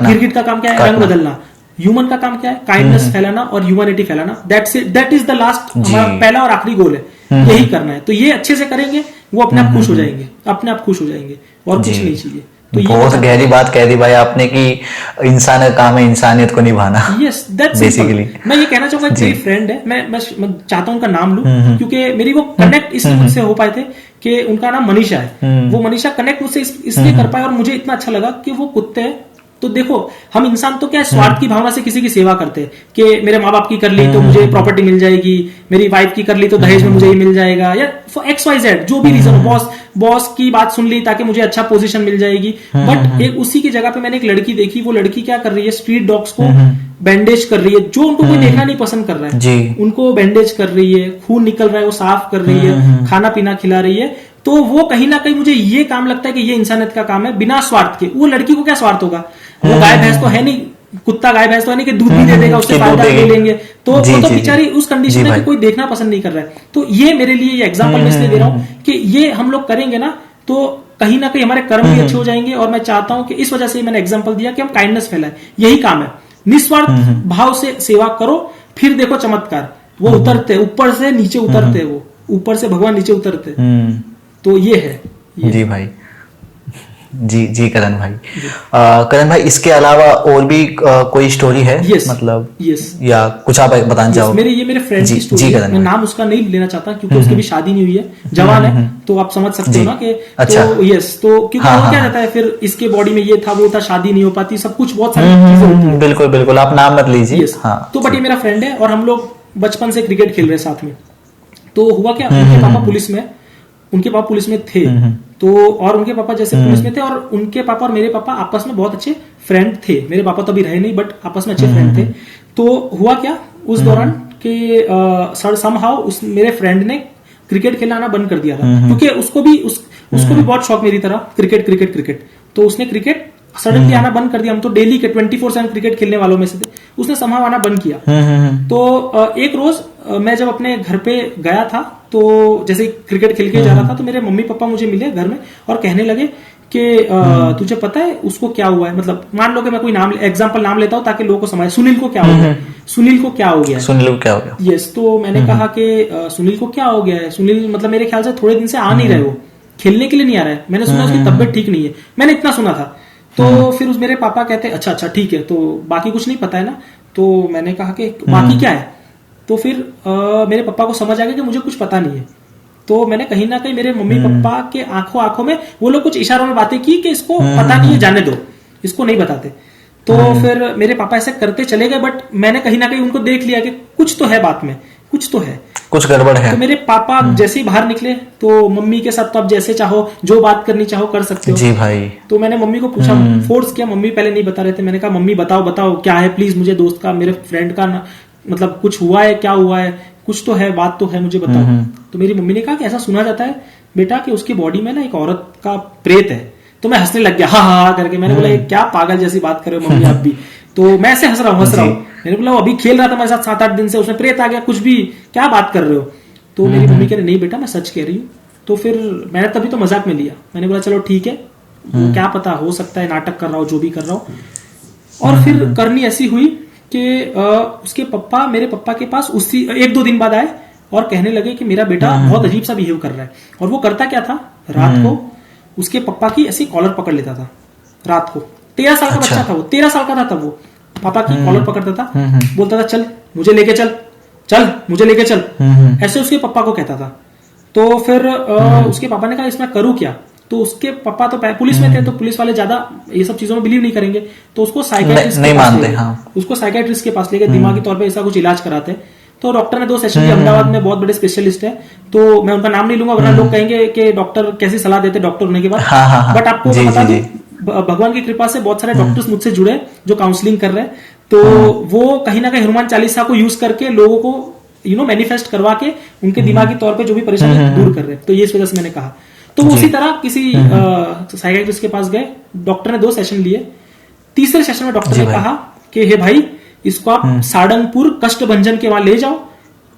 गिरगिट का काम क्या है, रंग बदलना, ह्यूमन का काम क्या है, काइंडनेस फैलाना और ह्यूमैनिटी फैलाना। दैट इज द लास्ट, हमारा पहला और आखिरी गोल है, यही करना है। तो ये अच्छे से करेंगे, वो अपने आप खुश हो जाएंगे, अपने आप खुश हो जाएंगे, और कुछ नहीं चाहिए। तो बहुत गहरी बात कह दी भाई आपने कि इंसान का काम है इंसानियत को निभाना। Yes, that's basically. मैं ये कहना चाहूंगा, मेरी फ्रेंड है, मैं चाहता हूं उनका नाम लूं, क्योंकि मेरी वो कनेक्ट इसलिए मुझसे हो पाए थे कि उनका नाम मनीषा है। वो मनीषा कनेक्ट मुझसे इसलिए कर पाए, और मुझे इतना अच्छा लगा कि वो कुत्ते हैं। तो देखो, हम इंसान तो क्या स्वार्थ की भावना से किसी की सेवा करते हैं कि मेरे माँ बाप की कर ली तो मुझे प्रॉपर्टी मिल जाएगी, मेरी वाइफ की कर ली तो दहेज में मुझे ही मिल जाएगा, या XYZ जो भी रीजन हो, बॉस की बात सुन ली ताकि मुझे अच्छा पोजीशन मिल जाएगी। बट एक उसी की जगह पे मैंने एक लड़की देखी, वो लड़की क्या कर रही है, स्ट्रीट डॉग्स को बैंडेज कर रही है, जो उनको कोई देखना नहीं पसंद कर रहा है, उनको बैंडेज कर रही है, खून निकल रहा है वो साफ कर रही है, खाना पीना खिला रही है। तो वो कहीं ना कहीं मुझे ये काम लगता है कि ये इंसानियत का काम है, बिना स्वार्थ के। वो लड़की को क्या स्वार्थ होगा, वो गाय भैंस तो है नहीं, कुत्ता गाय भैंस तो है नहीं कि दूध भी दे देगा, उससे फायदा ले लेंगे। तो वो तो बेचारी उस कंडीशन में कोई देखना पसंद नहीं कर रहा है। तो ये मेरे लिए ये एग्जांपल मैं इसलिए दे रहा हूं कि ये हम लोग करेंगे ना, तो कहीं ना कहीं हमारे कर्म भी अच्छे हो जाएंगे। और मैं चाहता हूं कि इस वजह से मैंने एग्जाम्पल दिया कि हम काइंडनेस फैलाएं, यही काम है। निस्वार्थ भाव से सेवा करो, फिर देखो चमत्कार, वो उतरते, ऊपर से नीचे उतरते, वो ऊपर से भगवान नीचे उतरते। तो ये है जी भाई, जी करण भाई। करण भाई, इसके अलावा और भी कोई स्टोरी है? मतलब या कुछ आप बताना चाहोगे? मेरे फ्रेंड की स्टोरी है, मैं नाम उसका नहीं लेना चाहता क्योंकि उसकी भी शादी नहीं हुई है, जवान है, तो आप समझ सकते हो ना कि अच्छा। तो क्योंकि वो क्या रहता है, फिर इसके बॉडी में ये था वो था, शादी नहीं हो पाती, सब कुछ बहुत सारी चीजें होती है। बिल्कुल, आप नाम मत लीजिए। तो बट ये मेरा फ्रेंड है और हम लोग बचपन से क्रिकेट खेल रहे साथ में। तो हुआ क्या, उनके पापा पुलिस में थे। तो और उनके पापा जैसे पुलिस में थे, और उनके पापा और मेरे पापा आपस में बहुत अच्छे फ्रेंड थे। मेरे पापा तो अभी रहे नहीं, बट आपस में अच्छे फ्रेंड थे। तो हुआ क्या उस दौरान कि समहाउ मेरे फ्रेंड ने क्रिकेट खेलना बंद कर दिया था, क्योंकि उसको भी बहुत शौक मेरी तरह क्रिकेट। तो उसने क्रिकेट सडनली आना बंद कर दिया। हम तो डेली के 24/7 क्रिकेट खेलने वालों में से थे, उसने समहाउ आना बंद किया। तो एक रोज मैं जब अपने घर पे गया था, तो जैसे क्रिकेट खेल के जा रहा था, तो मेरे मम्मी पापा मुझे मिले घर में और कहने लगे कि तुझे पता है उसको क्या हुआ है। मतलब मान लो कि मैं कोई एग्जाम्पल नाम लेता हूँ ताकि लोगों को समझ, सुनील को क्या हो गया, सुनील को क्या हो गया। यस, तो मैंने कहा कि सुनील को क्या हो गया है। सुनील मतलब मेरे ख्याल से थोड़े दिन से आ नहीं रहे, वो खेलने के लिए नहीं आ रहा है। मैंने सुना उसकी तबियत ठीक नहीं है, मैंने इतना सुना था। तो फिर मेरे पापा कहते अच्छा ठीक है, तो बाकी कुछ नहीं पता है ना। तो मैंने कहा कि बाकी क्या है। तो फिर मेरे पापा को समझ आ गया कि मुझे कुछ पता नहीं है। तो मैंने कहीं ना कहीं मेरे मम्मी पापा के आंखों में वो लोग कुछ इशारों में बातें की कि इसको पता नहीं है, जाने दो, इसको नहीं बताते। तो फिर मेरे पापा ऐसे करते चले गए, बट मैंने कहीं ना कहीं उनको देख लिया कि कुछ तो है बात में, कुछ तो है, कुछ गड़बड़ है। तो मेरे पापा जैसे ही बाहर निकले, तो मम्मी के साथ तो आप जैसे चाहो जो बात करनी चाहो कर सकते हो। जी भाई। तो मैंने मम्मी को पूछा, फोर्स किया, मम्मी पहले नहीं बता रहे थे। मैंने कहा मम्मी बताओ क्या है, प्लीज मुझे दोस्त का, मेरे फ्रेंड का ना, मतलब कुछ हुआ है, क्या हुआ है, कुछ तो है, बात तो है, मुझे बताओ। तो मेरी मम्मी ने कहा कि ऐसा सुना जाता है बेटा कि उसकी बॉडी में ना एक औरत का प्रेत है। तो मैं हंसने लग गया, हाँ करके। मैंने बोला क्या पागल जैसी बात कर रहे हो मम्मी आप भी। तो मैं ऐसे हंस रहा हूँ। मैंने बोला अभी खेल रहा था मेरे साथ 7-8 दिन से, उसमें प्रेत आ गया, कुछ भी क्या बात कर रहे हो। तो मेरी मम्मी कह रही नहीं बेटा मैं सच कह रही हूँ। तो फिर मैंने तभी तो मजाक में लिया, मैंने बोला चलो ठीक है, क्या पता हो सकता है नाटक कर रहा हो, जो भी कर रहा हो। और फिर करनी ऐसी हुई कि उसके पप्पा मेरे पप्पा के पास उसी 1-2 दिन बाद आए और कहने लगे कि मेरा बेटा बहुत अजीब सा बिहेव कर रहा है। और वो करता क्या था, रात को उसके पप्पा की ऐसी कॉलर पकड़ लेता था रात को। 13 साल का बच्चा था वो, 13 साल का था तब वो। पापा की कॉलर पकड़ता था, बोलता था चल मुझे लेके चल मुझे लेके चल, ऐसे उसके पापा को कहता था। तो फिर उसके पापा ने कहा इसमें करूँ क्या। तो उसके पापा तो पुलिस में थे, तो पुलिस वाले ज्यादा ये सब चीजों में बिलीव नहीं करेंगे, तो उसको साइकेट्रिस्ट के पास ले गए, दिमागी तौर पे ऐसा कुछ इलाज कराते। तो डॉक्टर ने 2 सेशन की, अहमदाबाद में बहुत बड़े स्पेशलिस्ट है, तो मैं उनका नाम नहीं लूंगा वरना लोग कहेंगे कि डॉक्टर कैसी सलाह देते डॉक्टर होने के बाद। बट आपको बता दूं, भगवान की कृपा से बहुत सारे डॉक्टर्स मुझसे जुड़े जो काउंसलिंग कर रहे हैं। तो वो कहीं ना कहीं हनुमान चालीसा को यूज करके लोगों को मैनिफेस्ट करवा के उनके दिमागी तौर पे जो भी परेशानी दूर कर रहे हैं। तो ये इस वजह से मैंने कहा। तो वो उसी तरह किसी साइकियाट्रिस्ट के पास गए, डॉक्टर ने 2 सेशन लिए। तीसरे सेशन में डॉक्टर ने कहा कि हे भाई, इसको आप सारंगपुर कष्टभंजन के वहां ले जाओ,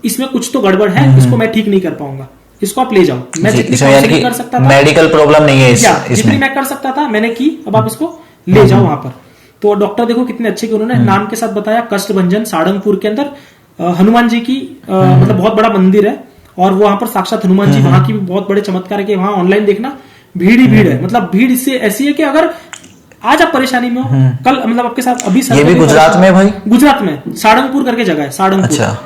इसमें कुछ तो गड़बड़ है, इसको मैं ठीक नहीं कर पाऊंगा, इसको आप ले जाओ। मैं जितनी काउंसलिंग कर सकता था, मेडिकल प्रॉब्लम नहीं है जितनी मैं कर सकता था मैंने की, अब आप इसको ले जाओ वहां पर। तो डॉक्टर देखो कितने अच्छे कि उन्होंने नाम के साथ बताया कष्टभंजन, सारंगपुर के अंदर हनुमान जी की मतलब बहुत बड़ा मंदिर है, और वहां पर साक्षात हनुमान जी, वहां की भी बहुत बड़े चमत्कार है कि वहां ऑनलाइन देखना भीड़ ही भीड़ है। मतलब भीड़ इससे ऐसी है कि अगर आज आप परेशानी में हो, कल मतलब आपके साथ अभी ये भी गुजरात में भाई, गुजरात में सारंगपुर करके जगह है, सारंगपुर। अच्छा।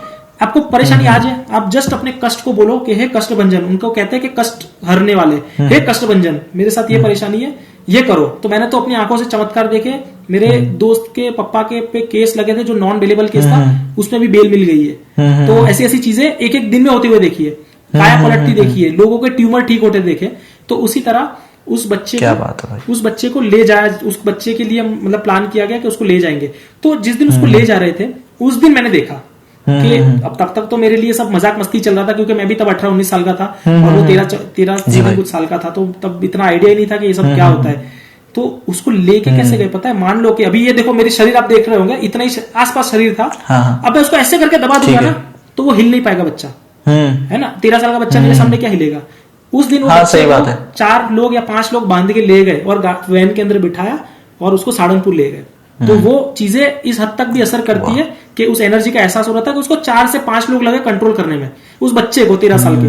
आपको परेशानी आ जाए, आप जस्ट अपने कष्ट को बोलो कि हे कष्टभंजन, उनको कहते हैं कि कष्ट हरने वाले, हे कष्टभंजन मेरे साथ ये परेशानी है, ये करो। तो मैंने तो अपनी आंखों से चमत्कार देखे। मेरे दोस्त के पापा के पे केस लगे थे जो नॉन बेलेबल केस था, उसमें भी बेल मिल गई है। तो ऐसी ऐसी चीजें एक एक दिन में होते हुए देखिए, काया पलटती देखिए, लोगों के ट्यूमर ठीक होते देखे। तो उसी तरह उस बच्चे को ले जाया, उस बच्चे के लिए मतलब प्लान किया गया कि उसको ले जाएंगे। तो जिस दिन उसको ले जा रहे थे उस दिन मैंने देखा कि अब तब तक तो मेरे लिए सब मजाक मस्ती चल रहा था, क्योंकि मैं भी तब 18-19 साल का था और वो 13 कुछ साल का था। तो तब इतना आइडिया ही नहीं था कि ये सब क्या होता है। तो उसको लेके कैसे गए पता है? मान लो कि अभी ये देखो मेरी शरीर आप देख रहे होंगे, इतना ही आसपास शरीर था। अब मैं उसको ऐसे करके दबा दूंगा ना तो वो हिल नहीं पाएगा बच्चा, है ना। 13 साल का बच्चा मेरे सामने क्या हिलेगा। उस दिन सही बात है, 4 लोग या 5 लोग बांध के ले गए और वैन के अंदर बिठाया और उसको सारंगपुर ले गए। तो वो चीजें इस हद तक भी असर करती है कि उस एनर्जी का एहसास हो रहा था कि उसको 4 से 5 लोग लगे कंट्रोल करने में। उस बच्चे को 13 साल के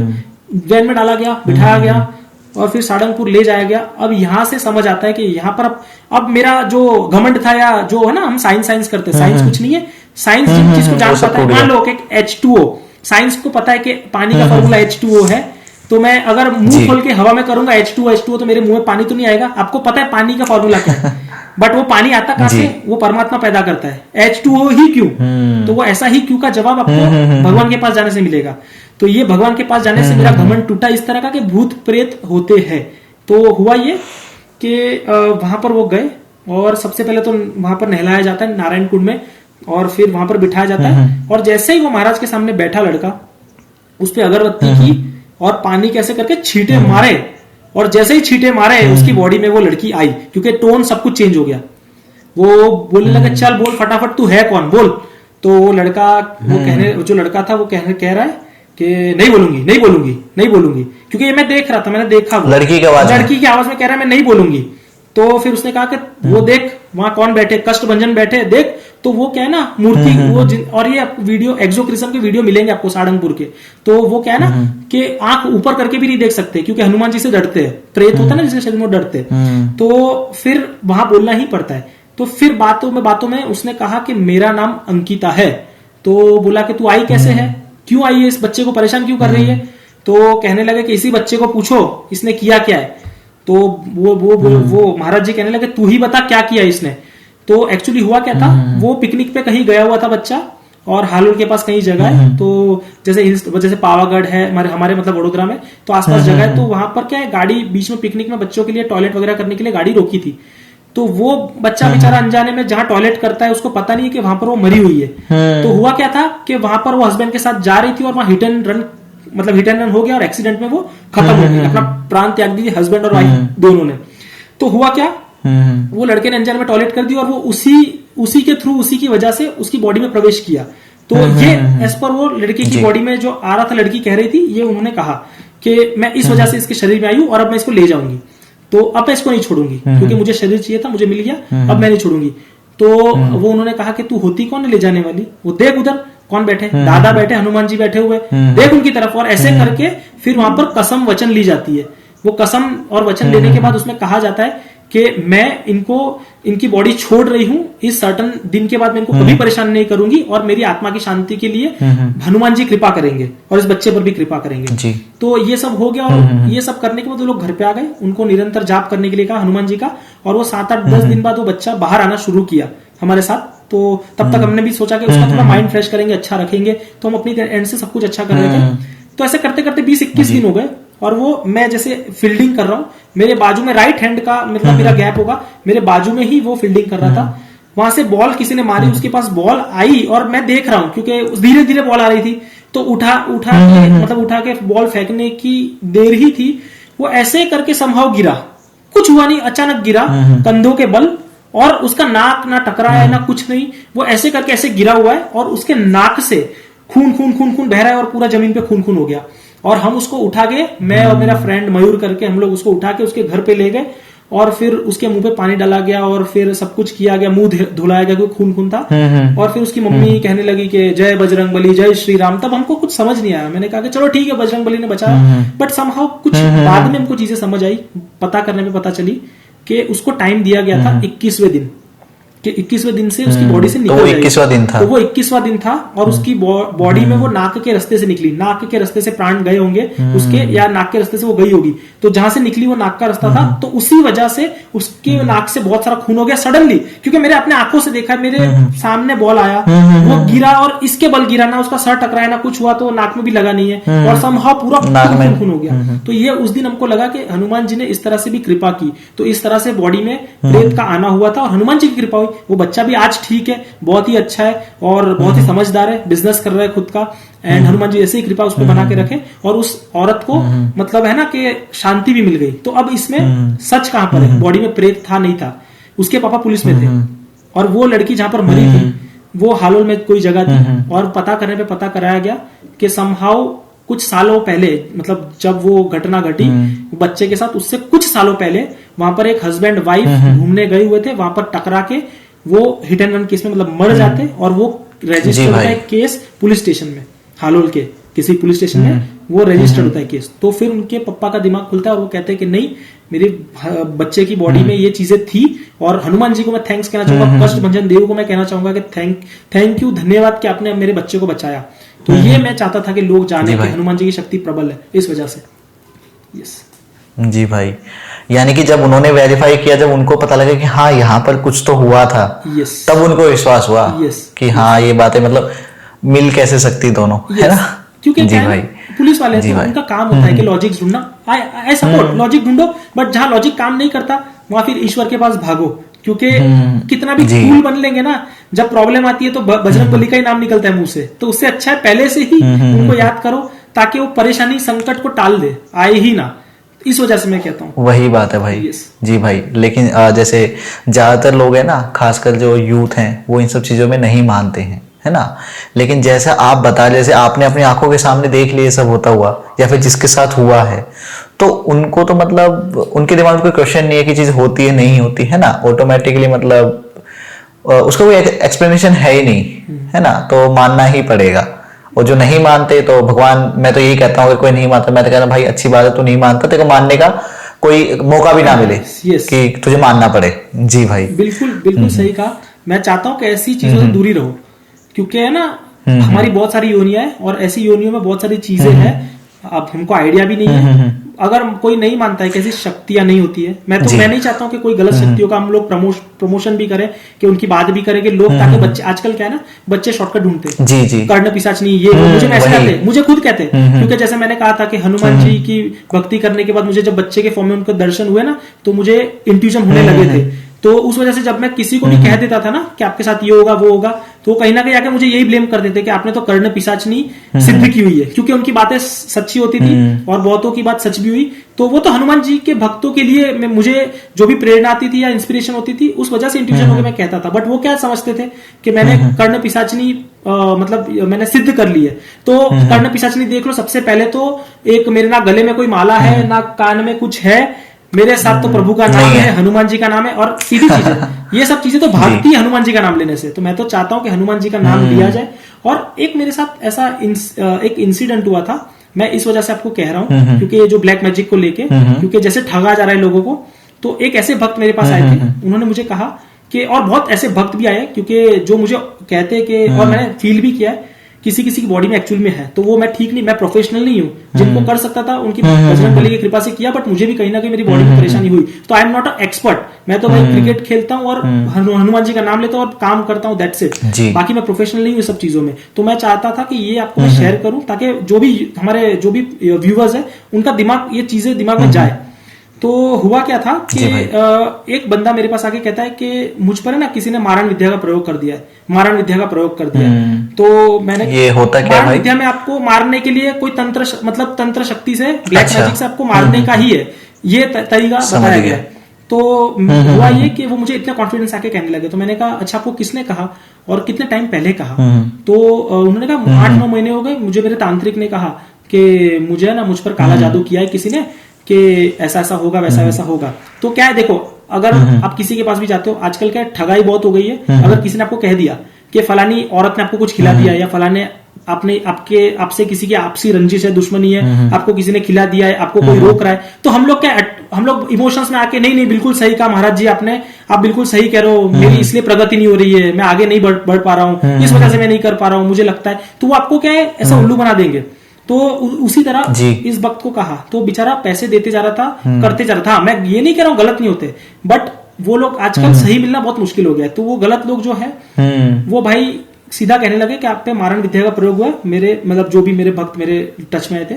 वैन में डाला गया, बिठाया गया और फिर सारंगपुर ले जाया गया। अब यहां से समझ आता है कि यहाँ पर अब मेरा जो घमंड था या जो है ना, हम साइंस करते हैं, साइंस कुछ नहीं है। साइंस जिन चीज को जान पाता है, मान लो कि H2O, साइंस को पता है कि पानी का फॉर्मूला H2O है। तो मैं अगर मुंह खोल के हवा में करूंगा H2O तो मेरे मुंह में पानी तो नहीं आएगा। आपको पता है पानी का फॉर्मूला क्या है, बट वो पानी आता कहां से? वो परमात्मा पैदा करता है। H2O ही क्यों? तो वो ऐसा ही क्यों का जवाब आपको भगवान के पास जाने से मिलेगा। तो ये भगवान के पास जाने से मेरा घमंड टूटा इस तरह का कि भूत प्रेत होते हैं। तो हुआ ये कि वहां पर वो गए और सबसे पहले तो वहां पर नहलाया जाता है नारायण कुंड में, और फिर वहां पर बिठाया जाता है। और जैसे ही वो महाराज के सामने बैठा लड़का, उस पर अगरबत्ती की और पानी कैसे करके छींटे मारे, और जैसे ही छींटे मारे उसकी बॉडी में वो लड़की आई, क्योंकि टोन सब कुछ चेंज हो गया। वो बोलने लगा चल बोल फटाफट, तू है कौन, बोल। तो वो लड़का जो लड़का था वो कह रहा है कि नहीं बोलूंगी, क्योंकि ये मैं देख रहा था, मैंने देखा लड़की की आवाज में कह रहा है मैं नहीं बोलूंगी। तो फिर उसने कहा कि वो देख वहां कौन बैठे, कष्टभंजन बैठे देख। तो वो क्या है ना, मूर्ति वो और ये वीडियो एक्सोक्रिज्म के वीडियो मिलेंगे आपको सारंगपुर के। तो वो क्या है ना कि आंख ऊपर करके भी नहीं देख सकते, क्योंकि हनुमान जी से डरते हैं, प्रेत होता है ना जिसके शरीर में डरते हैं। तो फिर वहां बोलना ही पड़ता है। तो फिर बातों में उसने कहा कि मेरा नाम अंकिता है। तो बोला कि तू आई कैसे है, क्यों आई है, इस बच्चे को परेशान क्यों कर रही है। तो कहने लगे कि इसी बच्चे को पूछो इसने किया क्या है। तो वो महाराज जी कहने लगे तू ही बता क्या किया इसने। तो एक्चुअली हुआ क्या था, वो पिकनिक पे कहीं गया हुआ था बच्चा, और हालोड़ के पास कहीं जगह है, तो जैसे पावागढ़ है हमारे मतलब वडोदरा में, तो आसपास जगह है। तो वहां पर क्या है, गाड़ी बीच में पिकनिक में बच्चों के लिए टॉयलेट वगैरह करने के लिए गाड़ी रोकी थी। तो वो बच्चा बेचारा अनजाने में जहां टॉयलेट करता है उसको पता नहीं है कि वहां पर वो मरी हुई है। तो हुआ क्या था कि वहां पर वो हस्बैंड के साथ जा रही थी और वहां हिट एंड रन हो गया और एक्सीडेंट में वो खत्म हो गई, अपना प्राण त्याग दी, हस्बैंड और वाइफ दोनों ने। तो हुआ क्या, वो लड़के ने अनजाने में टॉयलेट कर दी और वो उसी के थ्रू, उसी की वजह से उसकी बॉडी में प्रवेश किया। तो ये एज पर वो लड़की की बॉडी में जो आ रहा था, लड़की कह रही थी, ये उन्होंने कहा कि मैं इस वजह से इसके शरीर में आई हूं और अब मैं इसको ले जाऊंगी, तो अब मैं इसको नहीं छोड़ूंगी, क्योंकि मुझे शरीर चाहिए था, मुझे मिल गया, अब मैं नहीं छोड़ूंगी। तो वो उन्होंने कहा कि तू होती कौन है ले जाने वाली, वो देख उधर कौन बैठे, दादा बैठे, हनुमान जी बैठे हुए, देख उनकी तरफ। और ऐसे करके फिर वहां पर कसम वचन ली जाती है। वो कसम और वचन लेने के बाद उसमें कहा जाता है कि मैं इनकी बॉडी छोड़ रही हूं, इस सर्टन दिन के बाद मैं इनको कभी परेशान नहीं करूंगी, और मेरी आत्मा की शांति के लिए हनुमान जी कृपा करेंगे और इस बच्चे पर भी कृपा करेंगे जी। तो ये सब हो गया, और ये सब करने के बाद वो लोग घर पे आ गए, उनको निरंतर जाप करने के लिए कहा हनुमान जी का, और वो 7-8-10 दिन बाद वो बच्चा बाहर आना शुरू किया हमारे साथ। तो तब तक हमने भी सोचा कि उसका थोड़ा माइंड फ्रेश करेंगे, अच्छा रखेंगे, तो हम अपनी एंड से सब कुछ अच्छा कर रहे थे। तो ऐसे करते करते 20-21 दिन हो गए, और वो मैं जैसे फील्डिंग कर रहा हूँ, मेरे बाजू में राइट हैंड का मतलब मेरा गैप होगा, मेरे बाजू में ही वो फील्डिंग कर रहा था। वहां से बॉल किसी ने मारी, उसके पास बॉल आई और मैं देख रहा हूं क्योंकि धीरे धीरे बॉल आ रही थी, तो उठा के बॉल फेंकने की देर ही थी, वो ऐसे करके समहाउ गिरा, कुछ हुआ नहीं, अचानक गिरा कंधों के बल, और उसका नाक ना टकराया ना कुछ नहीं, वो ऐसे करके ऐसे गिरा हुआ है और उसके नाक से खून खून खून खून बह रहा है और पूरा जमीन पे खून खून हो गया। और हम उसको उठा के, मैं और मेरा फ्रेंड मयूर करके, हम लोग उसको उठा के उसके घर पे ले गए और फिर उसके मुंह पे पानी डाला गया और फिर सब कुछ किया गया, मुंह धुलाया गया क्योंकि खून खून था। और फिर उसकी मम्मी कहने लगी कि जय बजरंगबली, जय श्री राम। तब हमको कुछ समझ नहीं आया, मैंने कहा कि चलो ठीक है बजरंगबली ने बचाया, बट समहाउ कुछ बाद में हमको चीजें समझ आई, पता करने में पता चली कि उसको टाइम दिया गया था 21वें दिन, कि 21वें दिन से उसकी बॉडी से निकल जाएगी। 21वां दिन था, तो वो 21वां दिन था और उसकी बॉडी में वो नाक के रास्ते से निकली, नाक के रास्ते से प्राण गए होंगे उसके, या नाक के रास्ते से वो गई होगी, तो जहां से निकली वो नाक का रास्ता था, तो उसी वजह से उसके नाक से बहुत सारा खून हो गया सडनली, क्योंकि मेरे अपने आंखों से देखा, मेरे सामने बॉल आया, वो गिरा और इसके बल गिरा, ना उसका सर टकराया ना कुछ हुआ, तो नाक में भी लगा नहीं है और समहाउ पूरा खून हो गया। तो ये उस दिन हमको लगा कि हनुमान जी ने इस तरह से भी कृपा की, तो इस तरह से बॉडी में प्रेत का आना हुआ था और हनुमान जी की कृपा हुई। वो बच्चा भी आज ठीक है, बहुत ही अच्छा है और बहुत ही समझदार है, बिजनेस कर रहा है खुद का, एंड हनुमान जी ऐसे ही कृपा उस पर बना के रखे, और उस औरत को मतलब है ना कि शांति भी मिल गई। तो अब इसमें सच कहां पर है, बॉडी में प्रेत था नहीं था, उसके पापा पुलिस में थे और वो लड़की जहां पर मरी थी वो हालोल में कोई जगह थी, और पता करने पे पता कराया गया कि समहाउ कुछ सालों पहले, मतलब जब वो घटना घटी बच्चे के साथ, उससे कुछ सालों पहले वहां पर एक हस्बैंड वाइफ घूमने गए हुए थे, वहां पर टकरा के वो हिट एंड रन केस में मतलब मर जाते, और वो रजिस्टर होता है केस पुलिस स्टेशन में, हालोल के किसी पुलिस स्टेशन में वो रजिस्टर्ड होता है केस। तो फिर उनके पप्पा का दिमाग खुलता है और वो कहते हैं कि नहीं, मेरे बच्चे की बॉडी में ये चीजें थी, और हनुमान जी को मैं थैंक्स कहना चाहूंगा, कष्ट भंजन देव को मैं कहना चाहूंगा कि थैंक यू, धन्यवाद कि आपने मेरे बच्चे को बचाया। तो ये मैं चाहता था कि लोग जाने कि हनुमान जी की शक्ति प्रबल है, इस वजह से। यस जी भाई, यानी कि जब उन्होंने वेरीफाई किया, जब उनको पता लगा कि हाँ यहाँ पर कुछ तो हुआ था, तब उनको विश्वास हुआ कि हाँ ये बातें मतलब मिल कैसे सकती दोनों, है ना? क्योंकि जी भाई पुलिस वाले तो उनका काम होता है कि लॉजिक ढूंढना, आई सपोर्ट, लॉजिक ढूंढो, बट जहां लॉजिक काम नहीं करता वहां फिर ईश्वर के पास भागो, क्योंकि कितना भी कूल बन लेंगे ना, जब प्रॉब्लम आती है तो बजरंगबली का ही नाम निकलता है मुंह से, तो उससे अच्छा है पहले से ही उनको याद करो, ताकि वो परेशानी संकट को टाल दे, आए ही ना। इस वजह से मैं कहता हूँ वही बात है भाई। जी भाई, लेकिन जैसे ज्यादातर लोग है ना, खासकर जो यूथ हैं, वो इन सब चीजों में नहीं मानते हैं, है ना? लेकिन जैसा आप बता, जैसे आपने अपनी आंखों के सामने देख लिया सब होता हुआ, या फिर जिसके साथ हुआ है, तो उनको तो मतलब उनके दिमाग में कोई क्वेश्चन नहीं है कि चीज होती है नहीं होती, है ना? ऑटोमेटिकली मतलब उसका कोई एक्सप्लेनेशन है ही नहीं, है ना? तो मानना ही पड़ेगा। और जो नहीं मानते तो भगवान, मैं तो यही कहता हूँ कि कोई नहीं मानता, मैं तो कहता हूँ भाई अच्छी बात है, तू नहीं मानता, तेरे को मानने का कोई मौका भी ना मिले कि तुझे मानना पड़े। जी भाई बिल्कुल सही कहा। मैं चाहता हूँ कि ऐसी चीजों से दूरी रहो, क्योंकि है ना हमारी बहुत सारी योनियां हैं और ऐसी योनियों में बहुत सारी चीजें हैं, अब हमको आइडिया भी नहीं है। अगर कोई नहीं मानता है कैसी शक्तियां नहीं होती है, मैं नहीं चाहता हूं कि कोई गलत शक्तियों का हम लोग प्रमोशन भी करें, कि उनकी बात भी करें कि लोग, ताकि बच्चे, आजकल क्या है ना, बच्चे शॉर्टकट ढूंढते हैं, कर्ण पिशाचनी ये मुझे मैसेज करते, मुझे खुद कहते हैं, क्योंकि जैसे मैंने कहा था कि हनुमान जी की भक्ति करने के बाद मुझे जब बच्चे के फॉर्म में उनके दर्शन हुए ना, तो मुझे इंट्यूजन होने लगे थे। तो उस वजह से जब मैं किसी को भी कह देता था ना कि आपके साथ ये होगा वो होगा, तो कहीं ना कहीं आके मुझे यही ब्लेम कर देते कि आपने तो कर्ण पिशाचनी सिद्ध की हुई है, क्योंकि उनकी बातें सच्ची होती थी और बहुतों की बात सच भी हुई। तो वो तो हनुमान जी के भक्तों के लिए मुझे जो भी प्रेरणा आती थी या इंस्पिरेशन होती थी, उस वजह से इंट्यूजन होकर मैं कहता था। बट वो क्या समझते थे कि मैंने कर्ण पिशाचनी मतलब मैंने सिद्ध कर ली है। तो कर्ण पिशाचनी देख लो, सबसे पहले तो एक मेरे ना गले में कोई माला है, ना कान में कुछ है, मेरे साथ तो प्रभु का नाम है, हनुमान जी का नाम है, और सीधी चीजें, ये सब चीजें तो भागती है हनुमान जी का नाम लेने से। तो मैं तो चाहता हूं कि हनुमान जी का नाम लिया जाए। और एक मेरे साथ ऐसा एक इंसिडेंट हुआ था, मैं इस वजह से आपको कह रहा हूं, क्योंकि ये जो ब्लैक मैजिक को लेके, क्योंकि जैसे ठगा जा रहा है लोगों को, तो एक ऐसे भक्त मेरे पास आए थे, उन्होंने मुझे कहा कि, और बहुत ऐसे भक्त भी आए, क्योंकि जो मुझे कहते कि, और मैंने फील भी किया है, किसी किसी की बॉडी में एक्चुअल में है, तो वो मैं ठीक नहीं, मैं प्रोफेशनल नहीं हूँ, जिनको कर सकता था उनकी बजरंगबली की कृपा से किया, बट मुझे भी कहीं ना कहीं मेरी बॉडी में परेशानी हुई। तो I am not a expert, मैं तो भाई क्रिकेट खेलता हूँ और हनुमान जी का नाम लेता हूँ और काम करता हूँ, दैट्स इट। बाकी मैं प्रोफेशनल नहीं हूँ सब चीजों में। तो मैं चाहता था कि ये आपको मैं शेयर करूँ, ताकि जो भी हमारे जो भी व्यूअर्स है, उनका दिमाग, ये चीजें दिमाग में जाए। तो हुआ क्या था कि एक बंदा मेरे पास आके कहता है कि मुझ पर है ना किसी ने मारण विद्या का प्रयोग कर दिया है, मारण विद्या का प्रयोग कर दिया है। तो मैंने, ये होता क्या मारण विद्या में आपको मारने के लिए कोई तंत्र, मतलब तंत्र शक्ति से, ब्लैक मैजिक से आपको मारने का ही है, ये तरीका बताया गया है। तो हुआ ये कि वो मुझे इतना कॉन्फिडेंस आके कहने लगे। तो मैंने कहा अच्छा आपको किसने कहा और कितने टाइम पहले कहा? तो उन्होंने कहा 8-9 महीने हो गए, मुझे मेरे तांत्रिक ने कहा कि मुझे ना मुझ पर काला जादू किया है किसी ने, कि ऐसा ऐसा होगा, वैसा वैसा होगा। तो क्या है, देखो अगर आप किसी के पास भी जाते हो, आजकल क्या ठगाई बहुत हो गई है। अगर किसी ने आपको कह दिया कि फलानी औरत ने आपको कुछ खिला दिया, या फलाने आपसे किसी की आपसी रंजिश है, दुश्मनी है, आपको किसी ने खिला दिया है, आपको कोई रोक रहा है, तो हम लोग इमोशंस में आके नहीं बिल्कुल सही कहा महाराज जी आपने, आप बिल्कुल सही कह रहे हो, मेरी इसलिए प्रगति नहीं हो रही है, मैं आगे नहीं बढ़ पा रहा हूँ, इस वजह से मैं नहीं कर पा रहा हूँ, मुझे लगता है। तो वो आपको क्या है, ऐसा उल्लू बना देंगे। तो उसी तरह इस वक्त को कहा, तो बेचारा पैसे देते जा रहा था, करते जा रहा था। मैं ये नहीं कह रहा हूँ गलत नहीं होते, बट वो लोग आजकल सही मिलना बहुत मुश्किल हो गया है। तो वो गलत लोग जो है वो भाई सीधा कहने लगे कि आप पे मारण विद्या का प्रयोग हुआ। मेरे मतलब जो भी मेरे भक्त मेरे टच में आए थे,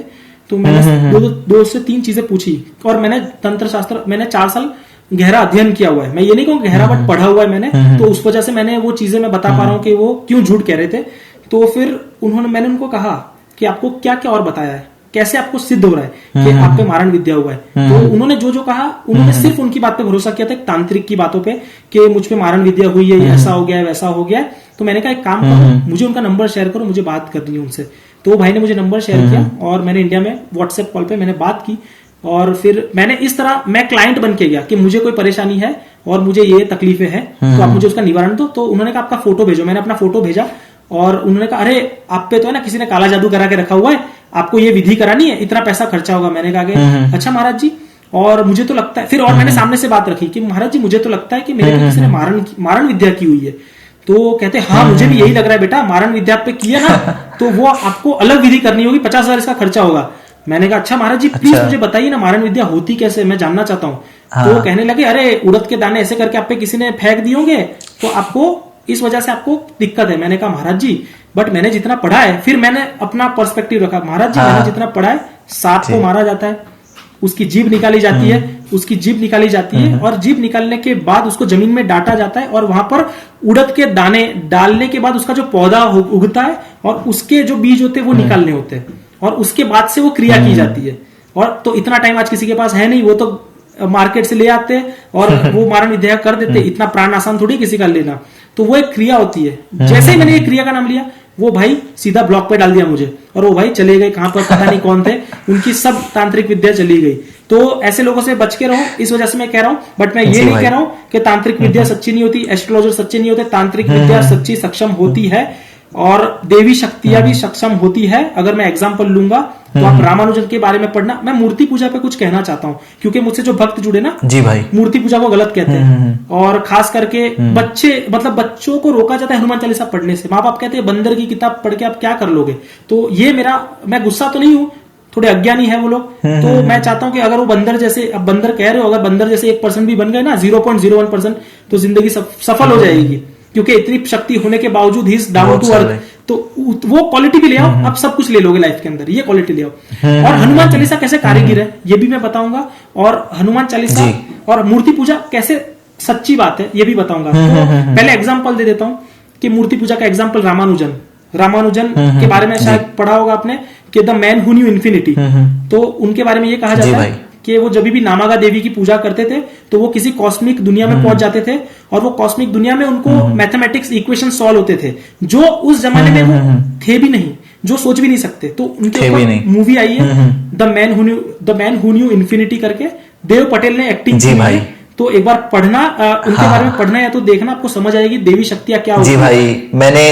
तो मैंने दो से 3 चीजें पूछी, और मैंने तंत्र शास्त्र मैंने 4 साल गहरा अध्ययन किया हुआ है। मैं ये नहीं कहूँ गहरा, बट पढ़ा हुआ है मैंने। तो उस वजह से मैंने वो चीजें मैं बता पा रहा हूँ कि वो क्यों झूठ कह रहे थे। तो फिर मैंने उनको कहा कि आपको क्या क्या और बताया है, कैसे आपको सिद्ध हो रहा है कि आप पे मारण विद्या हुआ है। तो उन्होंने जो कहा, उन्होंने सिर्फ उनकी बात पे भरोसा किया था, तांत्रिक की बातों पे, कि मुझ पे मारण विद्या हुई है, ऐसा हो गया है, वैसा हो गया है। तो मैंने कहा एक काम करो, मुझे उनका नंबर शेयर करो, मुझे बात करनी है उनसे। तो भाई ने मुझे नंबर शेयर किया, और मैंने इंडिया में व्हाट्सएप कॉल पे मैंने बात की। और फिर मैंने इस तरह मैं क्लाइंट बन के गया कि मुझे कोई परेशानी है और मुझे ये तकलीफें हैं, तो आप मुझे उसका निवारण दो। तो उन्होंने कहा आपका फोटो भेजो। मैंने अपना फोटो भेजा, और उन्होंने कहा अरे आप पे तो है ना किसी ने काला जादू करा के रखा हुआ है, आपको ये विधि करानी है, इतना पैसा खर्चा होगा। मैंने कहा कि अच्छा महाराज जी, और मुझे तो लगता है, फिर और मैंने सामने से बात रखी कि महाराज जी मुझे तो लगता है कि मेरे पे किसी ने मारण विद्या की हुई है। तो कहते हाँ मुझे भी यही लग रहा है बेटा, मारण विद्या पे की है ना, तो वो आपको अलग विधि करनी होगी, 50,000 इसका खर्चा होगा। मैंने कहा अच्छा महाराज जी प्लीज मुझे बताइए ना मारण विद्या होती कैसे, मैं जानना चाहता हूँ। तो कहने लगे अरे उड़द के दाने ऐसे करके आप पे किसी ने फेंक दिए होंगे, तो आपको इस वजह से आपको दिक्कत है। मैंने कहा महाराज जी बट मैंने जितना पढ़ा है, फिर मैंने अपना पर्सपेक्टिव रखा, महाराज जी मैंने जितना पढ़ा है, सांप को मारा जाता है, उसकी जीभ निकाली जाती है, उसकी जीभ निकाली जाती है, और जीभ निकालने के बाद उसको जमीन में डांटा जाता है, और वहां पर उड़द के दाने डालने के बाद उसका जो पौधा उगता है, और उसके जो बीज होते हैं वो निकालने होते हैं, और उसके बाद से वो क्रिया की जाती है। और तो इतना टाइम आज किसी के पास है नहीं, वो तो मार्केट से ले आते हैं और वो मारण विद्या कर देते। इतना प्राण आसान थोड़ी किसी का लेना। तो वो एक क्रिया होती है। जैसे ही मैंने ये क्रिया का नाम लिया, वो भाई सीधा ब्लॉक पे डाल दिया मुझे, और वो भाई चले गए कहां पर पता नहीं कौन थे, उनकी सब तांत्रिक विद्या चली गई। तो ऐसे लोगों से बच के रहो, इस वजह से मैं कह रहा हूं। बट मैं ये नहीं कह रहा हूं कि तांत्रिक विद्या सच्ची नहीं होती, एस्ट्रोलॉजर सच्चे नहीं होते। तांत्रिक विद्या सच्ची सक्षम होती है, और देवी शक्तियां भी सक्षम होती है। अगर मैं एग्जांपल लूंगा तो आप रामानुजन के बारे में पढ़ना। मैं मूर्ति पूजा पे कुछ कहना चाहता हूँ, क्योंकि मुझसे जो भक्त जुड़े ना जी भाई, मूर्ति पूजा को गलत कहते हैं, और खास करके बच्चों को रोका जाता है हनुमान चालीसा पढ़ने से। माँ बाप कहते हैं बंदर की किताब पढ़ के आप क्या कर लोगे। तो ये मैं गुस्सा तो नहीं हूँ, थोड़े अज्ञानी है वो लोग। तो मैं चाहता हूं कि अगर वो बंदर जैसे, अब बंदर कह रहे हो, अगर बंदर जैसे 1% भी बन गए ना, 0.01%, तो जिंदगी सफल हो जाएगी। क्योंकि इतनी शक्ति होने के बावजूद ही डाउन टू अर्थ, तो वो क्वालिटी भी ले आओ, आप सब कुछ ले लोगे लाइफ के अंदर, ये क्वालिटी ले आओ। और हनुमान चालीसा कैसे कारीगर है ये भी मैं बताऊंगा, और हनुमान चालीसा और मूर्ति पूजा कैसे सच्ची बात है ये भी बताऊंगा। तो पहले एग्जाम्पल दे देता हूँ कि मूर्ति पूजा का एग्जाम्पल रामानुजन के बारे में शायद पढ़ा होगा आपने, कि the man who knew infinity. तो उनके बारे में ये कहा जाता है कि वो जब भी नामागा देवी की पूजा करते थे, तो वो किसी कॉस्मिक दुनिया में पहुंच जाते थे, और वो कॉस्मिक दुनिया में उनको मैथमेटिक्स इक्वेशन सॉल्व होते थे, जो उस जमाने में वो थे भी नहीं, जो सोच भी नहीं सकते। तो उनके ऊपर मूवी आई है the man who knew infinity करके, देव पटेल ने एक्टिंग की है। तो एक बार पढ़ना, उनके बारे में पढ़ना या तो देखना, आपको समझ आएगी देवी शक्तियां क्या होती है। जी भाई मैंने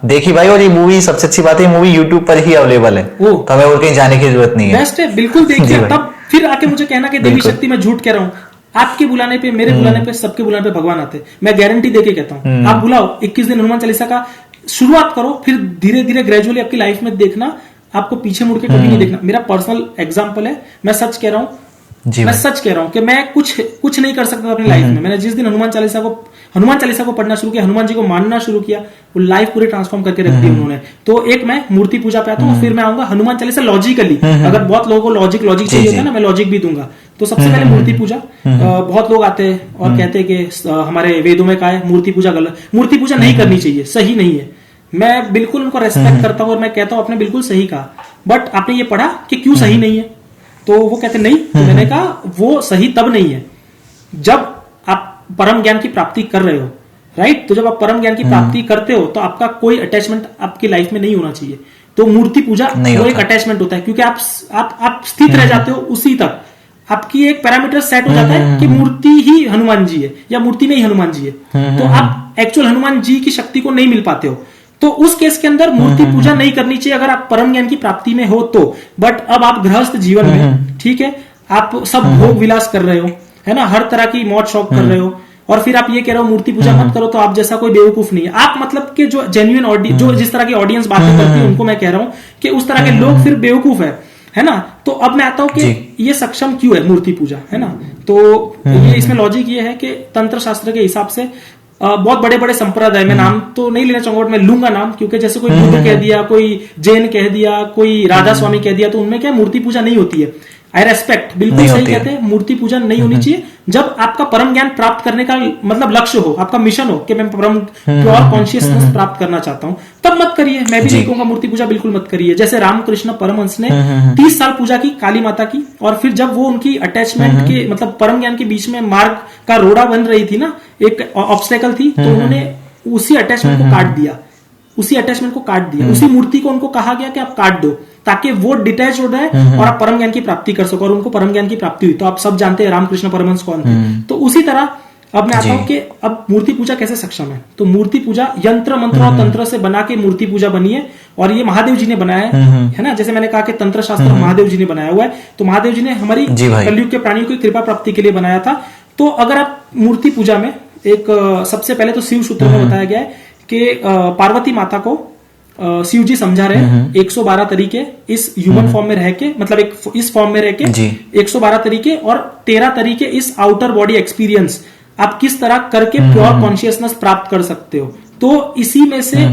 देखी भाई, और ये मूवी सबसे अच्छी बात है, मूवी यूट्यूब पर ही अवेलेबल है, तो हमें और कहीं जाने की जरूरत नहीं है। बेस्ट है, बिल्कुल देखिए, तब फिर आके मुझे कहना कि देवी शक्ति मैं झूठ कह रहा हूँ। आपके बुलाने पे, मेरे बुलाने पे, सबके बुलाने पे भगवान आते। मैं गारंटी देके कहता हूँ, आप बुलाओ 21 दिन हनुमान चालीसा का शुरुआत करो, फिर धीरे धीरे ग्रेजुअली आपकी लाइफ में देखना, आपको पीछे मुड़ के कभी नहीं देखना। मेरा पर्सनल एग्जाम्पल है, मैं सच कह रहा हूँ, मैं सच कह रहा हूं कि मैं कुछ नहीं कर सकता अपनी लाइफ में। मैंने जिस दिन हनुमान चालीसा को पढ़ना शुरू किया, हनुमान जी को मानना शुरू किया, वो लाइफ पूरी ट्रांसफॉर्म करके रख दी उन्होंने। तो एक मैं मूर्ति पूजा पे आता हूँ, फिर मैं आऊंगा हनुमान चालीसा लॉजिकली। अगर बहुत लोगों को लॉजिक चाहिए होता है ना, मैं लॉजिक भी दूंगा। तो सबसे पहले मूर्ति पूजा। बहुत लोग आते हैं और कहते हैं कि हमारे वेदों में कहा है मूर्ति पूजा गलत, मूर्ति पूजा नहीं करनी चाहिए, सही नहीं है। मैं बिल्कुल उनको रेस्पेक्ट करता हूँ और मैं कहता हूँ आपने बिल्कुल सही कहा, बट आपने ये पढ़ा कि क्यों सही नहीं है? तो वो कहते नहीं। तो मैंने कहा वो सही तब नहीं है जब आप परम ज्ञान की प्राप्ति कर रहे हो, राइट? तो जब आप परम ज्ञान की प्राप्ति करते हो तो आपका कोई अटैचमेंट आपकी लाइफ में नहीं होना चाहिए। तो मूर्ति पूजा वो एक अटैचमेंट होता है, क्योंकि आप स्थित रह जाते हो उसी तक, आपकी एक पैरामीटर सेट हो जाता है कि मूर्ति ही हनुमान जी है या मूर्ति में ही हनुमान जी है। तो आप एक्चुअल हनुमान जी की शक्ति को नहीं मिल पाते हो। तो उस केस के अंदर मूर्ति पूजा नहीं करनी चाहिए अगर आप परम ज्ञान की प्राप्ति में हो तो। बट अब आप गृहस्थ जीवन में, ठीक है, आप सब भोग विलास कर रहे हो, है ना, हर तरह की मौज शौक कर रहे हो, और फिर आप ये कह रहे हो मूर्ति पूजा मत करो, तो आप जैसा कोई बेवकूफ नहीं है। आप मतलब कि जो जेन्युइन ऑडियंस, जो जिस तरह की ऑडियंस बातें करती है उनको मैं कह रहा हूं कि उस तरह के लोग फिर बेवकूफ है ना। तो अब मैं आता हूं कि ये सक्षम क्यों है मूर्ति पूजा, है ना। तो ये इसमें लॉजिक ये है कि तंत्र शास्त्र के हिसाब से बहुत बड़े बड़े संप्रदाय, मैं नाम तो नहीं लेना चाहूंगा, मैं लूंगा नाम, क्योंकि जैसे कोई बुद्ध कह दिया, कोई जैन कह दिया, कोई राधा स्वामी कह दिया, तो उनमें क्या मूर्ति पूजा नहीं होती है। आई रेस्पेक्ट, बिल्कुल सही कहते हैं, मूर्ति पूजा नहीं होनी चाहिए। जब आपका परम ज्ञान प्राप्त करने का मतलब लक्ष्य हो, आपका मिशन हो कि मैं परम प्योर कॉन्शियसनेस प्राप्त करना चाहता हूं, तब मत करिए। मैं भी नहीं कहूंगा मूर्ति पूजा बिल्कुल मत करिए। जैसे रामकृष्ण परमहंस ने 30 साल पूजा की काली माता की, और फिर जब वो उनकी अटैचमेंट के मतलब परम ज्ञान के बीच में मार्ग का रोड़ा बन रही थी ना, एक ऑब्स्टेकल थी, तो उन्होंने उसी अटैचमेंट को काट दिया, उसी मूर्ति को उनको कहा गया कि आप काट दो, ताकि वो डिटैच हो जाए और आप परम ज्ञान की प्राप्ति कर सको। और उनको परम ज्ञान की प्राप्ति हुई। तो आप सब जानते हैं रामकृष्ण परमहंस कौन थे। तो उसी तरह अब मैं आता हूं कि अब मूर्ति पूजा कैसे सक्षम है। तो मूर्ति पूजा यंत्र मंत्र और तंत्र से बना के मूर्ति पूजा बनी है, और ये महादेव जी ने बनाया है ना। जैसे मैंने कहा कि तंत्र शास्त्र महादेव जी ने बनाया हुआ है, तो महादेव जी ने हमारी कलयुग के प्राणियों की कृपा प्राप्ति के लिए बनाया था। तो अगर आप मूर्ति पूजा में एक सबसे पहले तो शिव सूत्र में बताया गया है कि पार्वती माता को शिव जी समझा रहे 112 तरीके इस ह्यूमन फॉर्म में रह के, मतलब इस फॉर्म में रह के 112 तरीके और 13 तरीके इस आउटर बॉडी एक्सपीरियंस आप किस तरह करके प्योर कॉन्शियसनेस प्राप्त कर सकते हो। तो इसी में से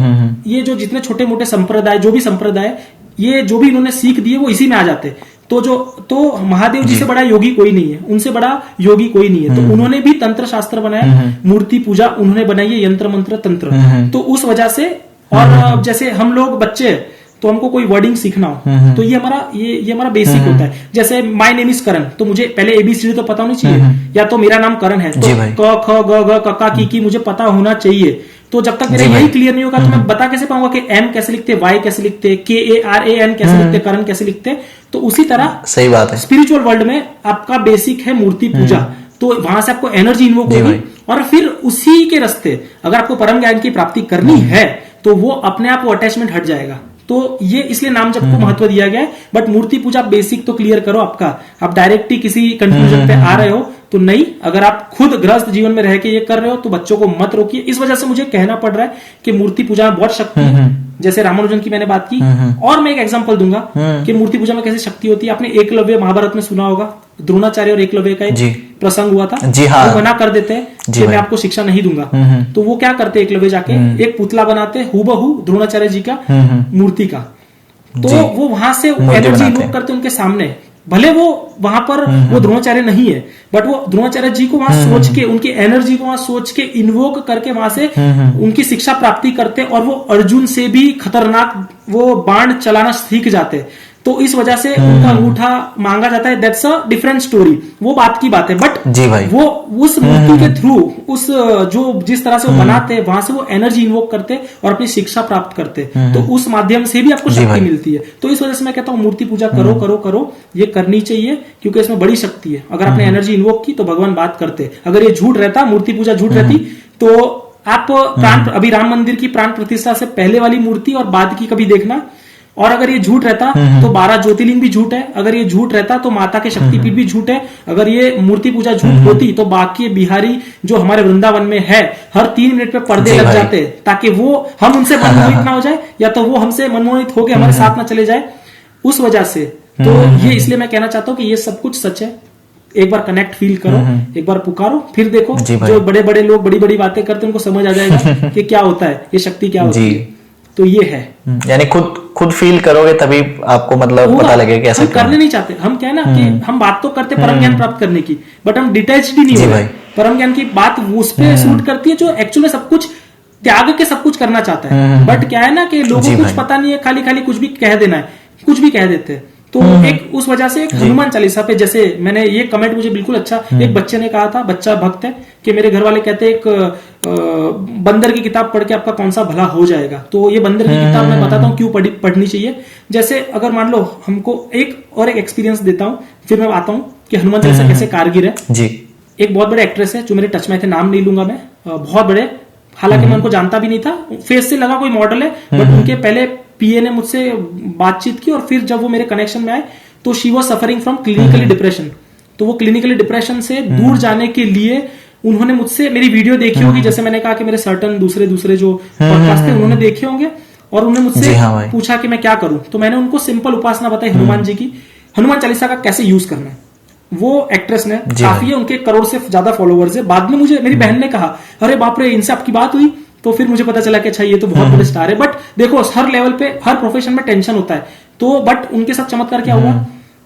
ये जो जितने छोटे मोटे संप्रदाय, जो भी संप्रदाय, ये जो भी इन्होंने सीख दिए वो इसी में आ जाते। तो महादेव जी से बड़ा योगी कोई नहीं है, उनसे बड़ा योगी कोई नहीं है। तो उन्होंने भी तंत्र शास्त्र बनाया, मूर्ति पूजा उन्होंने बनाई है, यंत्र मंत्र तंत्र। तो उस वजह से, और जैसे हम लोग बच्चे, तो हमको कोई वर्डिंग सीखना हो तो ये हमारा बेसिक होता है। जैसे माय नेम इज करण, तो मुझे पहले एबीसीडी तो पता होनी चाहिए, या तो मेरा नाम करण है तो क ख ग घ क क की मुझे पता होना चाहिए। तो जब तक मेरा यही क्लियर नहीं होगा तो मैं बता कैसे पाऊंगा कि एम कैसे लिखते, वाई कैसे लिखते, KARAN कैसे लिखते, करण कैसे लिखते। तो उसी तरह सही बात है, स्पिरिचुअल वर्ल्ड में आपका बेसिक है मूर्ति पूजा। तो वहां से आपको एनर्जी इन्वोक होगी, और फिर उसी के रास्ते अगर आपको परम ज्ञान की प्राप्ति करनी है तो वो अपने आप वो अटैचमेंट हट जाएगा। तो ये इसलिए नाम जप को महत्व दिया गया है। बट मूर्ति पूजा बेसिक तो क्लियर करो आपका, आप डायरेक्ट ही किसी कंक्लूजन पे आ रहे हो तो नहीं। अगर आप खुद गृहस्थ जीवन में रह के ये कर रहे हो तो बच्चों को मत रोकिए। इस वजह से मुझे कहना पड़ रहा है कि मूर्ति पूजा में बहुत शक्ति है, जैसे रामानुजन की मैंने बात की। और मैं एक एग्जांपल दूंगा कि मूर्ति पूजा में कैसे शक्ति होती है। आपने एकलव्य महाभारत में सुना होगा, द्रोणाचार्य और एकलव्य का एक प्रसंग हुआ था। जी हाँ। वो मना कर देते हैं कि मैं आपको शिक्षा नहीं दूंगा। तो वो क्या करते, एकलव्य जाके एक पुतला बनाते हूबहू द्रोणाचार्य जी का मूर्ति का। तो वो वहां से एनर्जी इन्वोक करते उनके सामने, भले वो वहां पर वो द्रोणाचार्य नहीं है, बट वो द्रोणाचार्य जी को वहां सोच के, उनकी एनर्जी को वहां सोच के इन्वोक करके वहां से उनकी शिक्षा प्राप्ति करते, और वो अर्जुन से भी खतरनाक वो बाण चलाना सीख जाते। तो इस वजह से उनका अंगूठा मांगा जाता है। दैट्स अ डिफरेंट स्टोरी, वो बात की बात है। बट वो उस मूर्ति के थ्रू, उस जो जिस तरह से वो बनाते, वहां से वो एनर्जी इन्वोक करते और अपनी शिक्षा प्राप्त करते। तो उस माध्यम से भी आपको शक्ति मिलती है। तो इस वजह से मैं कहता हूँ मूर्ति पूजा करो करो करो, ये करनी चाहिए, क्योंकि इसमें बड़ी शक्ति है। अगर आपने एनर्जी इन्वोक की तो भगवान बात करते। अगर ये झूठ रहता, मूर्ति पूजा झूठ रहती, तो आप अभी राम मंदिर की प्राण प्रतिष्ठा से पहले वाली मूर्ति और बाद की कभी देखना। और अगर ये झूठ रहता तो 12 ज्योतिर्लिंग भी झूठ है। अगर ये झूठ रहता तो माता के शक्तिपीठ भी झूठ है। अगर ये मूर्ति पूजा झूठ होती तो बाकी बिहारी जो हमारे वृंदावन में है, हर 3 मिनट पे पर्दे लग जाते, ताकि वो हम उनसे मनमोहित ना हो जाए, या तो वो हमसे मनमोहित होकर हमारे साथ ना चले जाए, उस वजह से। तो ये इसलिए मैं कहना चाहता हूँ कि ये सब कुछ सच है। एक बार कनेक्ट फील करो, एक बार पुकारो, फिर देखो। जो बड़े बड़े लोग बड़ी बड़ी बातें करते हैं उनको समझ आ जाएगा कि क्या होता है, ये शक्ति क्या होती है। तो ये है। यानी खुद फील करोगे तभी आपको मतलब पता लगेगा कि ऐसा हम करने नहीं चाहते, हम क्या है ना कि हम बात तो करते परम ज्ञान प्राप्त करने की, बट हम डिटैच्ड ही नहीं हो रहे। परम ज्ञान की बात उस पे सूट करती है जो एक्चुअल में सब कुछ त्याग के सब कुछ करना चाहता है, बट क्या है ना कि लोगों को कुछ पता नहीं है, खाली खाली कुछ भी कह देना है, कुछ भी कह देते हैं। तो एक उस वजह से एक हनुमान चालीसा पे, जैसे मैंने ये कमेंट मुझे बिल्कुल अच्छा, एक बच्चे ने कहा था, बच्चा भक्त है, कि मेरे घर वाले कहते हैं एक बंदर की किताब पढ़ के आपका कौन सा भला हो जाएगा। तो ये बंदर की किताब मैं बताता हूँ क्यों पढ़नी चाहिए। जैसे अगर मान लो हमको एक एक्सपीरियंस देता हूँ, फिर मैं आता हूँ कि हनुमान चालीसा कैसे कारगर है जी। एक बहुत बड़े एक्ट्रेस है जो मेरे टच में थे, नाम नहीं लूंगा मैं, बहुत बड़े, हालांकि मैं उनको जानता भी नहीं था, फेस से लगा कोई मॉडल है, बट उनके पहले पीए ने मुझसे बातचीत की, और फिर जब वो मेरे कनेक्शन में आए तो she was suffering from clinically depression. तो वो क्लिनिकली डिप्रेशन से दूर जाने के लिए उन्होंने मुझसे मेरी वीडियो देखी होगी, जैसे मैंने कहा कि मेरे सर्टन दूसरे जो पॉडकास्ट थे उन्होंने देखे होंगे, और उन्होंने मुझसे पूछा कि मैं क्या करूं। तो मैंने उनको सिंपल उपासना बताई हनुमान जी की, हनुमान चालीसा का कैसे यूज करना है। वो एक्ट्रेस ने, काफी है, उनके करोड़ से ज्यादा फॉलोवर्स है। बाद में मुझे मेरी बहन ने कहा, अरे बाप रे, इनसे आपकी बात हुई? तो फिर मुझे पता चला कि अच्छा ये तो बहुत बड़े स्टार है। बट देखो, हर लेवल पे, हर प्रोफेशन में टेंशन होता है। तो बट उनके साथ चमत्कार क्या हुआ,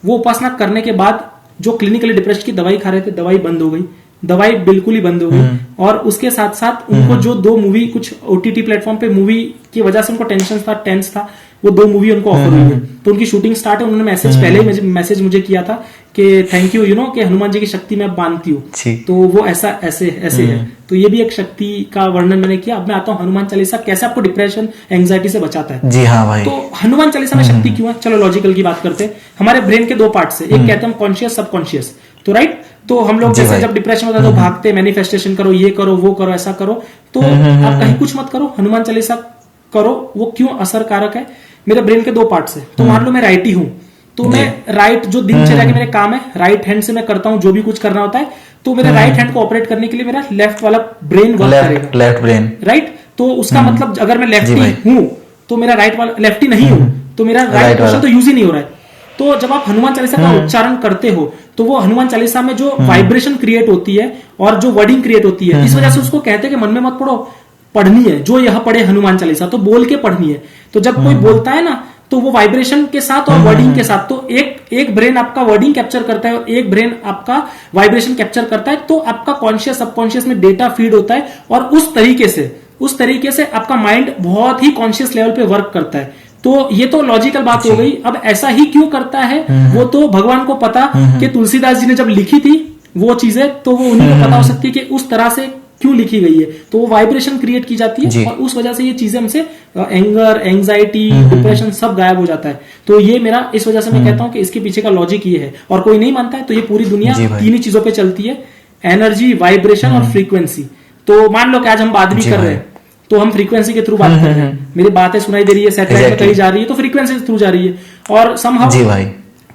वो उपासना करने के बाद जो क्लिनिकली डिप्रेशन की दवाई खा रहे थे, दवाई बंद हो गई, दवाई बिल्कुल ही बंद हो गई। और उसके साथ साथ उनको जो 2 मूवी कुछ ओटीटी प्लेटफॉर्म पे मूवी की वजह से उनको टेंशन था, टेंस था, वो 2 मूवी उनको ऑफर हुई है। तो उनकी शूटिंग स्टार्ट है। उन्होंने मैसेज पहले ही मैसेज मुझे किया था कि थैंक यू, कि हनुमान जी की शक्ति मैं मानती हूँ। तो वो ऐसे है। तो ये भी एक शक्ति का वर्णन मैंने किया। अब मैं आता हूँ हनुमान चालीसा कैसे आपको डिप्रेशन, एंग्जाइटी से बचाता है। जी हाँ भाई। तो हनुमान चालीसा में शक्ति क्यों है, चलो लॉजिकल की बात करते हैं। हमारे ब्रेन के 2 पार्ट्स है, एक कहते हैं कॉन्शियस, सबकॉन्शियस। तो राइट, तो हम लोग जैसे जब डिप्रेशन होता है तो भागते, मैनिफेस्टेशन करो, ये करो, वो करो, ऐसा करो। तो आप कहीं कुछ मत करो, हनुमान चालीसा करो। वो क्यों असरकारक है? मेरे ब्रेन के 2 पार्ट्स है। तो मान लो मैं राइटी हूं, तो मैं राइट, जो दिनचर्या के मेरे काम है, राइट हैंड से मैं करता हूं जो भी कुछ करना होता है। तो मेरे राइट हैंड को ऑपरेट करने के लिए मेरा लेफ्ट वाला ब्रेन वर्क करेगा, लेफ्ट ब्रेन, राइट। तो उसका मतलब अगर मैं लेफ्टी हूं तो मेरा राइट वाला, लेफ्टी नहीं हूं तो मेरा राइट पोर्शन तो यूज ही नहीं हो रहा है। तो जब आप हनुमान चालीसा का उच्चारण करते हो तो वो हनुमान चालीसा में जो वाइब्रेशन क्रिएट होती है और जो वर्डिंग क्रिएट होती है, इस वजह से उसको कहते हैं कि मन में मत पढ़ो, पढ़नी है। जो यह पढ़े हनुमान चालीसा तो बोल के पढ़नी है। तो जब कोई बोलता है ना, तो वो वाइब्रेशन के साथ और वर्डिंग के साथ, तो एक ब्रेन आपका वर्डिंग कैप्चर करता है और एक ब्रेन आपका वाइब्रेशन कैप्चर करता है। तो आपका कॉन्शियस, सबकॉन्शियस में डेटा फीड होता है, और उस तरीके से आपका माइंड बहुत ही कॉन्शियस लेवल पे वर्क करता है। तो ये तो लॉजिकल बात हो गई। अब ऐसा ही क्यों करता है, वो तो भगवान को पता कि तुलसीदास जी ने जब लिखी थी वो चीजें, तो वो उन्हीं को पता हो सकती है कि उस तरह से क्यों लिखी गई है। तो वो वाइब्रेशन क्रिएट की जाती है और उस वजह से ये चीजें हमसे, एंगर, एंजाइटी, डिप्रेशन सब गायब हो जाता है। तो ये मेरा, इस वजह से मैं कहता हूं कि इसके पीछे का लॉजिक ये है। और कोई नहीं मानता है तो ये पूरी दुनिया 3 ही चीजों पे चलती है, एनर्जी, वाइब्रेशन और फ्रीक्वेंसी। तो मान लो कि आज हम बात भी कर रहे हैं तो हम फ्रीक्वेंसी के थ्रू बात कर रहे हैं, मेरी बातें सुनाई दे रही है, सैटेलाइट में कहीं जा रही है तो फ्रीक्वेंसी के थ्रू जा रही है। और समहाउ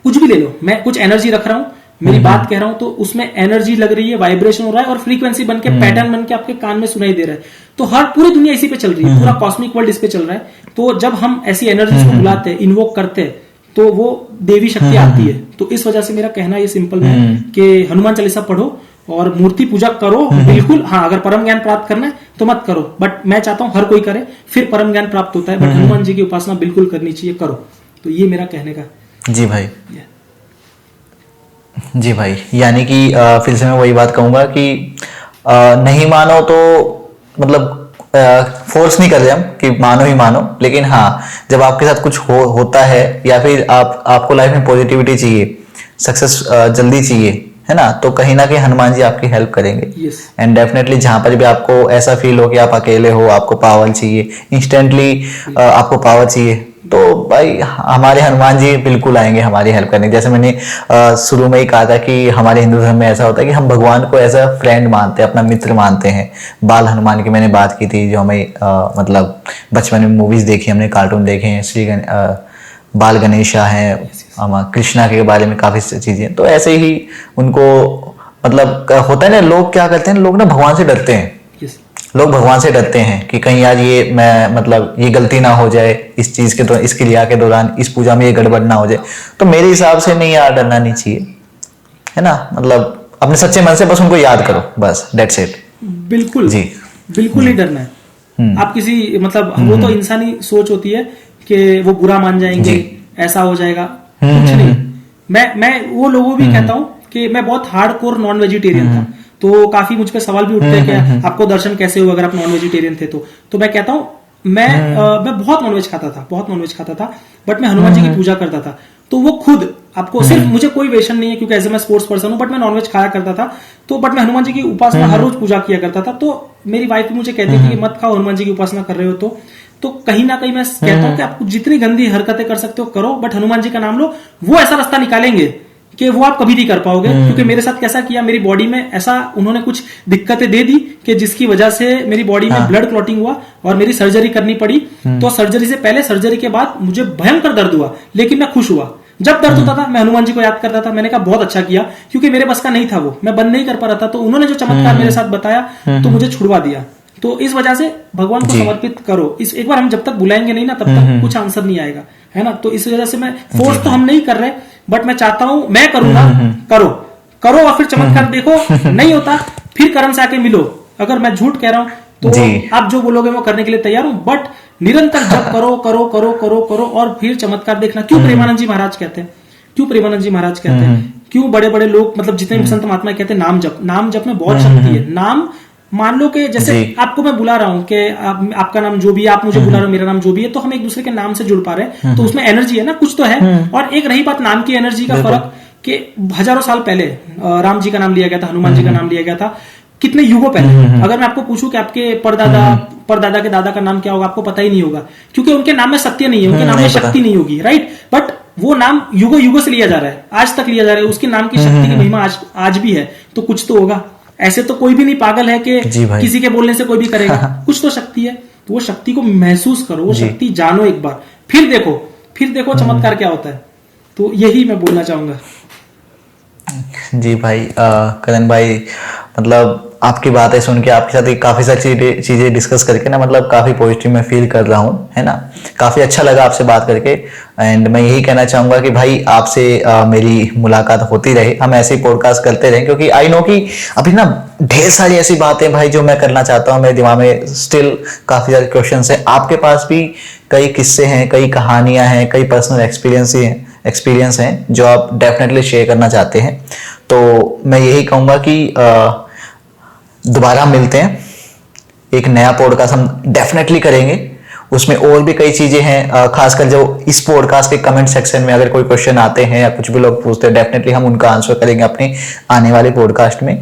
कुछ भी ले लो, मैं कुछ एनर्जी रख रहा हूं, मेरी बात कह रहा हूं, तो उसमें एनर्जी लग रही है, वाइब्रेशन हो रहा है और फ्रीक्वेंसी बन के पैटर्न बन के आपके कान में सुनाई दे रहा है। तो हर पूरी दुनिया इसी पे चल रही है, पूरा कॉस्मिक वर्ल्ड इस पे चल रहा है। तो जब हम ऐसी एनर्जी को बुलाते हैं, इन्वोक करते हैं, तो वो देवी शक्ति आती है। तो इस वजह से मेरा कहना ये सिंपल है कि हनुमान चालीसा पढ़ो और मूर्ति पूजा करो, बिल्कुल। हाँ, अगर परम ज्ञान प्राप्त करना है तो मत करो, बट मैं चाहता हूं हर कोई करे, फिर परम ज्ञान प्राप्त होता है। बट हनुमान जी की उपासना बिल्कुल करनी चाहिए, करो। तो ये मेरा कहने का। जी भाई, जी भाई, यानी कि फिर से मैं वही बात कहूंगा कि नहीं मानो तो मतलब फोर्स नहीं कर रहे हम कि मानो ही मानो, लेकिन हाँ, जब आपके साथ कुछ होता है या फिर आपको लाइफ में पॉजिटिविटी चाहिए, सक्सेस जल्दी चाहिए, है ना, तो कहीं ना कहीं हनुमान जी आपकी हेल्प करेंगे। एंड डेफिनेटली जहां पर भी आपको ऐसा फील हो कि आप अकेले हो, आपको पावर चाहिए, इंस्टेंटली आपको पावर चाहिए, तो भाई हमारे हनुमान जी बिल्कुल आएंगे हमारी हेल्प करने। जैसे मैंने शुरू में ही कहा था कि हमारे हिंदू धर्म में ऐसा होता है कि हम भगवान को एज अ फ्रेंड मानते हैं, अपना मित्र मानते हैं। बाल हनुमान की मैंने बात की थी, जो हमें मतलब बचपन में मूवीज देखी, हमने कार्टून देखे हैं, बाल गणेशा है, कृष्णा के बारे में काफी चीजें। तो ऐसे ही उनको मतलब होता है ना, लोग क्या करते हैं, लोग ना भगवान से डरते हैं। लोग भगवान से डरते हैं कि कहीं आज ये मैं मतलब ये गलती ना हो जाए, इस चीज के दौरान, इस क्रिया के दौरान, इस पूजा में ये गड़बड़ ना हो जाए। तो मेरे हिसाब से नहीं यार, डरना नहीं चाहिए, है ना। मतलब अपने सच्चे मन से बस उनको याद करो, बस दैट्स इट। बिल्कुल जी, बिल्कुल नहीं डरना है। आप किसी मतलब वो तो इंसानी सोच होती है कि वो बुरा मान जाएंगे, ऐसा हो जाएगा, कुछ नहीं। मैं वो लोगों भी कहता हूँ कि मैं बहुत हार्डकोर नॉन वेजिटेरियन था, तो काफी मुझ पे सवाल भी उठते हैं कि आपको दर्शन कैसे हुआ अगर आप नॉन वेजिटेरियन थे तो मैं कहता हूँ मैं बहुत नॉनवेज खाता था, बट मैं हनुमान जी की पूजा करता था। तो वो खुद आपको सिर्फ मुझे कोई वेशन नहीं है क्योंकि एज ए मैं स्पोर्ट्स पर्सन हूं, बट मैं नॉनवेज खाया करता था, तो बट मैं हनुमान जी की उपासना हर रोज पूजा किया करता था। तो मेरी वाइफ भी मुझे कहती थी कि मत खाओ, हनुमान जी की उपासना कर रहे हो तो कहीं ना कहीं मैं कहता हूं कि आप जितनी गंदी हरकतें कर सकते हो करो, बट हनुमान जी का नाम लो, वो ऐसा रास्ता निकालेंगे कि वो आप कभी नहीं कर पाओगे। क्योंकि मेरे साथ कैसा किया, मेरी बॉडी में ऐसा उन्होंने कुछ दिक्कतें दे दी कि जिसकी वजह से मेरी बॉडी में ब्लड क्लॉटिंग हुआ और मेरी सर्जरी करनी पड़ी। तो सर्जरी से पहले, सर्जरी के बाद मुझे भयंकर दर्द हुआ, लेकिन मैं खुश हुआ। जब दर्द होता था मैं हनुमान जी को याद करता था। मैंने कहा बहुत अच्छा किया, क्योंकि मेरे बस का नहीं था, वो मैं बंद नहीं कर पा रहा था, तो उन्होंने जो चमत्कार मेरे साथ बताया तो मुझे छुड़वा दिया। तो इस वजह से भगवान को समर्पित करो। इस एक बार हम जब तक बुलाएंगे नहीं ना तब तक कुछ आंसर नहीं आएगा, है ना। तो इस वजह से मैं फोर्स तो हम नहीं कर रहे, बट मैं चाहता हूं, मैं करूंगा, करो और फिर चमत्कार देखो। नहीं होता फिर कर्म से आके मिलो। अगर मैं झूठ कह रहा हूं तो आप जो बोलोगे वो करने के लिए तैयार हूं, बट निरंतर जब करो करो करो करो करो और फिर चमत्कार देखना। क्यों प्रेमानंद जी महाराज कहते हैं, क्यों बड़े बड़े लोग, मतलब जितने भी संत महात्मा कहते हैं नाम जप में बहुत शक्ति है। नाम मान लो कि जैसे आपको मैं बुला रहा हूं कि आपका नाम जो भी है, आप मुझे बुला रहे हो, मेरा नाम जो भी है, तो हम एक दूसरे के नाम से जुड़ पा रहे हैं, तो उसमें एनर्जी है ना, कुछ तो है। और एक रही बात नाम की एनर्जी का फर्क, कि हजारों साल पहले राम जी का नाम लिया गया था, हनुमान जी का नाम लिया गया था, कितने युगों पहले। अगर मैं आपको पूछूं कि आपके परदादा के दादा का नाम क्या होगा, आपको पता ही नहीं होगा, क्योंकि उनके नाम में सत्य नहीं है, उनके नाम में शक्ति नहीं होगी, राइट। बट वो नाम युगों से लिया जा रहा है, आज तक लिया जा रहा है, उसके नाम की शक्ति की महिमा आज भी है, तो कुछ तो होगा। ऐसे तो कोई भी नहीं पागल है कि किसी के बोलने से कोई भी करेगा, कुछ तो शक्ति है। तो वो शक्ति को महसूस करो, वो शक्ति जानो एक बार, फिर देखो चमत्कार क्या होता है। तो यही मैं बोलना चाहूंगा। जी भाई, करण भाई, मतलब आपकी बातें सुन के, आपके साथ काफी सारी चीजें डिस्कस करके ना, मतलब काफी पॉजिटिव मैं फील कर रहा हूँ, है ना। काफी अच्छा लगा आपसे बात करके। एंड मैं यही कहना चाहूंगा कि भाई आपसे मेरी मुलाकात होती रहे, हम ऐसे ही पॉडकास्ट करते रहें, क्योंकि आई नो कि अभी ना ढेर सारी ऐसी बातें भाई जो मैं करना चाहता हूँ, मेरे दिमाग में स्टिल काफी सारे क्वेश्चंस हैं। आपके पास भी कई किस्से हैं, कई कहानियां हैं, कई पर्सनल एक्सपीरियंस हैं जो आप डेफिनेटली शेयर करना चाहते हैं। तो मैं यही कहूंगा कि दोबारा मिलते हैं, एक नया पॉडकास्ट हम डेफिनेटली करेंगे, उसमें और भी कई चीजें हैं। खासकर जो इस पॉडकास्ट के कमेंट सेक्शन में अगर कोई क्वेश्चन आते हैं या कुछ भी लोग पूछते हैं, डेफिनेटली हम उनका आंसर करेंगे अपने आने वाले पॉडकास्ट में।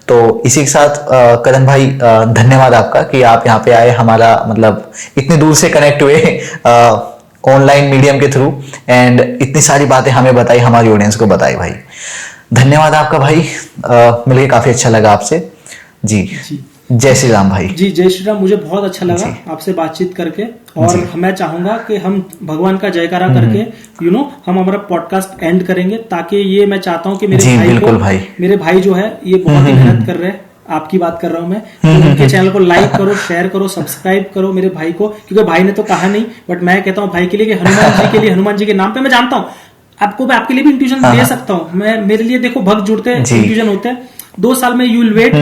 तो इसी के साथ करण भाई, धन्यवाद आपका कि आप यहाँ पे आए, हमारा मतलब इतनी दूर से कनेक्ट हुए ऑनलाइन मीडियम के थ्रू, एंड इतनी सारी बातें हमें बताई, हमारी ऑडियंस को बताई। भाई धन्यवाद आपका भाई, मिलके काफी अच्छा लगा आपसे। जी जय श्री राम भाई। जी जय श्री राम। मुझे बहुत अच्छा लगा आपसे बातचीत करके, और मैं चाहूंगा कि हम भगवान का जयकारा करके हम हमारा पॉडकास्ट एंड करेंगे, ताकि ये मैं चाहता हूँ कि मेरे भाई जो है ये बहुत ही मेहनत कर रहे हैं। आपकी बात कर रहा हूं मैं, तो उनके चैनल को लाइक करो, शेयर करो, सब्सक्राइब करो मेरे भाई को, क्योंकि भाई ने तो कहा नहीं, बट मैं कहता हूँ भाई के लिए कि हनुमान जी के नाम पे मैं जानता हूँ मैं आपके लिए भी इंट्यूजन दे सकता हूँ। मेरे लिए देखो भक्त जुड़ते हैं, इंट्यूजन होते हैं। 2 साल में यू विल वेट।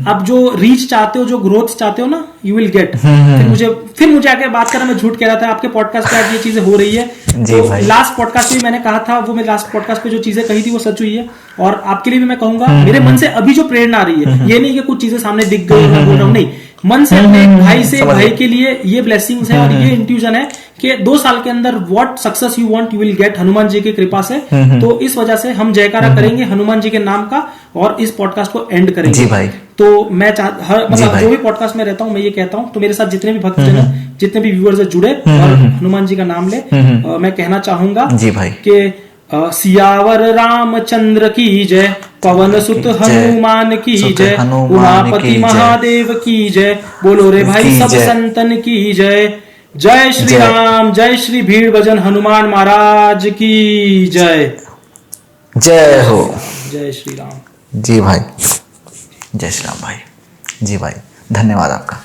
आप जो रीच चाहते हो, जो ग्रोथ चाहते हो ना, यू विल गेट। फिर मुझे आके बात करना, मैं झूठ कह रहा था आपके पॉडकास्ट पे आज ये चीजें हो रही है। तो लास्ट पॉडकास्ट में मैंने कहा था, वो मेरे लास्ट पॉडकास्ट पे जो चीजें कही थी वो सच हुई है। और आपके लिए भी मैं कहूंगा, मेरे मन से अभी जो प्रेरणा आ रही है, ये नहीं कि कुछ चीजें सामने दिख गई मैं बोल रहा हूँ, नहीं, मन से अपने भाई के लिए ये ब्लेसिंग्स है और ये इंट्यूजन है कि 2 साल के अंदर what success you want you will get, Hanuman ji की कृपा से। तो इस वजह से हम जयकारा करेंगे हनुमान जी के नाम का, और इस पॉडकास्ट को एंड करेंगे। जी भाई। तो मैं मतलब जो भी पॉडकास्ट में रहता हूँ मैं ये कहता हूँ, तो मेरे साथ जितने भी भक्तजन हैं, जितने भी व्यूअर्स जुड़े और हनुमान जी का नाम ले, मैं कहना चाहूंगा कि सियावर रामचंद्र की जय, पवन सुत हनुमान की जय, उमापति महादेव की जय, बोलो रे भाई सब संतन की जय। जय श्री राम, जय श्री भीड़ भजन हनुमान महाराज की जय। जय हो। जय श्री राम। जी भाई, जय श्री राम भाई। जी भाई, धन्यवाद आपका।